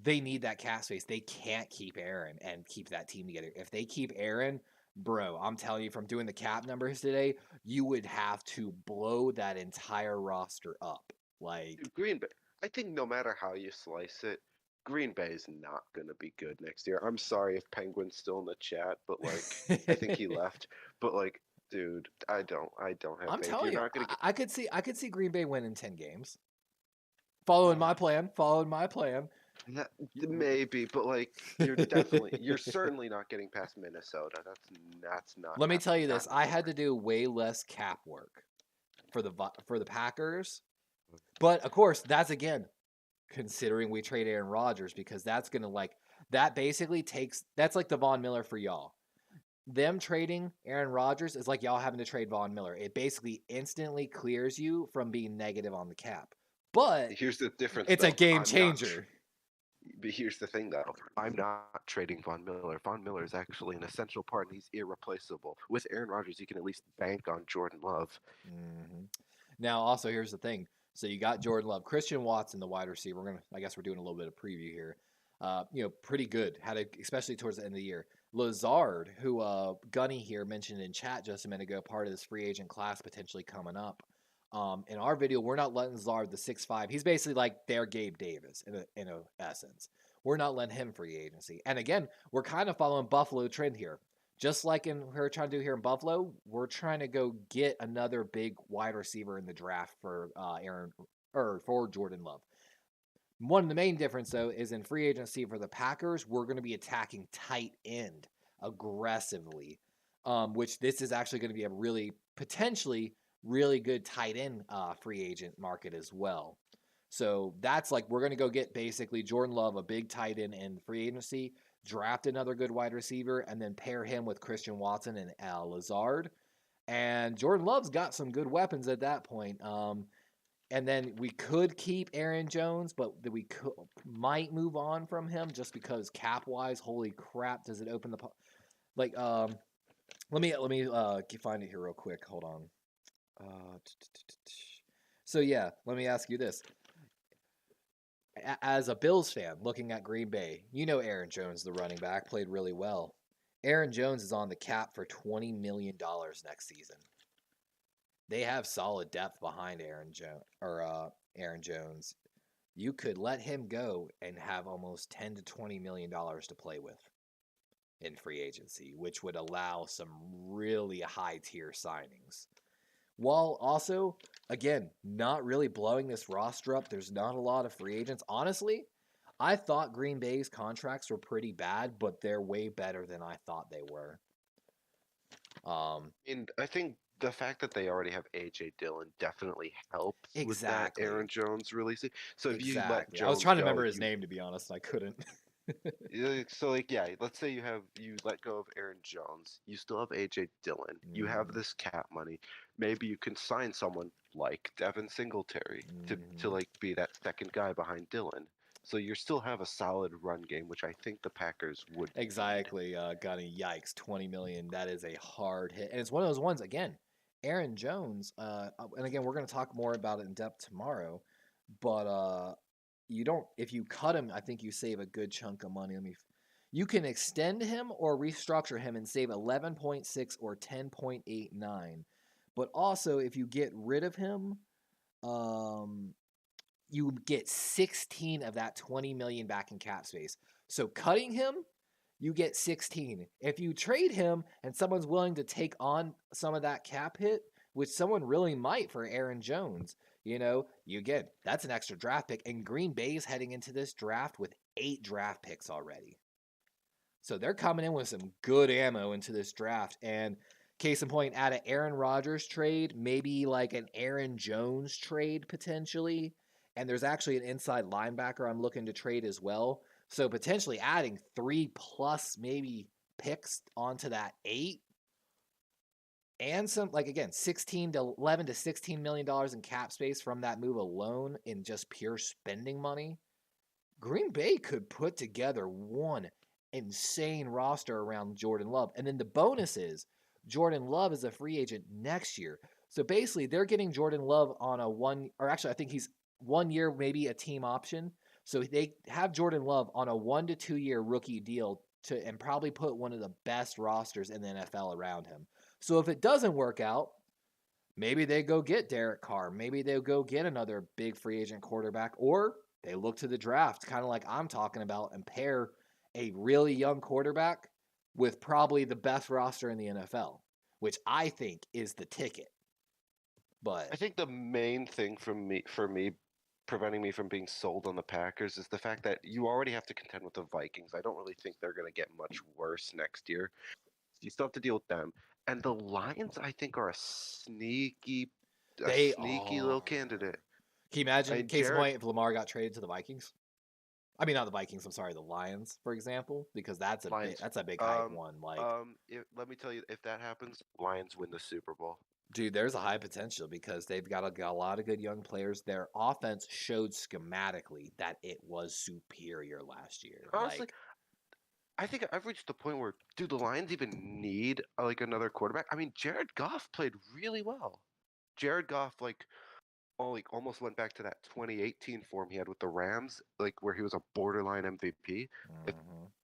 they need that cap space. They can't keep Aaron and keep that team together. If they keep Aaron, bro, I'm telling you from doing the cap numbers today, you would have to blow that entire roster up. Like Green Bay. I think no matter how you slice it, Green Bay is not going to be good next year. I'm sorry if Penguin's still in the chat, but like, I think he left. But like, dude, I don't have I'm faith. telling You're you, not going to get I could see Green Bay winning 10 games. Following my plan, following my plan. that, maybe, but like, you're certainly not getting past Minnesota. That's not. Let me tell you not this: I anymore. had to do way less cap work for the Packers, but of course, that's again considering we trade Aaron Rodgers because that's gonna like that basically takes that's like the Von Miller for y'all. them trading Aaron Rodgers is like y'all having to trade Von Miller. It basically instantly clears you from being negative on the cap. But Here's the difference, it's though. a game I'm not. changer. But here's the thing, though. I'm not trading Von Miller. Von Miller is actually an essential part, and he's irreplaceable. With Aaron Rodgers, you can at least bank on Jordan Love. Mm-hmm. Now, also, here's the thing. So you got Jordan Love, Christian Watson, the wide receiver. I guess we're doing a little bit of preview here. Pretty good. Especially towards the end of the year. Lazard, who Gunny here mentioned in chat just a minute ago, part of this free agent class potentially coming up. In our video, we're not letting Lazard the 6'5". He's basically like their Gabe Davis in a essence. We're not letting him free agency. And again, we're kind of following Buffalo trend here. Just like we're trying to do here in Buffalo, we're trying to go get another big wide receiver in the draft for for Jordan Love. One of the main difference though is in free agency for the Packers, we're going to be attacking tight end aggressively, which this is actually going to be a really potentially really good tight end free agent market as well. So that's like we're going to go get basically Jordan Love, a big tight end in free agency, draft another good wide receiver, and then pair him with Christian Watson and Lazard. And Jordan Love's got some good weapons at that point. And then we could keep Aaron Jones, but might move on from him just because cap wise. Holy crap! Does it open the like? Let me find it here real quick. Hold on. So yeah, let me ask you this: as a Bills fan looking at Green Bay, you know Aaron Jones, the running back, played really well. Aaron Jones is on the cap for $20 million next season. They have solid depth behind Aaron Jones. You could let him go and have almost $10 to $20 million to play with in free agency, which would allow some really high tier signings. While also, again, not really blowing this roster up. There's not a lot of free agents. Honestly, I thought Green Bay's contracts were pretty bad, but they're way better than I thought they were. And I think the fact that they already have AJ Dillon definitely helps with that Aaron Jones releasing. So if you let Jones I was trying to go, remember his name, to be honest. I couldn't. So let's say you let go of Aaron Jones, you still have AJ Dillon, you have this cap money. Maybe you can sign someone like Devin Singletary to like be that second guy behind Dillon. So you still have a solid run game, which I think the Packers would exactly. Gunny, yikes, $20 million. That is a hard hit, and it's one of those ones. Again, Aaron Jones. And again, we're going to talk more about it in depth tomorrow. But you don't. If you cut him, I think you save a good chunk of money. You can extend him or restructure him and save 11.6 or 10.89. But also, if you get rid of him, you get 16 of that 20 million back in cap space. So cutting him, you get 16. If you trade him and someone's willing to take on some of that cap hit, which someone really might for Aaron Jones, that's an extra draft pick. And Green Bay's heading into this draft with 8 draft picks already. So they're coming in with some good ammo into this draft. And case in point, at an Aaron Rodgers trade, maybe like an Aaron Jones trade potentially. And there's actually an inside linebacker I'm looking to trade as well. So potentially adding 3+ maybe picks onto that 8. And some, like again, 16 to 11 to $16 million in cap space from that move alone in just pure spending money. Green Bay could put together one insane roster around Jordan Love. And then the bonus is Jordan Love is a free agent next year. So basically, they're getting Jordan Love on I think he's 1 year, maybe a team option. So they have Jordan Love on a 1 to 2 year rookie deal and probably put one of the best rosters in the NFL around him. So if it doesn't work out, maybe they go get Derek Carr. Maybe they'll go get another big free agent quarterback, or they look to the draft, kind of like I'm talking about, and pair a really young quarterback with probably the best roster in the NFL, which I think is the ticket. But I think the main thing for me preventing me from being sold on the Packers is the fact that you already have to contend with the Vikings. I don't really think they're going to get much worse next year. You still have to deal with them. And the Lions, I think, are a sneaky little candidate. Can you imagine, case in point, if Lamar got traded to the Vikings? I mean, not the Vikings. I'm sorry, the Lions, for example, because that's Lions. a big hype one. Like, Let me tell you, if that happens, Lions win the Super Bowl. dude, there's a high potential because they've got a lot of good young players. Their offense showed schematically that it was superior last year. Honestly, Like, I think I've reached the point where, do the Lions even need like another quarterback? I mean, Jared Goff played really well. Jared Goff, almost went back to that 2018 form he had with the Rams, like where he was a borderline MVP.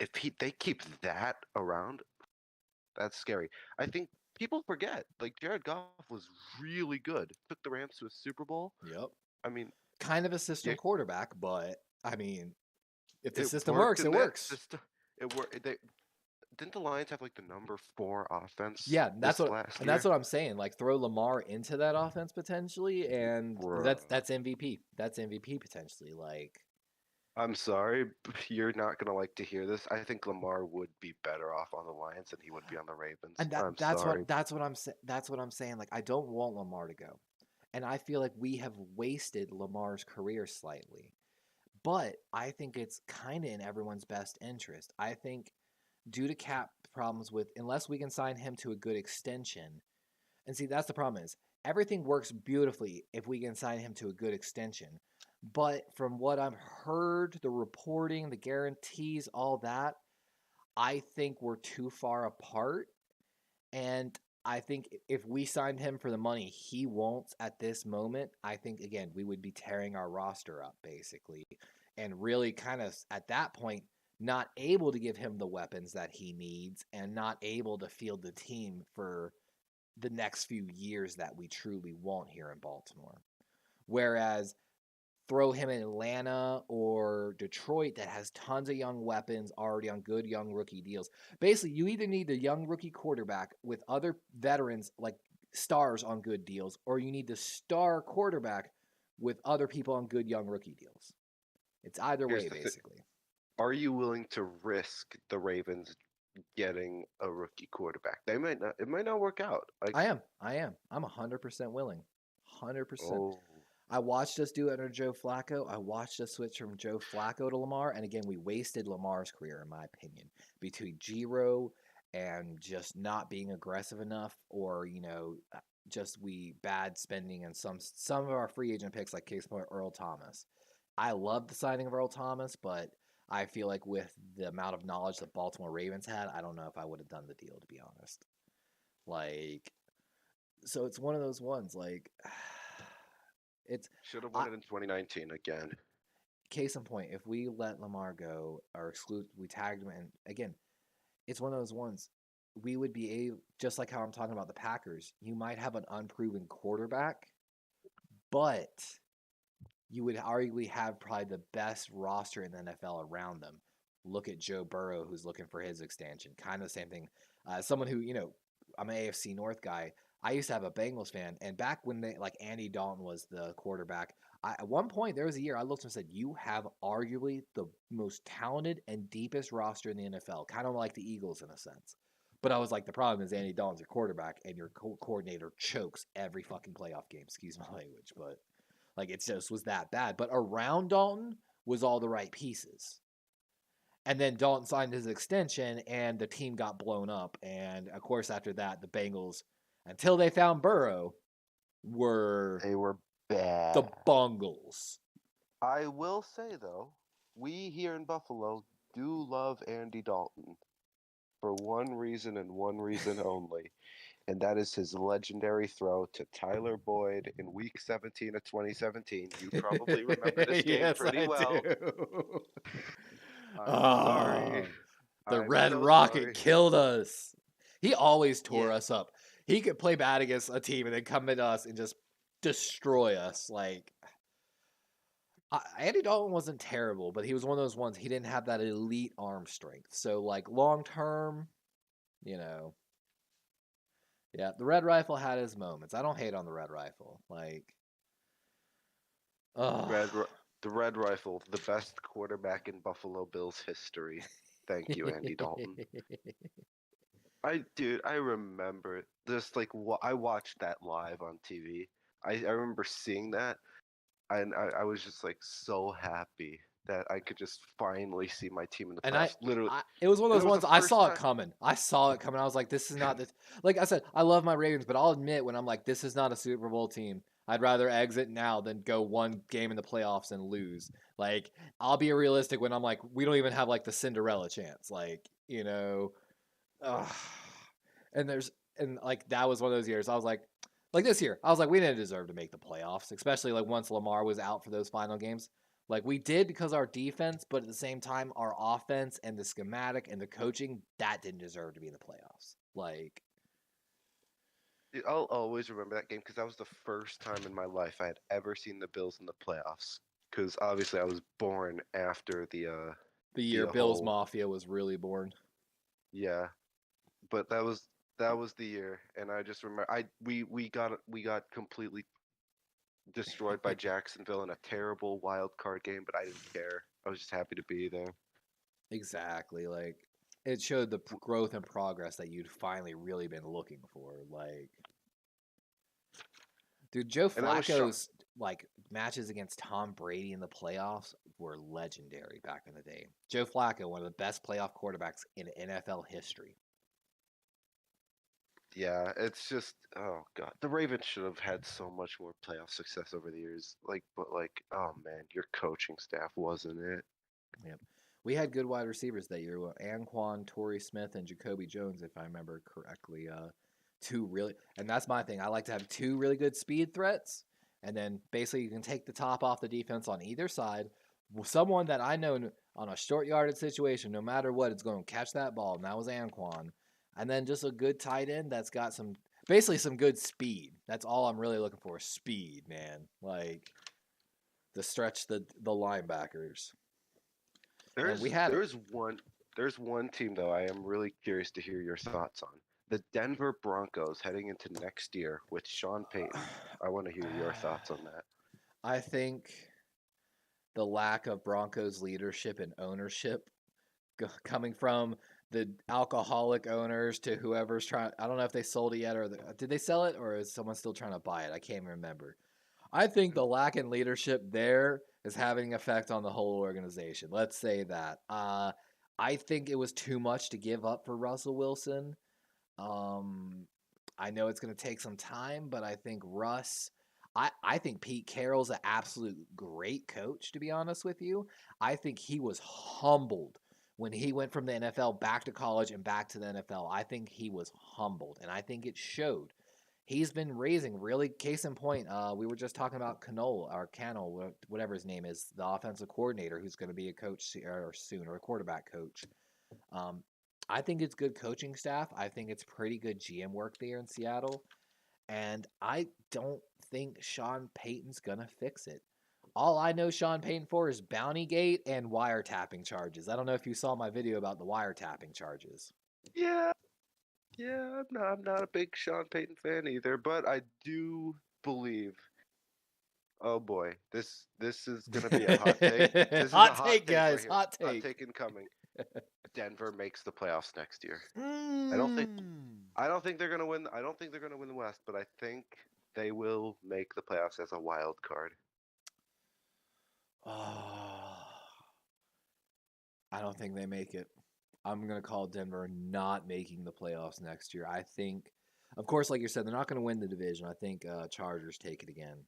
If mhm. they keep that around, that's scary. I think people forget, like Jared Goff was really good. Took the Rams to a Super Bowl. Yep, I mean, kind of a system yeah, quarterback, but I mean, if the it system worked works, in it that works. system. It worked. Didn't the Lions have like the number 4 offense Yeah, this last that's year? what I'm saying. Like throw Lamar into that offense potentially, and Bruh. that's MVP. That's MVP potentially. Like, I'm sorry, you're not gonna like to hear this. I think Lamar would be better off on the Lions than he would be on the Ravens. and I'm sorry. that's what I'm saying. Like, I don't want Lamar to go, and I feel like we have wasted Lamar's career slightly. But I think it's kind of in everyone's best interest. I think due to cap problems with unless we can sign him to a good extension. And see, that's the problem is everything works beautifully if we can sign him to a good extension. But from what I've heard, the reporting, the guarantees, all that, I think we're too far apart. And I think if we signed him for the money he wants at this moment, I think, again, we would be tearing our roster up, basically. And really kind of at that point, not able to give him the weapons that he needs and not able to field the team for the next few years that we truly want here in Baltimore. Whereas throw him in Atlanta or Detroit that has tons of young weapons already on good young rookie deals. Basically, you either need a young rookie quarterback with other veterans like stars on good deals, or you need the star quarterback with other people on good young rookie deals. It's either Here's way, the thing. basically. Are you willing to risk the Ravens getting a rookie quarterback? They might not. It might not work out. Like, I am. I am. I'm 100% willing. 100%. oh, I watched us do it under Joe Flacco. I watched us switch from Joe Flacco to Lamar. And again, we wasted Lamar's career, in my opinion, between Giro and just not being aggressive enough, or, just we bad spending and some of our free agent picks, like case point Earl Thomas. I love the signing of Earl Thomas, but I feel like with the amount of knowledge that Baltimore Ravens had, I don't know if I would have done the deal, to be honest. Like, so it's one of those ones, like, it's should have I, won it in 2019 again. case in point, if we let Lamar go or exclude, we tagged him, and again, it's one of those ones. We would be able, just like how I'm talking about the Packers. You might have an unproven quarterback, but you would arguably have probably the best roster in the NFL around them. Look at Joe Burrow, who's looking for his extension. Kind of the same thing. Someone who, I'm an AFC North guy. I used to have a Bengals fan, and back when Andy Dalton was the quarterback, at one point there was a year I looked and said, "You have arguably the most talented and deepest roster in the NFL," kind of like the Eagles in a sense. But I was like, the problem is Andy Dalton's your quarterback, and your coordinator chokes every fucking playoff game. Excuse my language, but like it just was that bad. But around Dalton was all the right pieces. And then Dalton signed his extension, and the team got blown up. And of course, after that, the Bengals, until they found Burrow, were They were the bad. Bungles. I will say though, we here in Buffalo do love Andy Dalton for one reason and one reason only, and that is his legendary throw to Tyler Boyd in Week 17 of 2017. You probably remember this game Yes, pretty I well. do. I'm sorry. Oh, the I'm Red so Rocket sorry. killed us. He always tore Yeah. us up. He could play bad against a team and then come at us and just destroy us. Like, Andy Dalton wasn't terrible, but he was one of those ones, he didn't have that elite arm strength. So, like, long term, you know, yeah, the Red Rifle had his moments. I don't hate on the Red Rifle. Like, oh. The Red Rifle, the best quarterback in Buffalo Bills history. Thank you, Andy Dalton. I remember this. Like, I watched that live on TV. I remember seeing that, and I was just like so happy that I could just finally see my team in the And playoffs. Literally, it was one of and those it was ones the I first saw it time. coming. I saw it coming. I was like, this is not this. Like I said, I love my Ravens, but I'll admit when I'm like, this is not a Super Bowl team. I'd rather exit now than go one game in the playoffs and lose. Like, I'll be realistic when I'm like, we don't even have like the Cinderella chance. Like, ugh. and there's and like that was one of those years. I was like this year, I was like, we didn't deserve to make the playoffs, especially like once Lamar was out for those final games. Like we did because our defense, but at the same time, our offense and the schematic and the coaching that didn't deserve to be in the playoffs. Like, I'll always remember that game because that was the first time in my life I had ever seen the Bills in the playoffs. Because obviously I was born after the year the Bills whole Mafia was really born. yeah, but that was the year, and I just remember we got completely destroyed by Jacksonville in a terrible wild card game, but I didn't care. I was just happy to be there. Exactly. Like it showed the growth and progress that you'd finally really been looking for. Like, dude, Joe And I was shocked. Flacco's like matches against Tom Brady in the playoffs were legendary back in the day. Joe Flacco, one of the best playoff quarterbacks in NFL history. Yeah, it's just oh god, the Ravens should have had so much more playoff success over the years. But oh man, your coaching staff wasn't it? Yep. We had good wide receivers that year. Anquan, Torrey Smith, and Jacoby Jones, if I remember correctly. Two really, and that's my thing. I like to have two really good speed threats, and then basically you can take the top off the defense on either side. Someone that I know on a short yarded situation, no matter what, is going to catch that ball, and that was Anquan. And then just a good tight end that's got basically some good speed. That's all I'm really looking for, speed, man. Like to stretch the linebackers. And we had it. There's one team though I am really curious to hear your thoughts on. The Denver Broncos heading into next year with Sean Payton. I want to hear your thoughts on that. I think the lack of Broncos leadership and ownership coming from the alcoholic owners to whoever's trying. I don't know if they sold it yet or did they sell it or is someone still trying to buy it? I can't remember. I think the lack in leadership there is having an effect on the whole organization. Let's say that. I think it was too much to give up for Russell Wilson. I know it's going to take some time, but I think Russ. I think Pete Carroll's an absolute great coach, to be honest with you. I think he was humbled when he went from the NFL back to college and back to the NFL. I think he was humbled, and I think it showed. He's been raising really. Case in point, we were just talking about Cannell, whatever his name is, the offensive coordinator who's going to be a coach soon, or a quarterback coach. Um, I think it's good coaching staff. I think it's pretty good GM work there in Seattle. And I don't think Sean Payton's going to fix it. All I know Sean Payton for is Bountygate and wiretapping charges. I don't know if you saw my video about the wiretapping charges. Yeah, yeah, I'm not a big Sean Payton fan either, but I do believe. Oh boy, this is gonna be a hot take. This is a Hot hot take, take right guys. here. Hot Hot take. take incoming. Denver makes the playoffs next year. I don't think I don't think they're gonna win. I don't think they're gonna win the West, but I think they will make the playoffs as a wild card. Oh, I don't think they make it. I'm going to call Denver not making the playoffs next year. I think, of course, like you said, they're not going to win the division. I think Chargers take it again.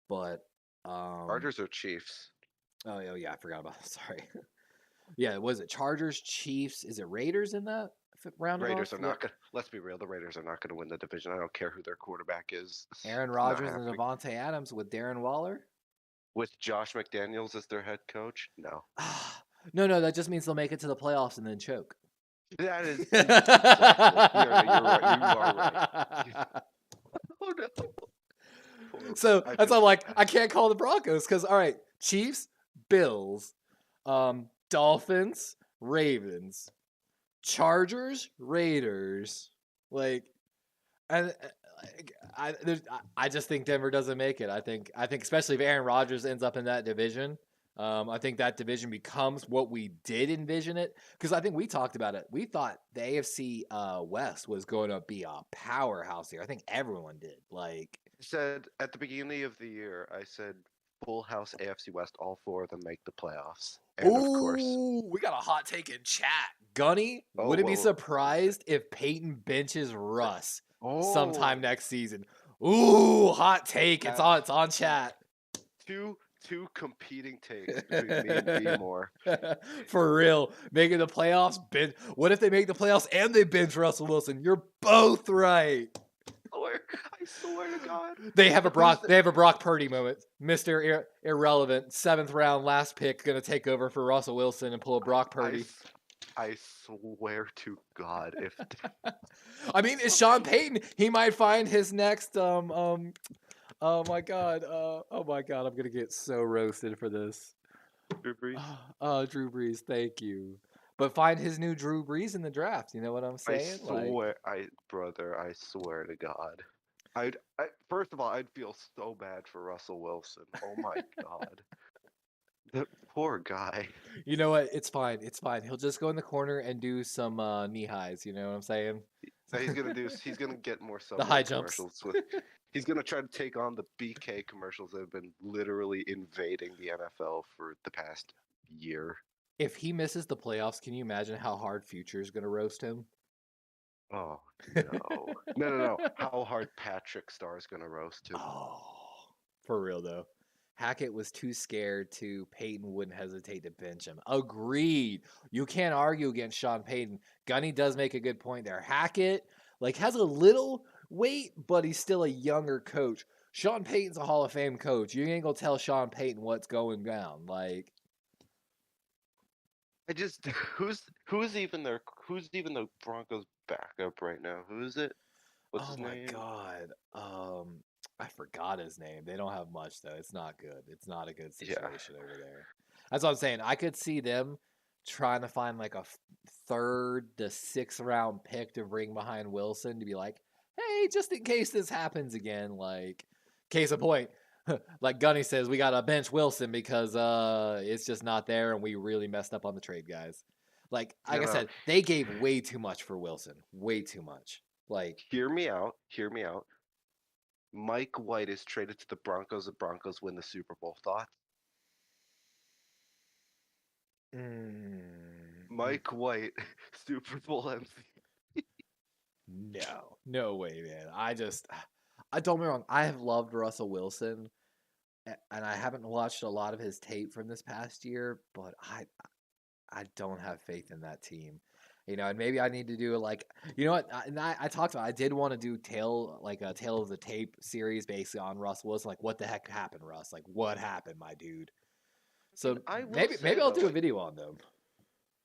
But, Chargers or Chiefs? oh, yeah, I forgot about it. Sorry. Yeah, was it Chargers, Chiefs? Is it Raiders in that round Raiders off? are not gonna. Let's be real. The Raiders are not gonna win the division. I don't care who their quarterback is. Aaron It's not Rodgers and happening. Devontae Adams with Darren Waller? With Josh McDaniels as their head coach? No. No, that just means they'll make it to the playoffs and then choke. That is exactly. You're right. You are right. Oh no. So I that's feel why I'm like, bad. I can't call the Broncos because all right, Chiefs, Bills, Dolphins, Ravens, Chargers, Raiders. Like, and I just think Denver doesn't make it. I think especially if Aaron Rodgers ends up in that division. I think that division becomes what we did envision it because I think we talked about it. We thought the AFC West was going to be a powerhouse here. I think everyone did. Like, Said at the beginning of the year, I said full house AFC West. All 4 of them make the playoffs. And of course, Ooh, we got a hot take in chat. Gunny, oh, wouldn't be what is it? surprised if Peyton benches Russ sometime Oh, next season. Ooh, hot take. It's that's on chat. two competing takes between me and B More. For real. Making the playoffs. What if they make the playoffs and they bench Russell Wilson? You're both right. I swear to God. They have a Who's Brock Purdy moment. Mr. Irrelevant, 7th round, last pick, gonna take over for Russell Wilson and pull a Brock Purdy. I swear to God, if I mean, it's Sean Payton. He might find his next oh my god, I'm gonna get so roasted for this. Drew Brees. Drew Brees, thank you. But find his new Drew Brees in the draft. You know what I'm saying? Brother, I swear to God. First of all, I'd feel so bad for Russell Wilson. Oh my God. The poor guy. You know what? It's fine. It's fine. He'll just go in the corner and do some knee highs. You know what I'm saying? So he's gonna get more The high Subway jumps. commercials with he's gonna try to take on the BK commercials that have been literally invading the NFL for the past year. If he misses the playoffs, can you imagine how hard Future's gonna roast him? Oh no. No. How hard Patrick Starr's gonna roast him. Oh, for real though. Hackett was too scared to Peyton wouldn't hesitate to bench him. Agreed. You can't argue against Sean Payton. Gunny does make a good point there. Hackett has a little weight, but he's still a younger coach. Sean Payton's a Hall of Fame coach. You ain't gonna tell Sean Payton what's going down. I just who's even the Broncos backup right now? Who is it? What's his name? God. I forgot his name. They don't have much though. It's not good. It's not a good situation over there. That's what I'm saying. I could see them trying to find like a 3rd to 6th round pick to bring behind Wilson to be like, hey, just in case this happens again. Case in point, like Gunny says, we got to bench Wilson because it's just not there and we really messed up on the trade, guys. Like I said, they gave way too much for Wilson. Way too much. Hear me out. Mike White is traded to the Broncos. The Broncos win the Super Bowl. Thoughts? Mike White, Super Bowl MVP. No way, man. I don't get me wrong. I have loved Russell Wilson, and I haven't watched a lot of his tape from this past year, but I don't have faith in that team. And maybe I need to do you know what? I talked about. I did want to do a tale of the tape series basically on Russell Wilson. What the heck happened, Russ? What happened, my dude? So maybe I'll do a video on them.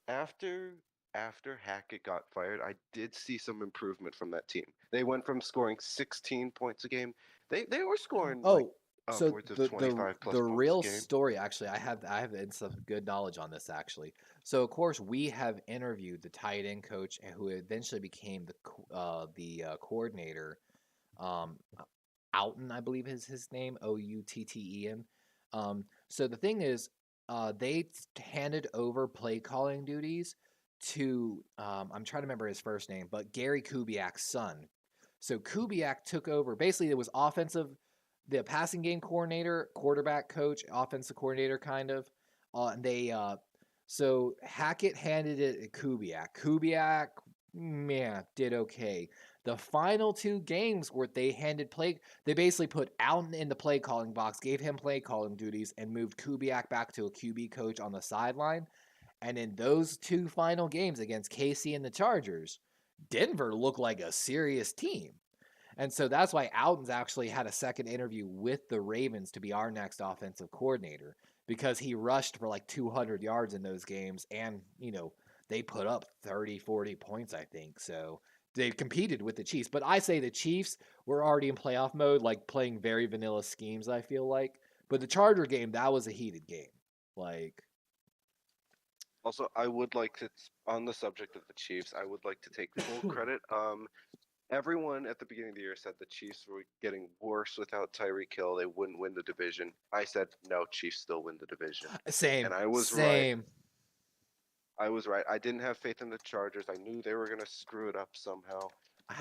After Hackett got fired, I did see some improvement from that team. They went from scoring 16 points a game. They were scoring upwards of 25 plus the points real a game. story actually, I have some good knowledge on this actually. So of course we have interviewed the tight end coach who eventually became the coordinator. Outen, I believe is his name, Outten. So the thing is, they handed over play calling duties to I'm trying to remember his first name, but Gary Kubiak's son. So Kubiak took over. Basically, it was the passing game coordinator, quarterback coach, offensive coordinator, kind of. So Hackett handed it to Kubiak. Kubiak, man, did okay. The final 2 games where they basically put Allen in the play calling box, gave him play calling duties, and moved Kubiak back to a QB coach on the sideline. And in those 2 final games against KC and the Chargers, Denver looked like a serious team. And so that's why Alton's actually had a second interview with the Ravens to be our next offensive coordinator, because he rushed for 200 yards in those games. And, they put up 30, 40 points, I think. So they competed with the Chiefs. But I say the Chiefs were already in playoff mode, playing very vanilla schemes, I feel like. But the Charger game, that was a heated game. Also, I would like to, on the subject of the Chiefs, I would like to take full credit. Everyone at the beginning of the year said the Chiefs were getting worse without Tyreek Hill. They wouldn't win the division. I said, no, Chiefs still win the division. Same. And I was right. I was right. I didn't have faith in the Chargers. I knew they were going to screw it up somehow.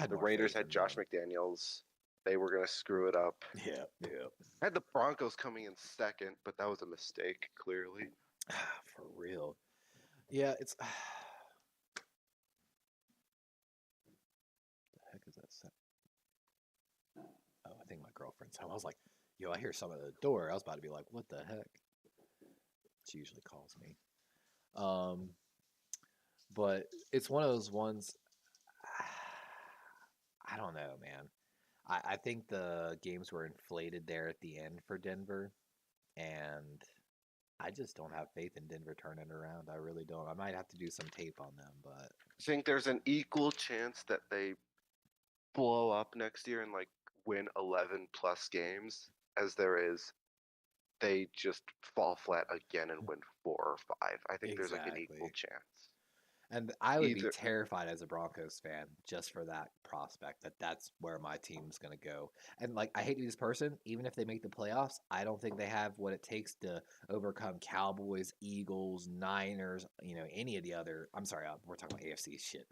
The Raiders had Josh McDaniels. they were going to screw it up. Yeah. I had the Broncos coming in second, but that was a mistake, clearly. For real. Yeah, it's. The heck is that? Oh, I think my girlfriend's home. I was like, yo, I hear someone at the door. I was about to be like, what the heck? She usually calls me. But it's one of those ones. I don't know, man. I think the games were inflated there at the end for Denver, and I just don't have faith in Denver turning it around. I really don't. I might have to do some tape on them, but I think there's an equal chance that they blow up next year and like win 11 plus games as there is they just fall flat again and win 4 or 5. I think there's like an equal exactly. chance. And I would be Either terrified as a Broncos fan just for that prospect that that's where my team's going to go. And like, I hate to be this person, even if they make the playoffs, I don't think they have what it takes to overcome Cowboys, Eagles, Niners, any of the other. I'm sorry, we're talking about AFC shit.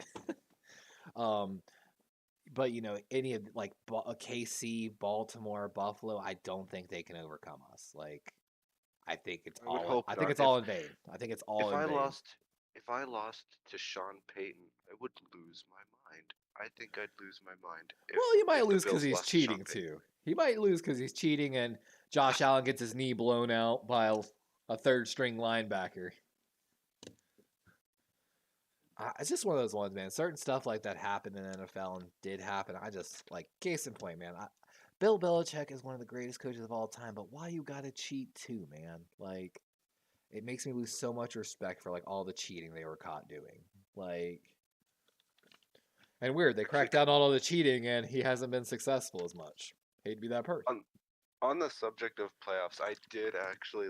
um, but any of like KC, Baltimore, Buffalo, I don't think they can overcome us. Like, I think it's I would all. hope I think not. it's all in vain. I think it's all If in I vain. lost to Sean Payton, I would lose my mind. I think I'd lose my mind Well, you might if the lose because Bills he's lost to Sean cheating Payton. too. He might lose because he's cheating, and Josh Allen gets his knee blown out by a third string linebacker. It's just one of those ones, man. Certain stuff like that happened in the NFL and did happen. I just like case in point, man. Bill Belichick is one of the greatest coaches of all time, but why you gotta cheat too, man? Like, it makes me lose so much respect for like all the cheating they were caught doing. Like, and weird, they cracked down on all the cheating, and he hasn't been successful as much. Hate to be that person. On the subject of playoffs, I did actually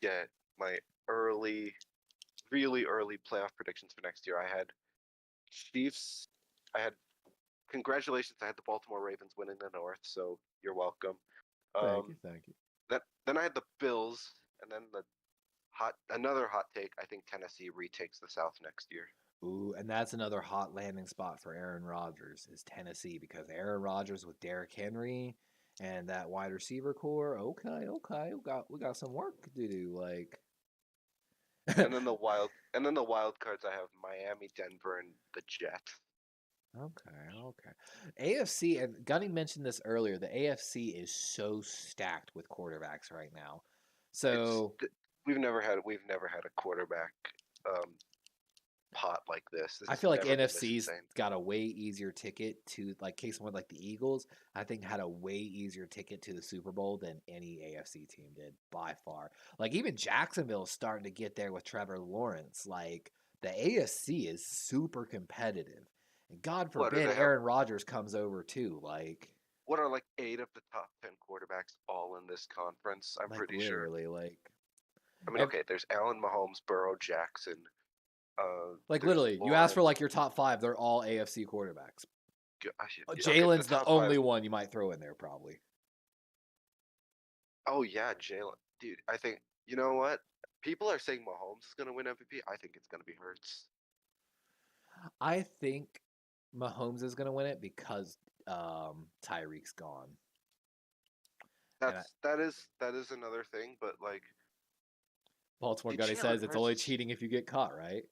get my really early playoff predictions for next year. I had Chiefs. I had congratulations. I had the Baltimore Ravens winning the North, so you're welcome. Thank you. Then I had the Bills, and then another hot take. I think Tennessee retakes the South next year. Ooh, and that's another hot landing spot for Aaron Rodgers is Tennessee because Aaron Rodgers with Derrick Henry and that wide receiver core. Okay, we got some work to do. Like, and then the wild cards. I have Miami, Denver, and the Jets. Okay. AFC, and Gunny mentioned this earlier. The AFC is so stacked with quarterbacks right now. So we've never had a quarterback pot like this. I feel like NFC's got a way easier ticket to like case one like the Eagles. I think had a way easier ticket to the Super Bowl than any AFC team did by far. Like even Jacksonville's starting to get there with Trevor Lawrence. Like the AFC is super competitive. And God forbid Aaron Rodgers comes over too. Like what are like 8 of the top 10 quarterbacks all in this conference? I'm pretty sure. Like I mean, okay, there's Allen, Mahomes, Burrow, Jackson. Like literally, Lawrence. You ask for like your top 5, they're all AFC quarterbacks. Jalen's the only one you might throw in there, probably. Oh yeah, Jalen, dude. I think you know what? People are saying Mahomes is going to win MVP. I think it's going to be Hurts. I think Mahomes is going to win it because Tyreek's gone. That is another thing, but like Baltimore Gunny says it's only cheating if you get caught, right?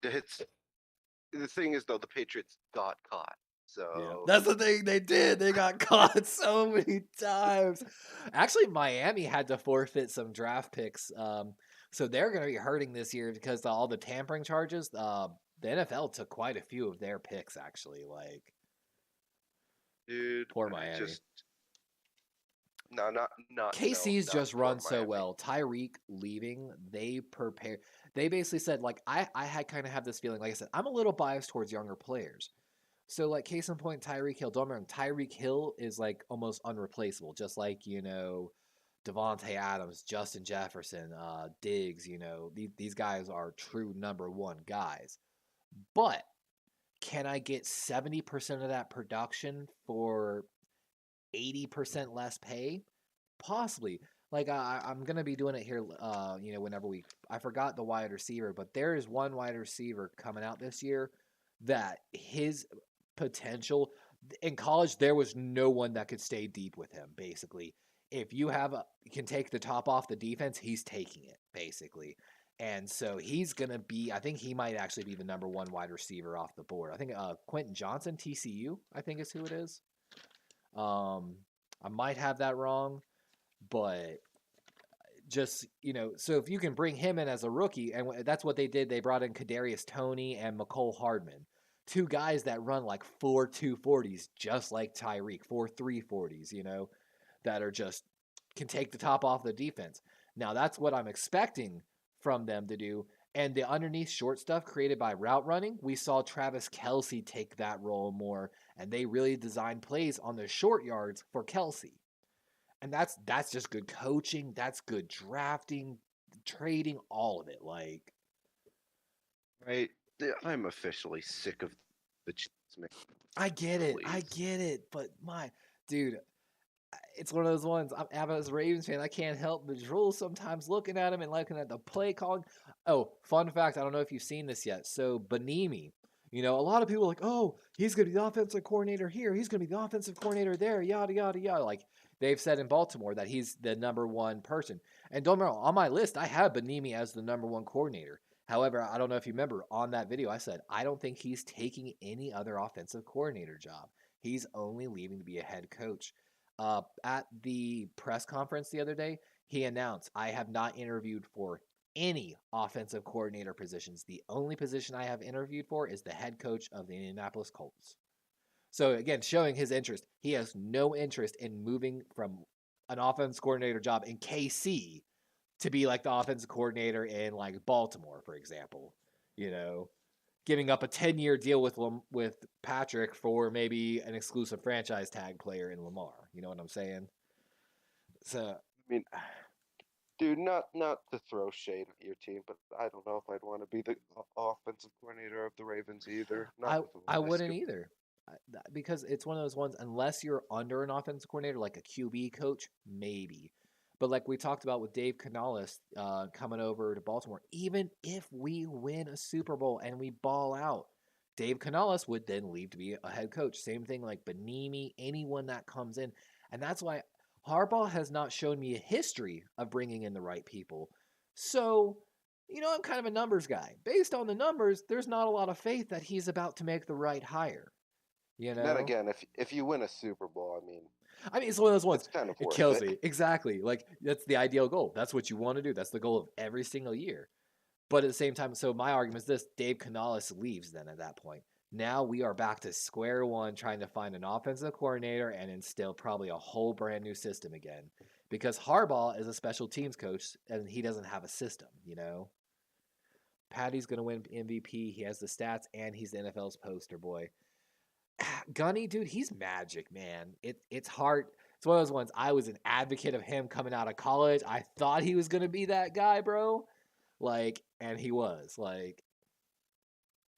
The thing is though, the Patriots got caught. So yeah. That's the thing they did. They got caught so many times. Actually, Miami had to forfeit some draft picks. So they're going to be hurting this year because of all the tampering charges. The NFL took quite a few of their picks, actually. Like, dude, poor Miami. No, not. KC's just run so well. Tyreek leaving, they prepare. They basically said, like, I had kind of have this feeling. Like I said, I'm a little biased towards younger players. So, like, case in point, Tyreek Hill. Don't remember, Tyreek Hill is, like, almost unreplaceable. Just like, Devontae Adams, Justin Jefferson, Diggs, these guys are true number one guys. But can I get 70% of that production for 80% less pay? Possibly. Like, I'm going to be doing it here, whenever I forgot the wide receiver, but there is one wide receiver coming out this year that his potential, in college, there was no one that could stay deep with him, basically. If you can take the top off the defense, he's taking it, basically. And so he's going to be, I think he might actually be the number one wide receiver off the board. I think Quentin Johnson, TCU, I think is who it is. I might have that wrong, but just, so if you can bring him in as a rookie, and that's what they did. They brought in Kadarius Toney and McCole Hardman, two guys that run like 4.240s, just like Tyreek, 4.340s, that are just can take the top off the defense. Now that's what I'm expecting from them to do. And the underneath short stuff created by route running, we saw Travis Kelce take that role more, and they really designed plays on the short yards for Kelce. And that's just good coaching. That's good drafting, trading, all of it. Like, right? I'm officially sick of the Chiefs. I get it, but dude, it's one of those ones. I'm as a Ravens fan, I can't help but drool sometimes looking at him and looking at the play calling. Oh, fun fact, I don't know if you've seen this yet. So Banimi, a lot of people are like, oh, he's going to be the offensive coordinator here. He's going to be the offensive coordinator there, yada, yada, yada. Like they've said in Baltimore that he's the number one person. And don't remember, on my list, I have Banimi as the number one coordinator. However, I don't know if you remember on that video, I said, I don't think he's taking any other offensive coordinator job. He's only leaving to be a head coach. At the press conference the other day, he announced, I have not interviewed for any offensive coordinator positions. The only position I have interviewed for is the head coach of the Indianapolis Colts. So again, showing his interest. He has no interest in moving from an offensive coordinator job in KC to be like the offensive coordinator in like Baltimore, for example. Giving up a 10-year deal with Patrick for maybe an exclusive franchise tag player in Lamar. You know what I'm saying? So I mean, dude, not to throw shade at your team, but I don't know if I'd want to be the offensive coordinator of the Ravens either. I wouldn't either, because it's one of those ones. Unless you're under an offensive coordinator, like a QB coach, maybe. But like we talked about with Dave Canales coming over to Baltimore, even if we win a Super Bowl and we ball out, Dave Canales would then leave to be a head coach. Same thing like Banimi, anyone that comes in. And that's why Harbaugh has not shown me a history of bringing in the right people. So, I'm kind of a numbers guy. Based on the numbers, there's not a lot of faith that he's about to make the right hire. Then again, if you win a Super Bowl, I mean, it's one of those ones. It's kind of It worth kills it. me. Exactly. Like, that's the ideal goal. That's what you want to do. That's the goal of every single year. But at the same time, so my argument is this: Dave Canales leaves then at that point. Now we are back to square one, trying to find an offensive coordinator and instill probably a whole brand new system again. Because Harbaugh is a special teams coach and he doesn't have a system, Patty's going to win MVP. He has the stats and he's the NFL's poster boy. Gunny, dude, he's magic, man. It's hard. It's one of those ones. I was an advocate of him coming out of college. I thought he was going to be that guy, bro. And he was.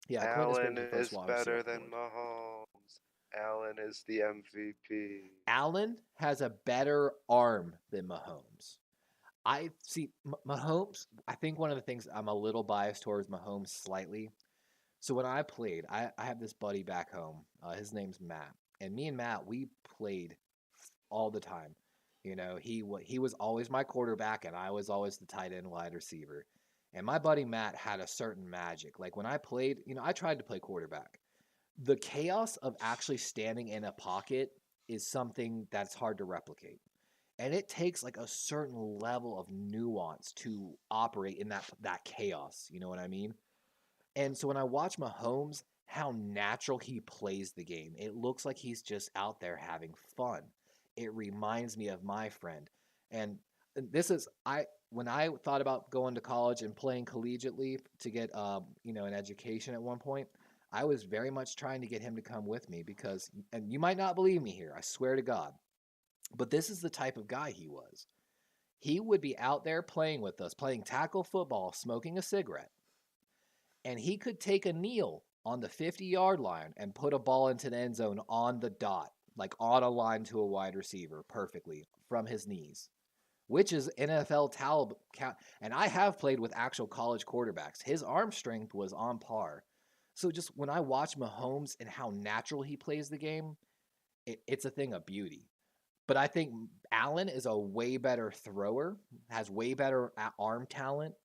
Yeah, Allen is better than Mahomes. Allen is the MVP. Allen has a better arm than Mahomes. I see Mahomes. I think one of the things I'm a little biased towards Mahomes slightly. So when I played, I have this buddy back home. His name's Matt, and me and Matt, we played all the time. He was always my quarterback, and I was always the tight end wide receiver. And my buddy Matt had a certain magic. Like when I played, I tried to play quarterback. The chaos of actually standing in a pocket is something that's hard to replicate. And it takes like a certain level of nuance to operate in that chaos. You know what I mean? And so when I watch Mahomes, how natural he plays the game, it looks like he's just out there having fun. It reminds me of my friend. And this is when I thought about going to college and playing collegiately to get an education at one point, I was very much trying to get him to come with me because, and you might not believe me here, I swear to God, but this is the type of guy he was. He would be out there playing with us, playing tackle football, smoking a cigarette. And he could take a kneel on the 50-yard line and put a ball into the end zone on the dot, like on a line to a wide receiver perfectly from his knees, which is NFL talent. And I have played with actual college quarterbacks. His arm strength was on par. So just when I watch Mahomes and how natural he plays the game, it's a thing of beauty. But I think Allen is a way better thrower, has way better arm talent,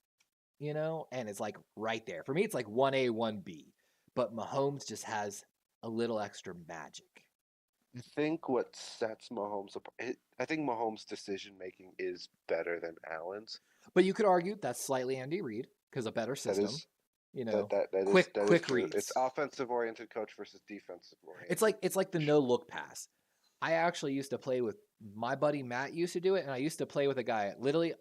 and it's like right there. For me, it's like 1A, 1B. But Mahomes just has a little extra magic. I think what sets Mahomes apart, I think Mahomes' decision making is better than Allen's. But you could argue that's slightly Andy Reid because a better That system. is that is Quick true. reads. It's offensive oriented coach versus defensive oriented. It's like the no look pass. I actually used to play with my buddy Matt used to do it, and I used to play with a guy. Literally,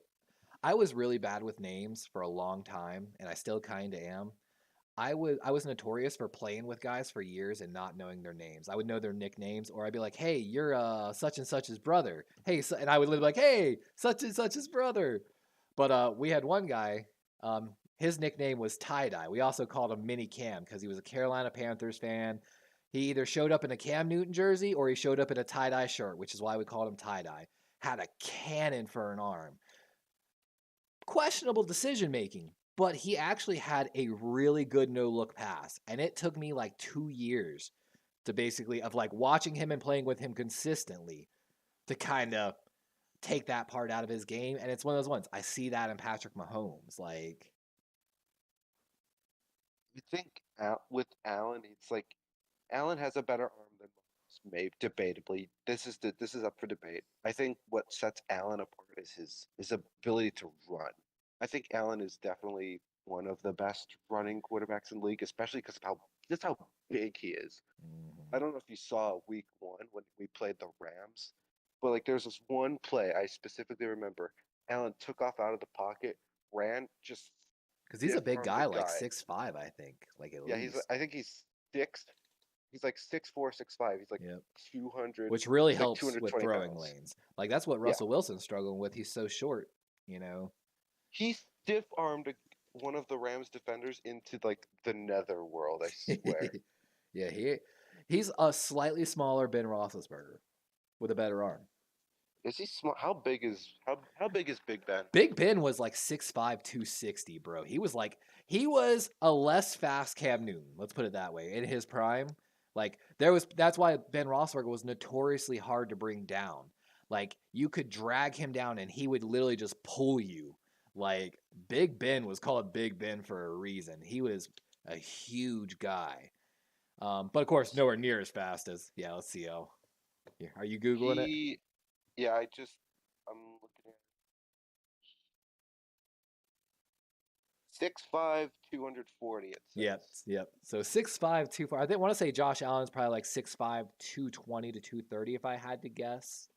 I was really bad with names for a long time, and I still kind of am. I was notorious for playing with guys for years and not knowing their names. I would know their nicknames, or I'd be like, "Hey, you're such and such's brother." Hey, and I would literally be like, "Hey, such and such's brother." But we had one guy. His nickname was Tie Dye. We also called him Mini Cam because he was a Carolina Panthers fan. He either showed up in a Cam Newton jersey or he showed up in a tie dye shirt, which is why we called him Tie Dye. Had a cannon for an arm. Questionable decision making, but he actually had a really good no look pass. And it took me like 2 years to basically, of like watching him and playing with him consistently, to kind of take that part out of his game. And it's one of those ones. I see that in Patrick Mahomes. Like, You think with Allen, it's like Allen has a better arm than Mahomes, maybe debatably. This is up for debate. I think what sets Allen apart is his ability to run. I think Allen is definitely one of the best running quarterbacks in the league, especially because of how big he is. I don't know if you saw week 1 when we played the Rams, but like there's this one play I specifically remember. Allen took off out of the pocket, ran, just because he's a stiff big armed guy, the like guy. 6'5", I think, like at Yeah, least. I think he's six. He's like 6'4", 6'5". He's like Yep. 200. Which really He's like helps with 220 throwing pounds. lanes. Like that's what Yeah, Russell Wilson's struggling with. He's so short. he stiff armed one of the Rams defenders into like the nether world. I swear. Yeah, he's a slightly smaller Ben Roethlisberger with a better arm. Is he small? How big is Big Ben? Big Ben was like 6'5", 260, bro. He was a less fast Cam Newton. Let's put it that way. In his prime, like that's why Ben Roethlisberger was notoriously hard to bring down. Like you could drag him down and he would literally just pull you. Like Big Ben was called Big Ben for a reason. He was a huge guy. But of course, nowhere near as fast as Let's see. Are you googling it? He, yeah, I'm looking at 6'5", 240. It says. Yep. So 6'5", 240. I want to say Josh Allen's probably like 6'5", 220 to 230 if I had to guess.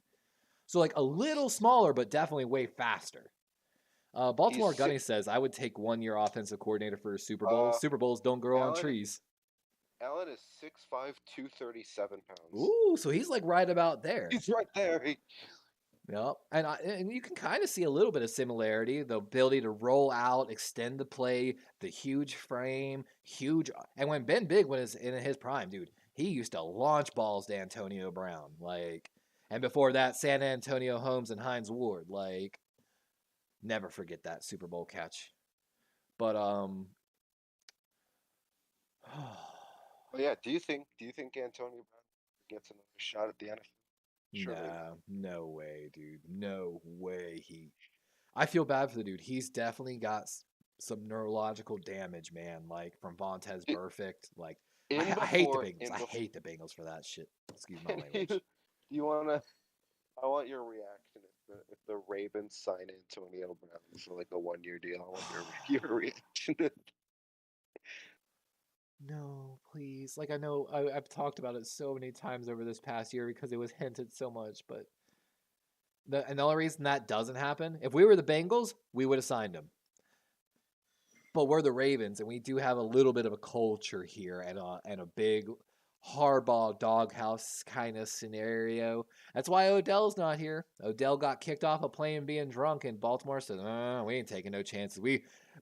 So like a little smaller, but definitely way faster. Baltimore He's Gunny six. says, I would take 1 year offensive coordinator for a Super Bowl. Super Bowls don't grow on Allen trees. Allen is 6'5", 237 pounds. Ooh, so he's like right about there. He's right there. Yep. And you can kind of see a little bit of similarity, the ability to roll out, extend the play, the huge frame, huge. And when Ben Big was in his prime, dude, he used to launch balls to Antonio Brown. And before that, San Antonio Holmes and Hines Ward. Never forget that Super Bowl catch. But, Well, yeah. Do you think Antonio Brown gets another shot at the NFL? Surely not. no way, dude. No way. I feel bad for the dude. He's definitely got some neurological damage, man. Like from Vontez It- Burfict. Like I In hate the before, Bengals. I hate the Bengals for that shit. Excuse my do language. you wanna? I want your reaction if the Ravens sign Antonio Brown for like a 1 year deal. I want your reaction. No, please. Like I know I've talked about it so many times over this past year because it was hinted so much, but the only reason that doesn't happen, if we were the Bengals, we would have signed him. But we're the Ravens, and we do have a little bit of a culture here and a big hardball doghouse kind of scenario. That's why Odell's not here. Odell got kicked off a plane being drunk, and Baltimore says, we ain't taking no chances.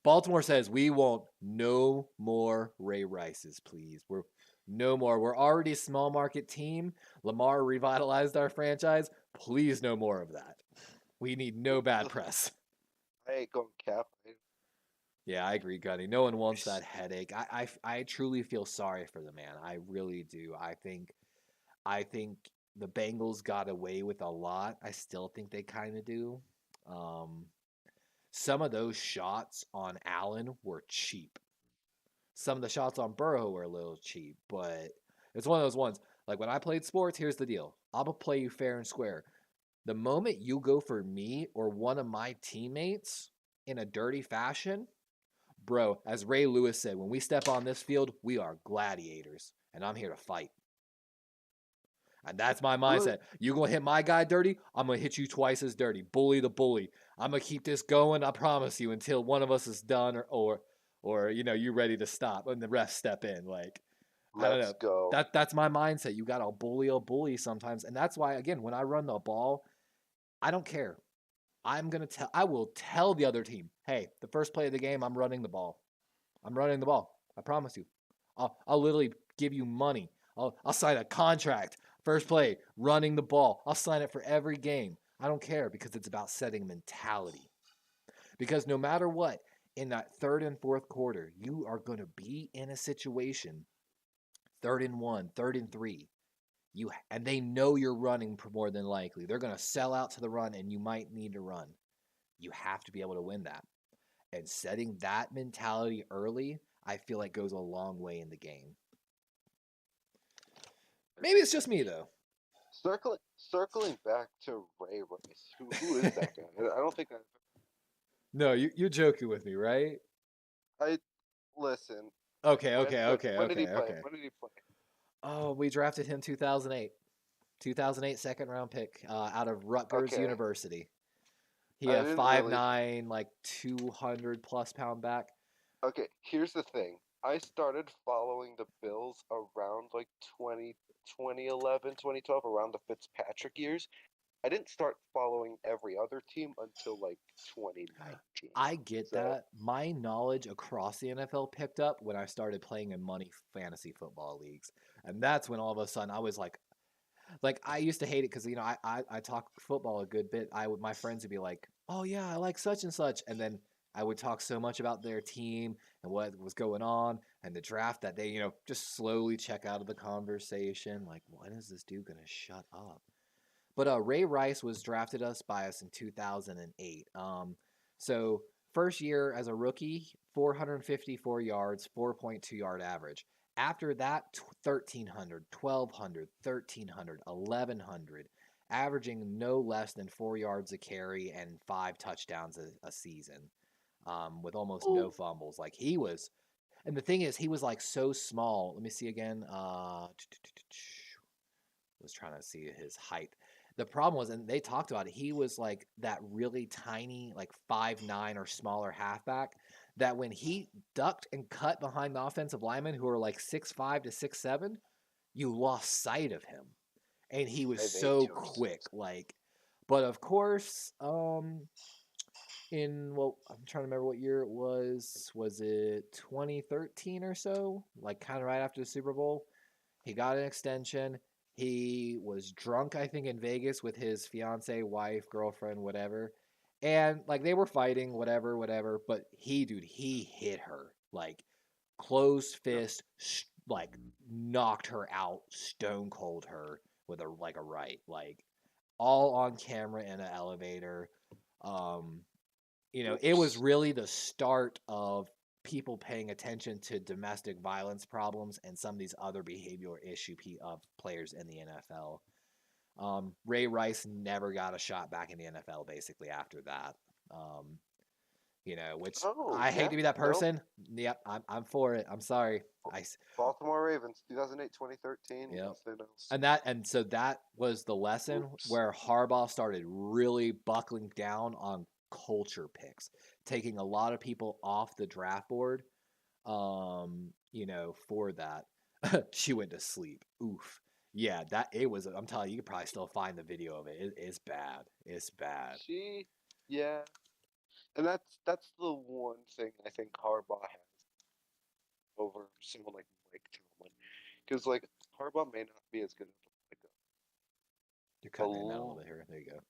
Baltimore says we want no more Ray Rices, please. We're no more. We're already a small market team. Lamar revitalized our franchise. Please, no more of that. We need no bad press. I ain't going cap. Yeah, I agree, Gunny. No one wants that headache. I truly feel sorry for the man. I really do. I think the Bengals got away with a lot. I still think they kind of do. Um, some of those shots on Allen were cheap. Some of the shots on Burrow were a little cheap, but it's one of those ones. Like when I played sports, here's the deal. I'm gonna play you fair and square. The moment you go for me or one of my teammates in a dirty fashion, bro, as Ray Lewis said, when we step on this field, we are gladiators, and I'm here to fight. And that's my mindset. You gonna hit my guy dirty? I'm gonna hit you twice as dirty. Bully the bully. I'm gonna keep this going. I promise you until one of us is done or you ready to stop and the refs step in. Like I don't know. Let's go. That's my mindset. You gotta bully a bully sometimes, and that's why again when I run the ball, I don't care. I will tell the other team, hey, the first play of the game, I'm running the ball. I'm running the ball. I promise you. I'll literally give you money. I'll sign a contract. First play, running the ball. I'll sign it for every game. I don't care because it's about setting mentality. Because no matter what, in that third and fourth quarter, you are going to be in a situation, 3rd and 1, 3rd and 3. And they know you're running more than likely. They're going to sell out to the run, and you might need to run. You have to be able to win that. And setting that mentality early, I feel like goes a long way in the game. Maybe it's just me though. Circling back to Ray Rice, who is that guy? I don't think No, you're joking with me, right? I listen. Okay. When did he play? When did he play? Oh, we drafted him 2008. 2008 second round pick out of Rutgers University. He had 5'9", like 200 plus pound back. Okay, here's the thing. I started following the Bills around like 2011, 2012, around the Fitzpatrick years. I didn't start following every other team until like 2019. I get that. My knowledge across the NFL picked up when I started playing in money fantasy football leagues. And that's when all of a sudden I was like I used to hate it because I talk football a good bit. My friends would be like, "Oh yeah, I like such and such," and then I would talk so much about their team and what was going on and the draft that they just slowly check out of the conversation. Like, when is this dude gonna shut up? But Ray Rice was drafted by us in 2008. So first year as a rookie, 454 yards, 4.2 yard average. After that, 1,300, 1,200, 1,300, 1,100, averaging no less than 4 yards a carry and 5 touchdowns a season, with almost no fumbles. Like he was, and the thing is, he was like so small. Let me see again. Was trying to see his height. The problem was, and they talked about it, he was like that really tiny, like 5'9" or smaller halfback that when he ducked and cut behind the offensive linemen who were like 6'5" to 6'7", you lost sight of him. And he was so quick. But of course, I'm trying to remember what year it was. Was it 2013 or so? Like kind of right after the Super Bowl. He got an extension. He was drunk, I think, in Vegas with his fiance, wife, girlfriend, whatever. And like they were fighting, whatever. But he hit her like closed fist, like knocked her out, stone cold her with a right, like all on camera in an elevator. It was really the start of people paying attention to domestic violence problems and some of these other behavioral issue of players in the NFL. Ray Rice never got a shot back in the NFL basically after that. Which I hate to be that person. Nope. Yep, I'm for it. I'm sorry. Baltimore Ravens, 2008, 2013. Yep. And so that was the lesson where Harbaugh started really buckling down on culture picks, taking a lot of people off the draft board. For that. She went to sleep. Oof. Yeah, it was. I'm telling you, you could probably still find the video of it. It's bad. It's bad. Yeah. And that's the one thing I think Harbaugh has over someone like Mike Tomlin, because like Harbaugh may not be as good as like you're cutting in a little bit here. There you go.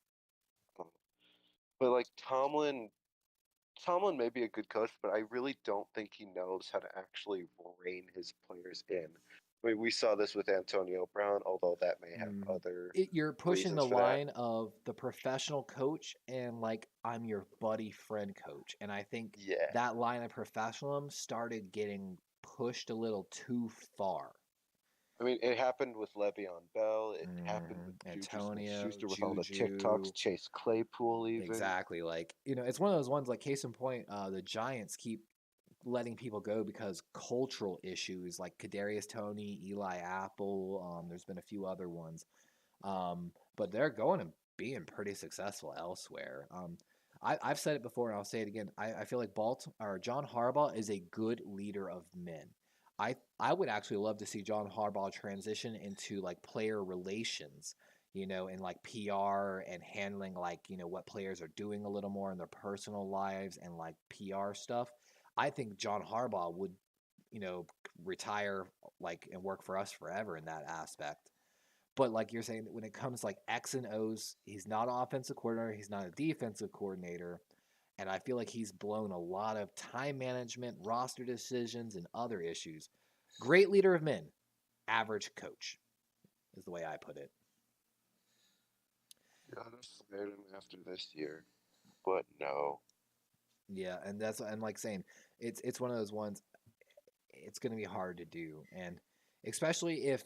But like Tomlin may be a good coach, but I really don't think he knows how to actually rein his players in. I mean, we saw this with Antonio Brown, although that may have other You're pushing reasons the for that. line of the professional coach and like I'm your buddy friend coach, and I think Yeah. that line of professionalism started getting pushed a little too far. I mean, it happened with Le'Veon Bell. It happened with Juju Antonio, Smith-Schuster with all the Juju. TikToks. Chase Claypool, even. Exactly. Like, it's one of those ones, like, case in point, the Giants keep letting people go because cultural issues like Kadarius Toney, Eli Apple, there's been a few other ones. But they're going and being pretty successful elsewhere. I've said it before and I'll say it again. I feel like John Harbaugh is a good leader of men. I would actually love to see John Harbaugh transition into like player relations, and like PR and handling like, what players are doing a little more in their personal lives and like PR stuff. I think John Harbaugh would, retire like and work for us forever in that aspect. But like you're saying, when it comes like X and O's, he's not an offensive coordinator, he's not a defensive coordinator. And I feel like he's blown a lot of time management, roster decisions, and other issues. Great leader of men, average coach is the way I put it. Gotta fire him after this year, but no. Yeah, and like saying, it's one of those ones. It's going to be hard to do, and especially if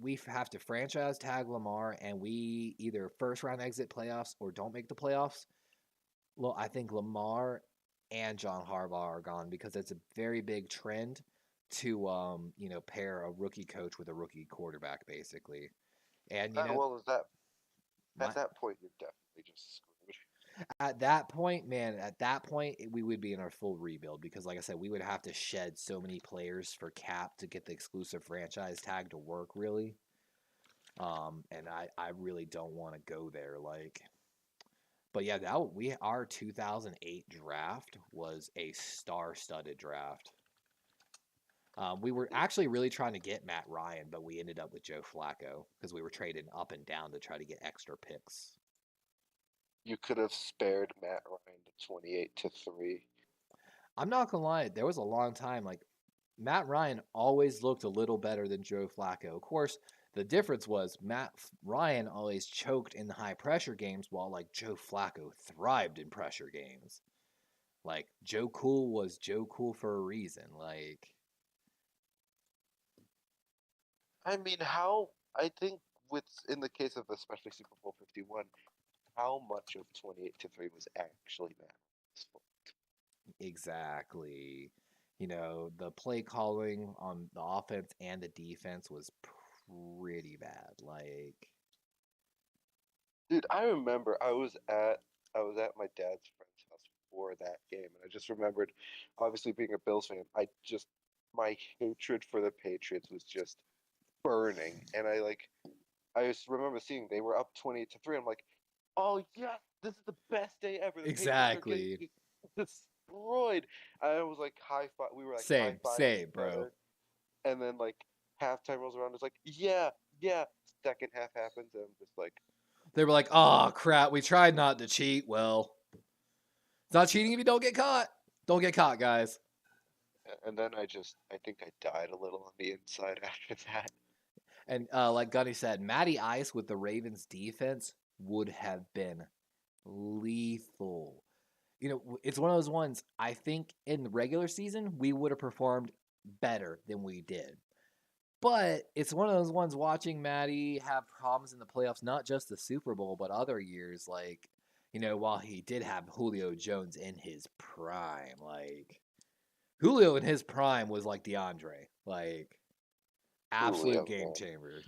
we have to franchise tag Lamar and we either first round exit playoffs or don't make the playoffs. Well, I think Lamar and John Harbaugh are gone because it's a very big trend to pair a rookie coach with a rookie quarterback, basically. And Well, my, at that point, you're definitely just screwed. at that point, man, we would be in our full rebuild because, like I said, we would have to shed so many players for cap to get the exclusive franchise tag to work, really. And I really don't want to go there, like. But yeah, our 2008 draft was a star-studded draft. We were actually really trying to get Matt Ryan, but we ended up with Joe Flacco because we were trading up and down to try to get extra picks. You could have spared Matt Ryan to 28-3. I'm not gonna lie, there was a long time like Matt Ryan always looked a little better than Joe Flacco. Of course, the difference was Matt Ryan always choked in the high pressure games while like Joe Flacco thrived in pressure games. Like Joe Cool was Joe Cool for a reason. Like I mean, I think in the case of especially Super Bowl 51, how much of 28-3 was actually Matt's fault? exactly. The play calling on the offense and the defense was pretty bad. Like Dude, I remember I was at my dad's friend's house for that game, and I just remembered, obviously being a Bills fan, my hatred for the Patriots was just burning, and I just remember seeing they were up 28-3. I'm like, oh yeah, this is the best day ever. The Patriots are getting exactly. destroyed. I was like high five. We were like high Same, fiving same, each bro. other, and then like halftime rolls around. It's like, yeah, yeah. Second half happens, and I'm just like, They were like, "Oh crap, we tried not to cheat." Well, it's not cheating if you don't get caught. Don't get caught, guys. and then I think I died a little on the inside after that. And like Gunny said, Matty Ice with the Ravens defense would have been lethal. It's one of those ones. I think in the regular season we would have performed better than we did. But it's one of those ones watching Matty have problems in the playoffs, not just the Super Bowl, but other years. Like, while he did have Julio Jones in his prime, like Julio in his prime was like DeAndre, like absolute Julio, game man. changer.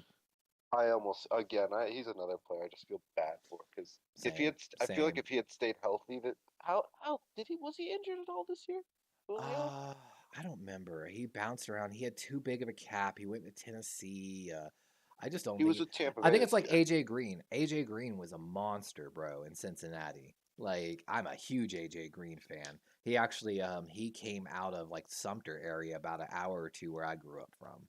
He's another player I just feel bad for because Same, I feel like same. if he had stayed healthy, that how was he injured at all this year? Julio? Uh, I don't remember. He bounced around. He had too big of a cap. He went to Tennessee. I just don't He think. was with Tampa I Bay think it's this like year. AJ Green. AJ Green was a monster, bro, in Cincinnati. Like I'm a huge AJ Green fan. He actually he came out of like Sumter area about an hour or two where I grew up from.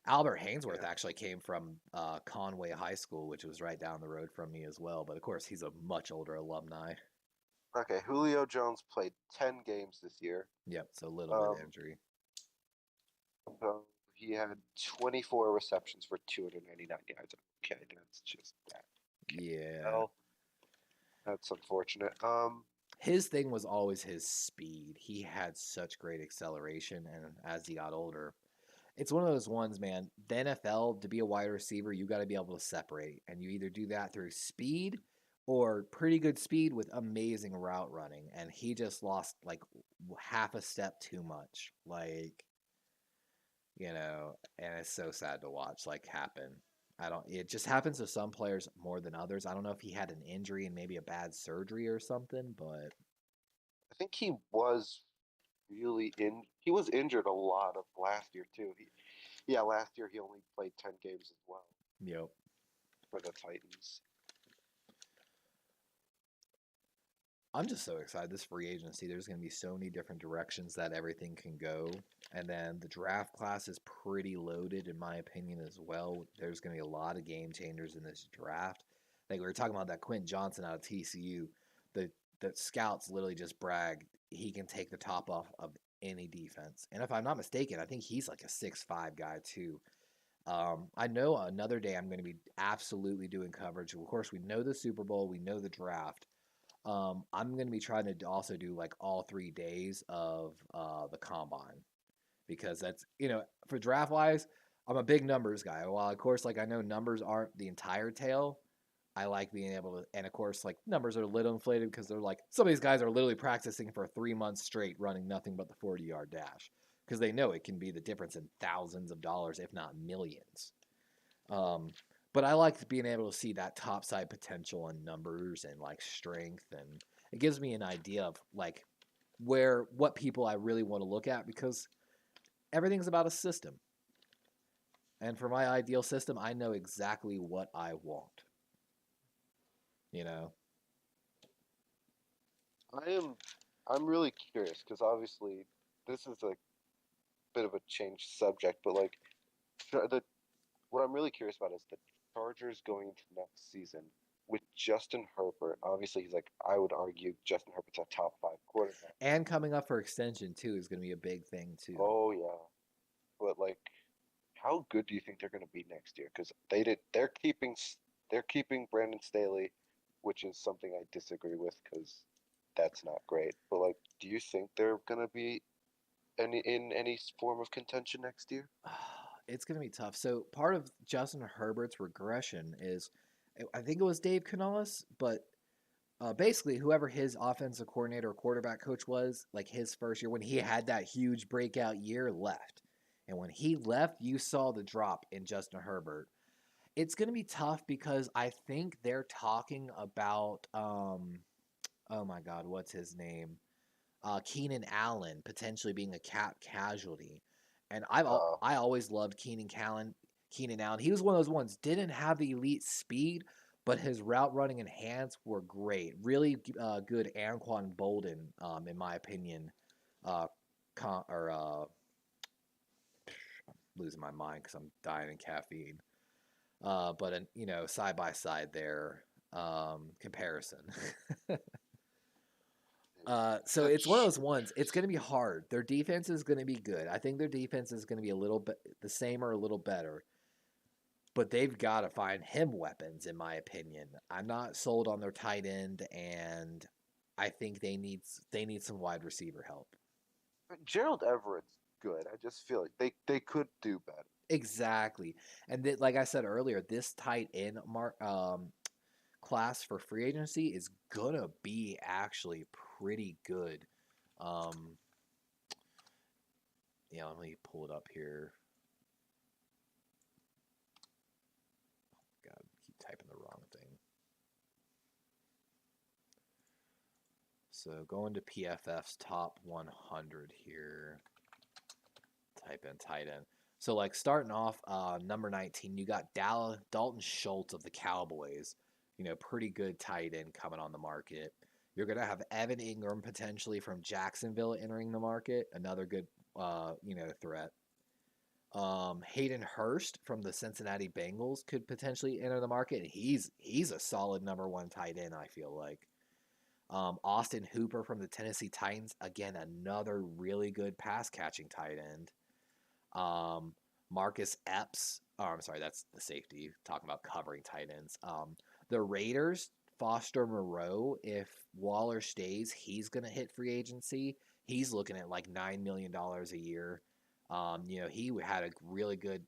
Albert Hainsworth Yeah. actually came from Conway High School, which was right down the road from me as well. But of course, he's a much older alumni. Okay, Julio Jones played 10 games this year. Yep, so a little bit of Um, injury. so He had 24 receptions for 299 yards. Okay, that's just that. Yeah. Well, that's unfortunate. His thing was always his speed. He had such great acceleration, and as he got older, it's one of those ones, man. The NFL, to be a wide receiver, you got to be able to separate, and you either do that through speed or pretty good speed with amazing route running. And he just lost like half a step too much, like and it's so sad to watch like happen. I don't. It just happens to some players more than others. I don't know if he had an injury and maybe a bad surgery or something, but I think he was really in. He was injured a lot of last year too. Yeah, last year he only played 10 games as well yep. for the Titans. I'm just so excited. This free agency, there's going to be so many different directions that everything can go. And then the draft class is pretty loaded, in my opinion, as well. There's going to be a lot of game changers in this draft. Like we were talking about that Quentin Johnson out of TCU. The scouts literally just brag he can take the top off of any defense. And if I'm not mistaken, I think he's like a 6'5" guy too. I know another day I'm going to be absolutely doing coverage. Of course, we know the Super Bowl, we know the draft. I'm going to be trying to also do like all 3 days of the combine because that's, for draft wise, I'm a big numbers guy. While, of course, like I know numbers aren't the entire tale, I like being able to, and of course, like numbers are a little inflated because they're like, some of these guys are literally practicing for 3 months straight running nothing but the 40-yard dash because they know it can be the difference in thousands of dollars, if not millions. But I like being able to see that top side potential in numbers and like strength, and it gives me an idea of like what people I really want to look at because everything's about a system. And for my ideal system, I know exactly what I want. You know? I'm really curious because obviously this is a bit of a changed subject, but like the what I'm really curious about is the Chargers going into next season with Justin Herbert. Obviously, he's like I would argue Justin Herbert's a top 5 quarterback. And coming up for extension too is going to be a big thing too. Oh yeah, but like, how good do you think they're going to be next year? Because they're keeping Brandon Staley, which is something I disagree with because that's not great. But like, do you think they're going to be in any form of contention next year? It's going to be tough. So part of Justin Herbert's regression is, I think it was Dave Canales, but basically whoever his offensive coordinator or quarterback coach was, like his first year when he had that huge breakout year, left. And when he left, you saw the drop in Justin Herbert. It's going to be tough because I think they're talking about, oh my God, what's his name? Keenan Allen potentially being a cap casualty. And I always loved Keenan Allen. He was one of those ones, didn't have the elite speed, but his route running and hands were great. Really good Anquan Bolden, in my opinion. I'm losing my mind because I'm dying in caffeine. But side by side there, comparison. So it's one of those ones. It's going to be hard. Their defense is going to be good. I think their defense is going to be a little bit the same or a little better. But they've got to find him weapons, in my opinion. I'm not sold on their tight end, and I think they need some wide receiver help. Gerald Everett's good. I just feel like they could do better. Exactly, and like I said earlier, this tight end class for free agency is gonna be actually pretty good. Let me pull it up here. God, I keep typing the wrong thing. So going to PFF's top 100 here. Type in tight end. So like starting off, number 19, you got Dalton Schultz of the Cowboys. Pretty good tight end coming on the market. You're going to have Evan Ingram potentially from Jacksonville entering the market. Another good, threat. Hayden Hurst from the Cincinnati Bengals could potentially enter the market. He's a solid number 1 tight end, I feel like. Austin Hooper from the Tennessee Titans. Again, another really good pass catching tight end. Marcus Epps. Oh, I'm sorry, that's the safety. Talking about covering tight ends. The Raiders, Foster Moreau. If Waller stays, he's gonna hit free agency. He's looking at like $9 million a year. He had a really good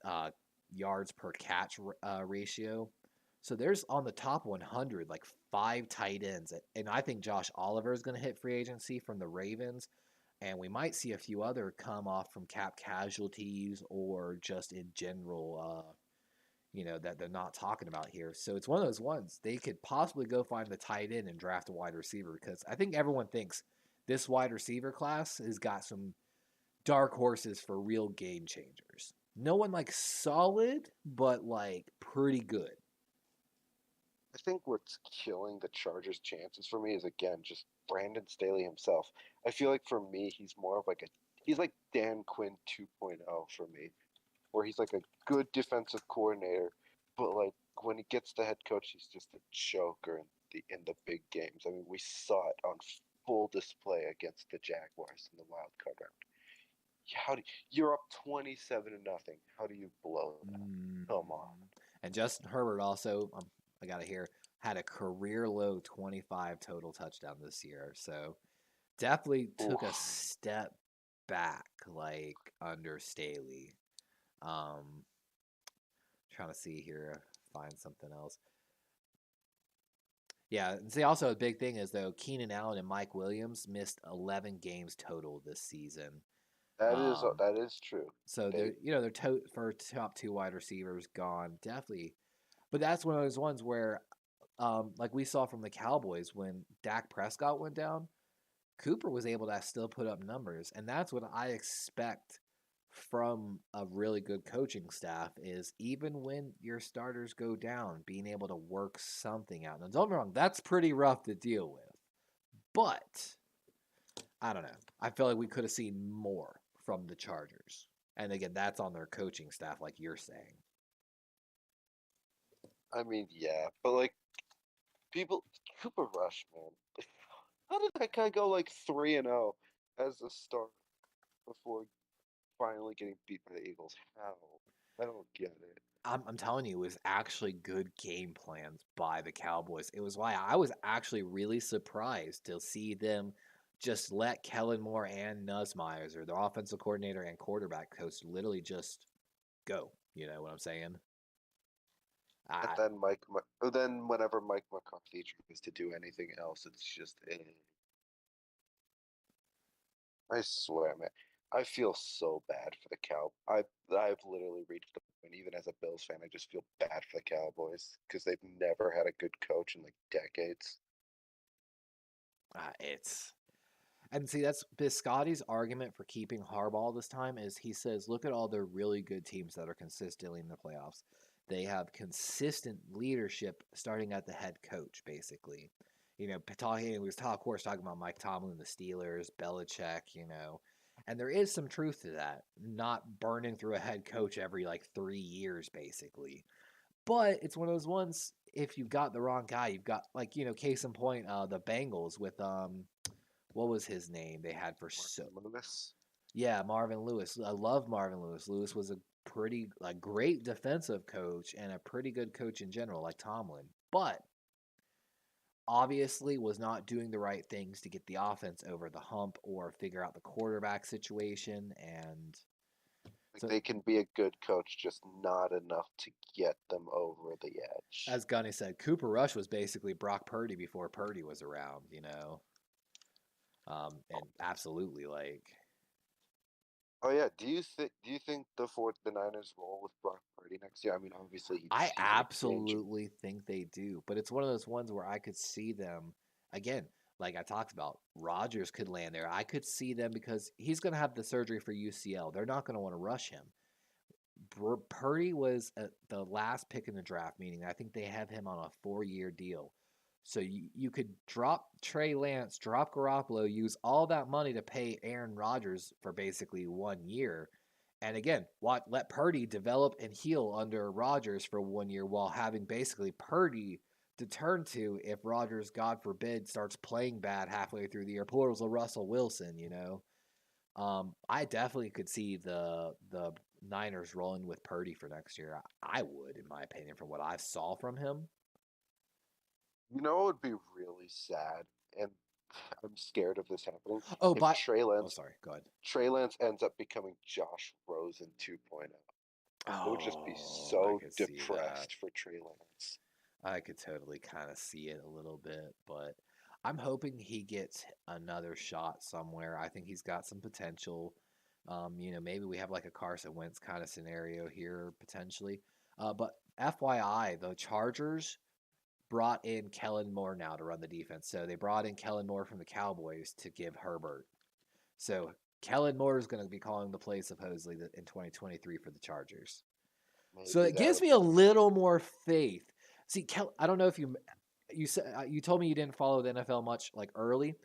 uh, yards per catch ratio. So there's on the top 100 like 5 tight ends, and I think Josh Oliver is going to hit free agency from the Ravens, and we might see a few other come off from cap casualties or just in general, that they're not talking about here. So it's one of those ones they could possibly go find the tight end and draft a wide receiver because I think everyone thinks this wide receiver class has got some dark horses for real game changers. No one like solid, but like pretty good. I think what's killing the Chargers' chances for me is again just Brandon Staley himself. I feel like for me, he's like Dan Quinn 2.0 for me, where he's like a good defensive coordinator, but like when he gets the head coach, he's just a joker in the big games. I mean, we saw it on full display against the Jaguars in the wild card round. You're up 27-0? How do you blow that? Come on. And Justin Herbert also, I got to hear, had a career low 25 total touchdown this year. So definitely took a step back, like under Staley. Trying to see here, find something else. Yeah, and see, also a big thing is though Keenan Allen and Mike Williams missed 11 games total this season. That is true. So they're for top 2 wide receivers gone definitely, but that's one of those ones where, like we saw from the Cowboys when Dak Prescott went down, Cooper was able to still put up numbers, and that's what I expect from a really good coaching staff is even when your starters go down, being able to work something out. Now, don't get me wrong, that's pretty rough to deal with, but I don't know. I feel like we could have seen more from the Chargers. And again, that's on their coaching staff, like you're saying. I mean, yeah, but like Cooper Rush, man. How did that guy go like 3-0 as a start before finally getting beat by the Eagles? How? I don't get it. I'm telling you, it was actually good game plans by the Cowboys. It was why I was actually really surprised to see them just let Kellen Moore and Nussmeier, or their offensive coordinator and quarterback coach, literally just go. You know what I'm saying? And then whenever Mike McCarthy tries to do anything else, it's just I swear, man. I feel so bad for the I've literally reached the point, even as a Bills fan, I just feel bad for the Cowboys because they've never had a good coach in like decades. It's And see, that's Biscotti's argument for keeping Harbaugh this time is he says, look at all the really good teams that are consistently in the playoffs. They have consistent leadership starting at the head coach, basically. We was of course talking about Mike Tomlin, the Steelers, Belichick, and there is some truth to that. Not burning through a head coach every like 3 years, basically. But it's one of those ones. If you've got the wrong guy, you've got case in point, the Bengals with what was his name they had for Lewis. Yeah, Marvin Lewis. I love Marvin Lewis. Lewis was a great defensive coach and a pretty good coach in general, like Tomlin. But obviously was not doing the right things to get the offense over the hump or figure out the quarterback situation. And so, they can be a good coach, just not enough to get them over the edge. As Gunny said, Cooper Rush was basically Brock Purdy before Purdy was around, and absolutely like. Oh yeah, do you think the Niners roll with Brock Purdy next year? I mean, obviously I absolutely think they do, but it's one of those ones where I could see them again. Like I talked about, Rodgers could land there. I could see them because he's going to have the surgery for UCL. They're not going to want to rush him. Purdy was the last pick in the draft, meaning I think they have him on a 4-year deal. So you could drop Trey Lance, drop Garoppolo, use all that money to pay Aaron Rodgers for basically 1 year. And again, let Purdy develop and heal under Rodgers for 1 year while having basically Purdy to turn to if Rodgers, God forbid, starts playing bad halfway through the year. Pulls a Russell Wilson, I definitely could see the Niners rolling with Purdy for next year. I would, in my opinion, from what I saw from him. You know, it would be really sad, and I'm scared of this happening. Oh, If sorry, go ahead. Trey Lance ends up becoming Josh Rosen 2.0, I would just be Oh, I so could see that. depressed for Trey Lance. I could totally kind of see it a little bit, but I'm hoping he gets another shot somewhere. I think he's got some potential. Maybe we have like a Carson Wentz kind of scenario here potentially. But FYI, the Chargers brought in Kellen Moore now to run the defense. So they brought in Kellen Moore from the Cowboys to give Herbert. So Kellen Moore is going to be calling the play supposedly in 2023 for the Chargers. So Maybe it gives me a little more faith. See, I don't know if you said you told me you didn't follow the NFL much like early.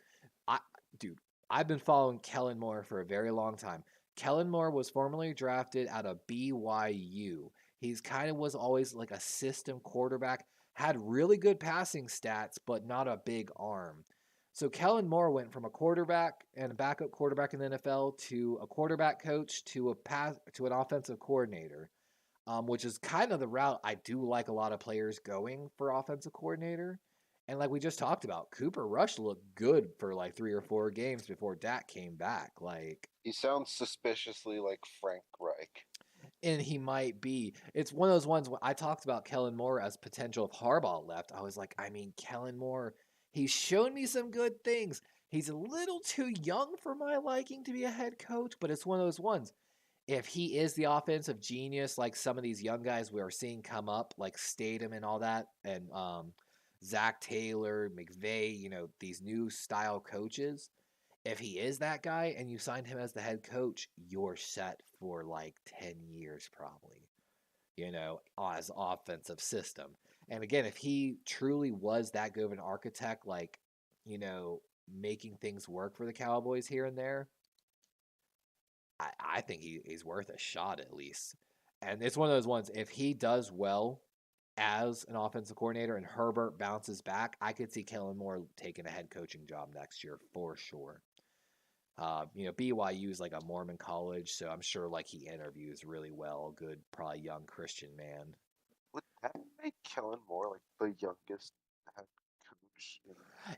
Dude, I've been following Kellen Moore for a very long time. Kellen Moore was formerly drafted out of BYU. He's kind of was always like a system quarterback, had really good passing stats, but not a big arm. So Kellen Moore went from a quarterback and a backup quarterback in the NFL to a quarterback coach to an offensive coordinator, which is kind of the route I do like a lot of players going for offensive coordinator. And like we just talked about, Cooper Rush looked good for like 3 or 4 games before Dak came back. Like, he sounds suspiciously like Frank Reich. and he might be. It's one of those ones when I talked about Kellen Moore as potential if Harbaugh left. I was like, I mean, Kellen Moore, he's shown me some good things. He's a little too young for my liking to be a head coach, but it's one of those ones. If he is the offensive genius, like some of these young guys we are seeing come up, like Statham and all that, and Zach Taylor, McVay, these new style coaches, if he is that guy and you sign him as the head coach, you're set for like 10 years probably, as offensive system. And again, if he truly was that good of an architect, like, making things work for the Cowboys here and there, I think he's worth a shot at least. And it's one of those ones, if he does well as an offensive coordinator and Herbert bounces back, I could see Kellen Moore taking a head coaching job next year for sure. BYU is like a Mormon college, so I'm sure like he interviews really well. Good, probably young Christian man. Would that make Kellen Moore like the youngest head coach?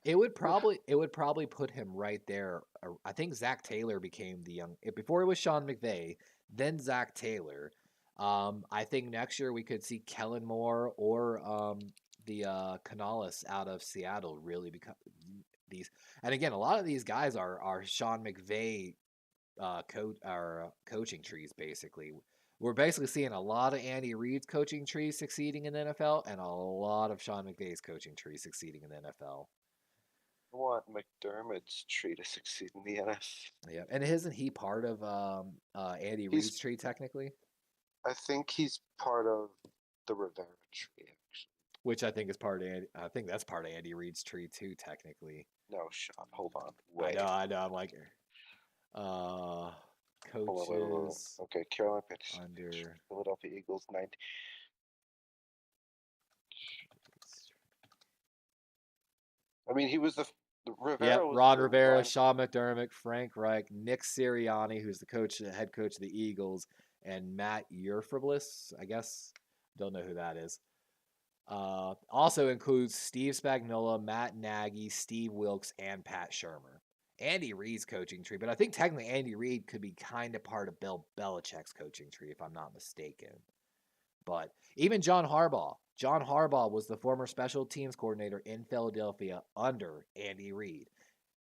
It would probably put him right there. I think Zach Taylor became the young before it was Sean McVay, then Zach Taylor. I think next year we could see Kellen Moore or the Canales out of Seattle really become these. And again, a lot of these guys are Sean McVay coaching trees basically. We're basically seeing a lot of Andy Reid's coaching trees succeeding in the NFL and a lot of Sean McVay's coaching trees succeeding in the NFL. I want McDermott's tree to succeed in the NFL. Yeah, and isn't he part of Andy Reid's tree technically? I think he's part of the Rivera tree, actually. Which I think is part of I think that's part of Andy Reid's tree too, technically. No, Sean, hold on. Wait. I know. I'm like, coaches. Wait. Okay, Carolina Panthers under Philadelphia Eagles 19. I mean, he was the Rivera. Yeah, Ron Rivera, Sean McDermott, Frank Reich, Nick Sirianni, who's the head coach of the Eagles, and Matt Eberflus, I guess. Don't know who that is. Also includes Steve Spagnuolo, Matt Nagy, Steve Wilkes, and Pat Shurmur. Andy Reid's coaching tree, but I think technically Andy Reid could be kind of part of Bill Belichick's coaching tree, if I'm not mistaken. But even John Harbaugh. John Harbaugh was the former special teams coordinator in Philadelphia under Andy Reid.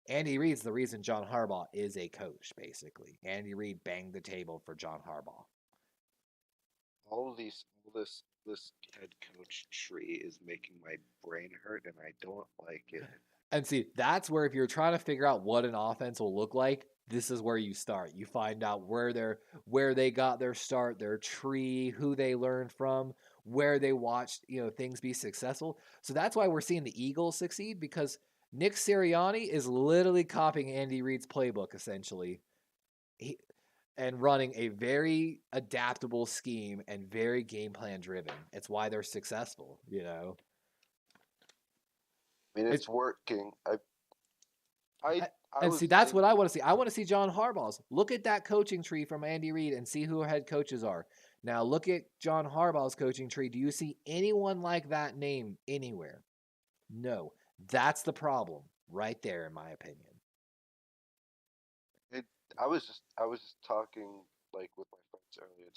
Andy Reid's the reason John Harbaugh is a coach, basically. Andy Reid banged the table for John Harbaugh. This head coach tree is making my brain hurt, and I don't like it. And see, that's where if you're trying to figure out what an offense will look like, this is where you start. You find out where they got their start, their tree, who they learned from, where they watched, things be successful. So that's why we're seeing the Eagles succeed, because Nick Sirianni is literally copying Andy Reid's playbook essentially. And running a very adaptable scheme and very game plan driven. It's why they're successful, I mean, it's working. I And was see, that's what thinking, I want to see. I want to see John Harbaugh's. Look at that coaching tree from Andy Reid and see who head coaches are. Now look at John Harbaugh's coaching tree. Do you see anyone like that name anywhere? No. That's the problem right there, in my opinion. it, I was just talking like with my friends earlier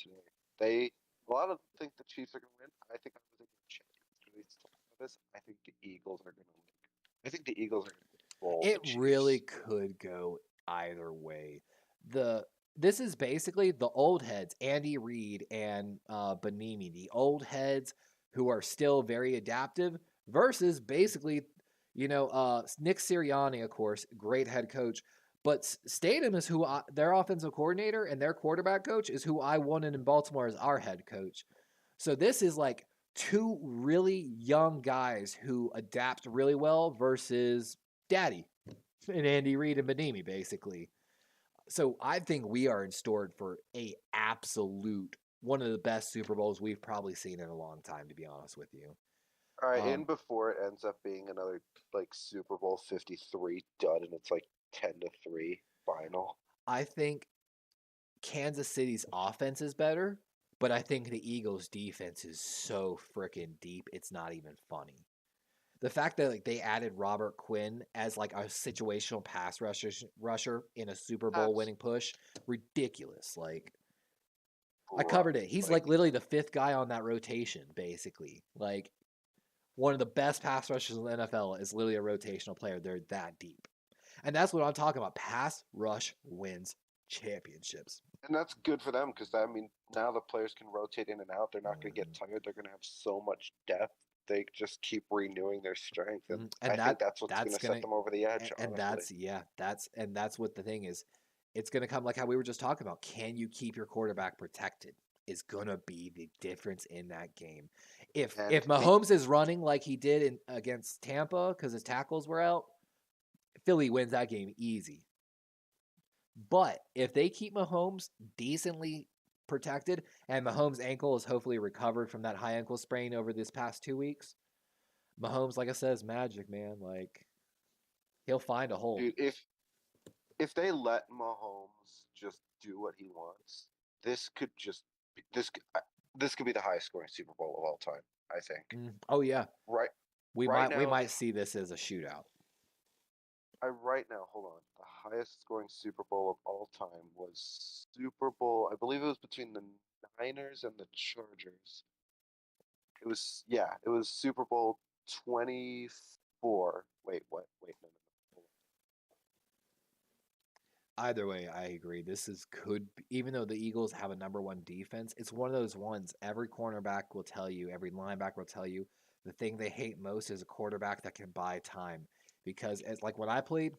today. A lot of them think the Chiefs are gonna win. I think I was a good champions about this. I think the Eagles are gonna win. I think the Eagles are gonna roll It the really Chiefs. could go either way. The This is basically the old heads, Andy Reid and Benimi, the old heads who are still very adaptive versus basically, Nick Sirianni, of course, great head coach, but Statham is their offensive coordinator and their quarterback coach is who I wanted in Baltimore as our head coach. So this is like two really young guys who adapt really well versus Daddy and Andy Reid and Benimi, basically. So I think we are in store for a absolute one of the best Super Bowls we've probably seen in a long time, to be honest with you. All right, Um, and before it ends up being another like Super Bowl 53 dud, and it's like 10-3 final. I think Kansas City's offense is better, but I think the Eagles' defense is so freaking deep, it's not even funny. The fact that like they added Robert Quinn as like a situational pass rusher in a Super Bowl That's winning push, ridiculous. Like I rough. covered it. He's Like like literally the fifth guy on that rotation, basically. Like one of the best pass rushers in the NFL is literally a rotational player. They're that deep. And that's what I'm talking about. Pass rush wins championships. And that's good for them because I mean now the players can rotate in and out. They're not going to get tired. They're going to have so much depth. They just keep renewing their strength, and I And think that's what's going that's to set gonna them over the edge. and Honestly, that's what the thing is. It's gonna come like how we were just talking about. Can you keep your quarterback protected? Is gonna be the difference in that game. and If Mahomes is running like he did against Tampa because his tackles were out, Philly wins that game easy. But if they keep Mahomes decently protected and Mahomes' ankle is hopefully recovered from that high ankle sprain over this past 2 weeks, Mahomes, like I said, is magic, man. Like he'll find a hole. dude, if they let Mahomes just do what he wants, this could just this could be the highest scoring Super Bowl of all time. I think. Oh yeah, Right, we right might we now, might see this as a shootout. right now, hold on. The highest scoring Super Bowl of all time was Super Bowl. I believe it was between the Niners and the Chargers. It was it was Super Bowl 24. Wait, what? Wait, no, no, no. Either way, I agree. This is even though the Eagles have a number one defense, it's one of those ones every cornerback will tell you, every linebacker will tell you, the thing they hate most is a quarterback that can buy time. Because as like when I played,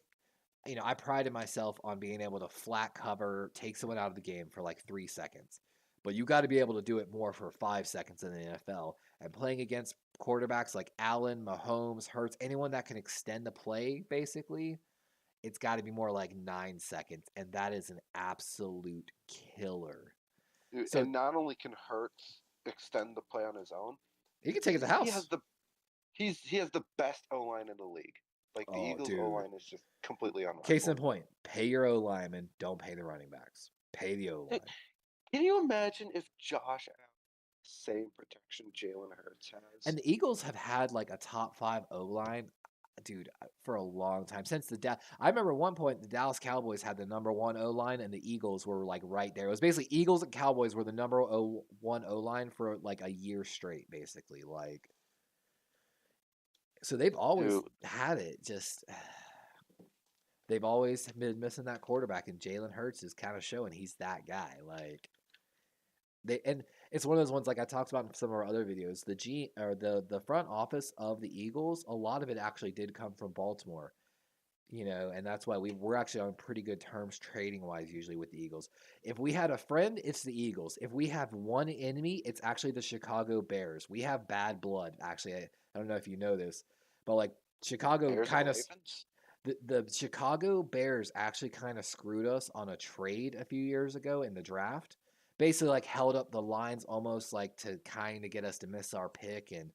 I prided myself on being able to flat cover, take someone out of the game for like 3 seconds. But you got to be able to do it more for 5 seconds in the NFL. And playing against quarterbacks like Allen, Mahomes, Hurts, anyone that can extend the play, basically, it's got to be more like 9 seconds. And that is an absolute killer. Dude, So and not only can Hurts extend the play on his own, he can take it to the he has house. he has the best O line in the league. Like the Oh, Eagles O dude. line is just completely Case in unrivaled. point, pay your O linemen, don't pay the running backs. Pay the O line. Can you imagine if Josh Allen same protection Jalen Hurts has? And the Eagles have had like a top 5 O line, dude, for a long time. Since I remember one point the Dallas Cowboys had the number one O line, and the Eagles were like right there. It was basically Eagles and Cowboys were the number one O line for like a year straight, basically. Like, so they've always Dude, had it. Just they've always been missing that quarterback, and Jalen Hurts is kind of showing he's that guy. Like. And it's one of those ones like I talked about in some of our other videos. The front office of the Eagles, a lot of it actually did come from Baltimore, and that's why we're actually on pretty good terms trading wise usually with the Eagles. If we had a friend, it's the Eagles. If we have one enemy, it's actually the Chicago Bears. We have bad blood. Actually, I don't know if you know this, but like Chicago Bears and kind of Ravens. the Chicago Bears actually kind of screwed us on a trade a few years ago in the draft. Basically, like held up the lines almost like to kind of get us to miss our pick, and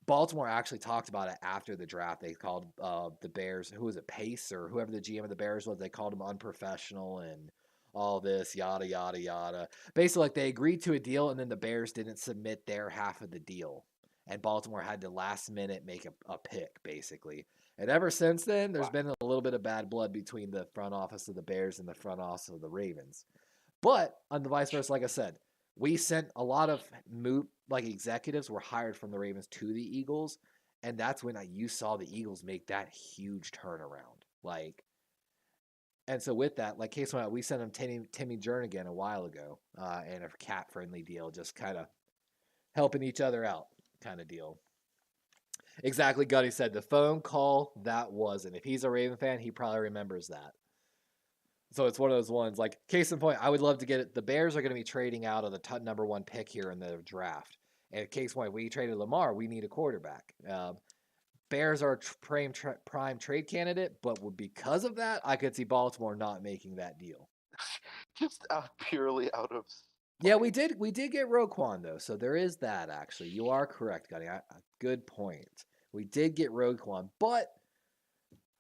Baltimore actually talked about it after the draft. They called the Bears, who was it, Pace or whoever the GM of the Bears was, they called him unprofessional and all this, yada, yada, yada. Basically, like they agreed to a deal and then the Bears didn't submit their half of the deal. And Baltimore had to last minute make a pick, basically. And ever since then, there's been a little bit of bad blood between the front office of the Bears and the front office of the Ravens. But on the vice versa, like I said, we sent a lot of executives were hired from the Ravens to the Eagles, and that's when you saw the Eagles make that huge turnaround. And so with that, like case in point, we sent him Timmy Jernigan a while ago, and a cat friendly deal, just kind of helping each other out, kind of deal. Exactly, Gunny said the phone call that was, and if he's a Raven fan, he probably remembers that. So it's one of those ones, like, case in point, I would love to get it. The Bears are going to be trading out of the number 1 pick here in the draft. And case in point, we traded Lamar, we need a quarterback. Bears are a prime trade candidate, but because of that, I could see Baltimore not making that deal. Just purely out of... Yeah, we did get Roquan, though, so there is that, actually. You are correct, Gunny. Good point. We did get Roquan, but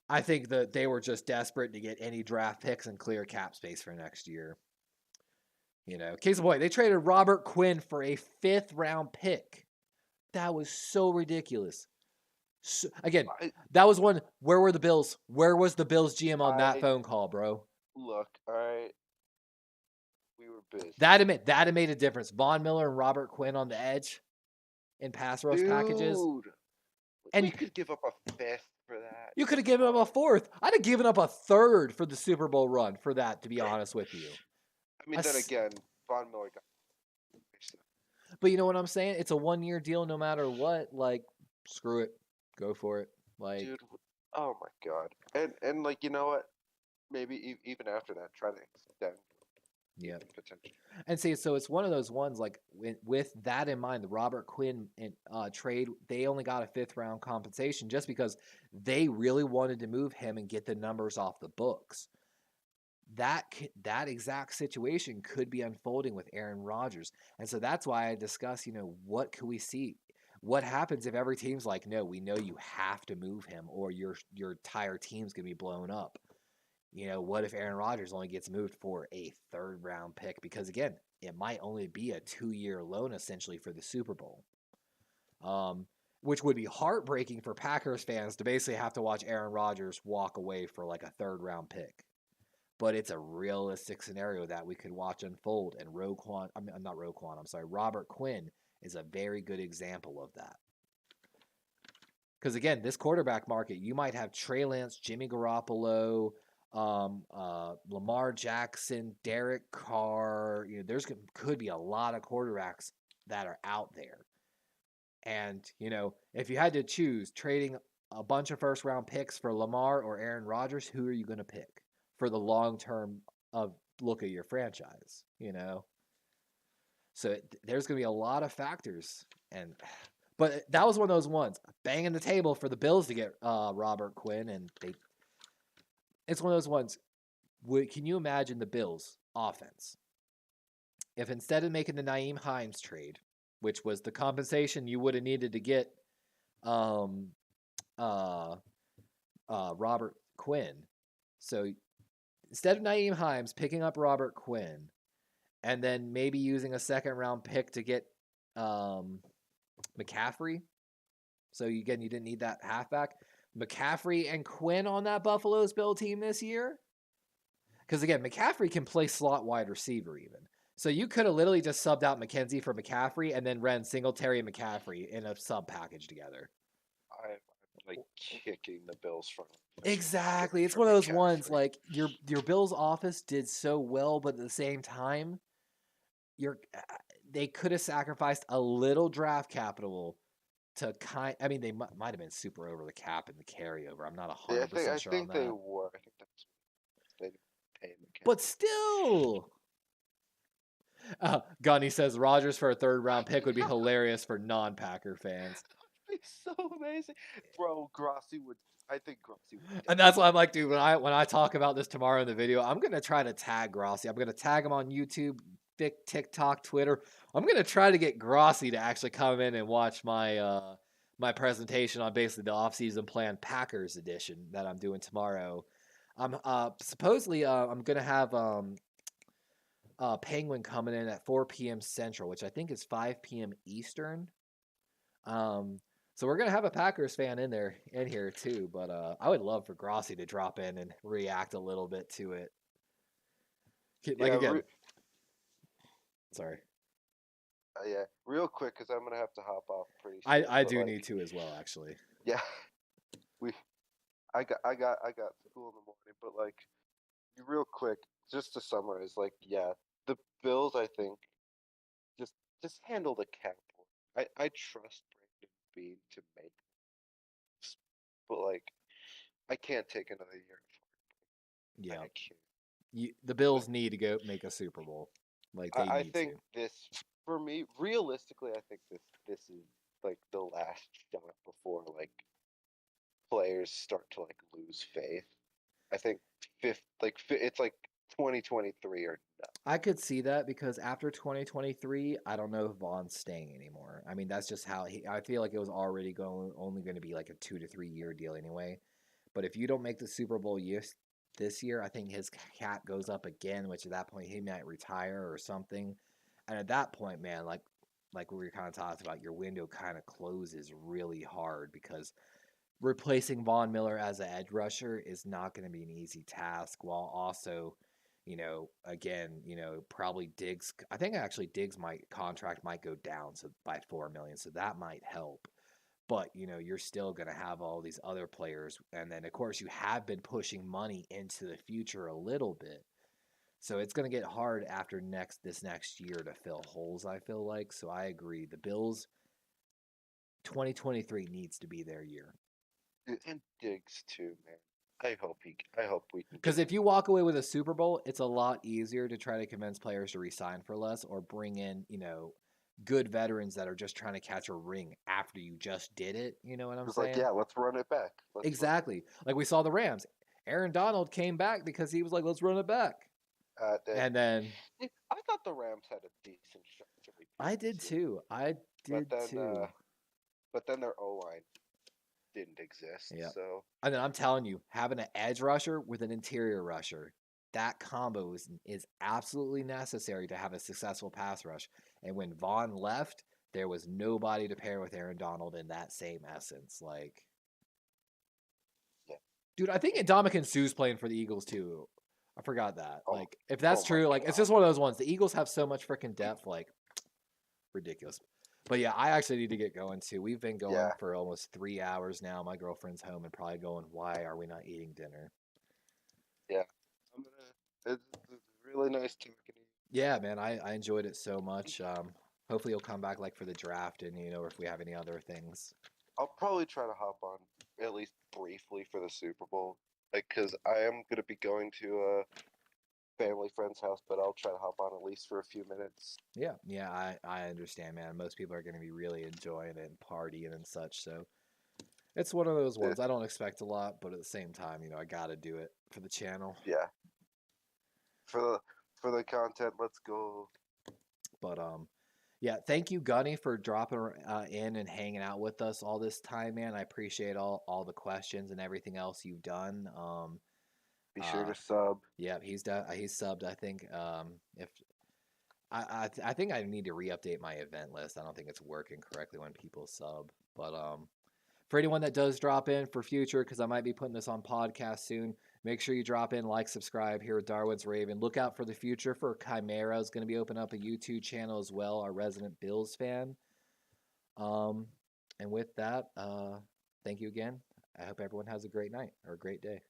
I think that they were just desperate to get any draft picks and clear cap space for next year. Case in point, they traded Robert Quinn for a 5th-round pick. That was so ridiculous. So, again, that was one. Where were the Bills? Where was the Bills GM on that phone call, bro? Look, all right. We were busy. That had made a difference. Von Miller and Robert Quinn on the edge in pass rush packages. And you could give up a 5th for that. You could have given up a 4th. I'd have given up a 3rd for the Super Bowl run for that, to be honest with you. I mean, then again, Von Miller got... But you know what I'm saying? It's a 1-year deal no matter what. Like, screw it. Go for it. Like, dude, oh my God. And like, you know what? Maybe even after that, try to extend. Yeah. And see, so it's one of those ones, like, with that in mind, the Robert Quinn trade, they only got a 5th-round compensation just because they really wanted to move him and get the numbers off the books. That exact situation could be unfolding with Aaron Rodgers. And so that's why I discuss, what could we see? What happens if every team's like, no, we know you have to move him or your entire team's going to be blown up? What if Aaron Rodgers only gets moved for a 3rd-round pick? Because, again, it might only be a 2-year loan, essentially, for the Super Bowl. Which would be heartbreaking for Packers fans to basically have to watch Aaron Rodgers walk away for, like, a 3rd-round pick. But it's a realistic scenario that we could watch unfold. And Robert Quinn is a very good example of that. Because, again, this quarterback market, you might have Trey Lance, Jimmy Garoppolo, Lamar Jackson, Derek Carr. There's could be a lot of quarterbacks that are out there. And, if you had to choose trading a bunch of 1st-round picks for Lamar or Aaron Rodgers, who are you going to pick for the long-term look at your franchise, So there's going to be a lot of factors. But that was one of those ones, banging the table for the Bills to get Robert Quinn, and it's one of those ones. Can you imagine the Bills' offense if instead of making the Nyheim Hines trade, which was the compensation you would have needed to get Robert Quinn, so instead of Nyheim Hines picking up Robert Quinn, and then maybe using a 2nd-round pick to get McCaffrey, so you didn't need that halfback. McCaffrey and Quinn on that Buffalo's Bill team this year? Because, again, McCaffrey can play slot wide receiver even. So you could have literally just subbed out McKenzie for McCaffrey and then ran Singletary and McCaffrey in a sub package together. I'm like kicking the Bills from... Exactly. It's one of those ones, like, your Bills office did so well, but at the same time, they could have sacrificed a little draft capital to they might have been super over the cap in the carryover. I'm not 100% sure on that. I think they were. I think that's they paid the cap. But still, Gunny says Rodgers for a 3rd-round pick would be hilarious for non-Packer fans. That would be so amazing, bro. Grossi would. I think Grossi would. And that's why I'm like, dude, when I talk about this tomorrow in the video, I'm gonna try to tag Grossi. I'm gonna tag him on YouTube, TikTok, Twitter. I'm gonna try to get Grossi to actually come in and watch my my presentation on basically the offseason plan Packers edition that I'm doing tomorrow. I'm supposedly I'm gonna have Penguin coming in at 4 p.m. Central, which I think is 5 p.m. Eastern. So we're gonna have a Packers fan in here too. But I would love for Grossi to drop in and react a little bit to it. Like again, sorry. Yeah, real quick because I'm gonna have to hop off pretty soon. I do need to as well, actually. Yeah, I got school in the morning, but like, real quick, just to summarize, like, yeah, the Bills, I think, just handle the cap. I trust Brandon Bean to make, but like, I can't take another year. Yeah, I can't. The Bills need to go make a Super Bowl. Like they I need think to. this, for me, realistically, I think this is like the last shot before like players start to like lose faith. I think it's like 2023 or no. I could see that because after 2023, I don't know if Vaughn's staying anymore. I mean, that's just how I feel like it was already only going to be like a 2 to 3 year deal anyway. But if you don't make the Super Bowl this year, I think his cap goes up again, which at that point he might retire or something. And at that point, man, like we were kind of talking about, your window kind of closes really hard because replacing Von Miller as an edge rusher is not going to be an easy task, while also, again, probably Diggs. I think actually Diggs' contract might go down by $4 million, so that might help. But you're still going to have all these other players, and then of course you have been pushing money into the future a little bit. So it's going to get hard after this next year to fill holes, I feel like. So I agree. The Bills 2023 needs to be their year. And Diggs too, man. I hope we can. Because if you walk away with a Super Bowl, it's a lot easier to try to convince players to resign for less or bring in, good veterans that are just trying to catch a ring after you just did it. You know what I'm saying? Like, yeah, let's run it back. Exactly. Like we saw the Rams. Aaron Donald came back because he was like, let's run it back. And then I thought the Rams had a decent shot to repeat. I did too. But then their O-line didn't exist. Yeah. So. And then I'm telling you, having an edge rusher with an interior rusher, that combo is absolutely necessary to have a successful pass rush. And when Vaughn left, there was nobody to pair with Aaron Donald in that same essence. Like, yeah. Dude, I think Ndamukong Suh's playing for the Eagles too. I forgot that. Oh, like, if that's true, like, it's just one of those ones. The Eagles have so much freaking depth, like, ridiculous. But yeah, I actually need to get going too. We've been going for almost 3 hours now. My girlfriend's home and probably going, why are we not eating dinner? Yeah. It's really nice talking to you. Yeah, man, I enjoyed it so much. Hopefully you'll come back like for the draft and if we have any other things. I'll probably try to hop on at least briefly for the Super Bowl. Like, because I am going to be going to a family friend's house, but I'll try to hop on at least for a few minutes. Yeah, I understand, man. Most people are going to be really enjoying it and partying and such, so it's one of those ones. I don't expect a lot, but at the same time, I got to do it for the channel. Yeah. For the content, let's go. But yeah, thank you, Gunny, for dropping in and hanging out with us all this time, man. I appreciate all the questions and everything else you've done. Be sure to sub. Yeah, he's subbed. I think if I think I need to re-update my event list. I don't think it's working correctly when people sub. But for anyone that does drop in for future, because I might be putting this on podcast soon, make sure you drop in, like, subscribe here with Darwin's Raven. Look out for the future for Chimera is going to be opening up a YouTube channel as well, our resident Bills fan. And with that, thank you again. I hope everyone has a great night or a great day.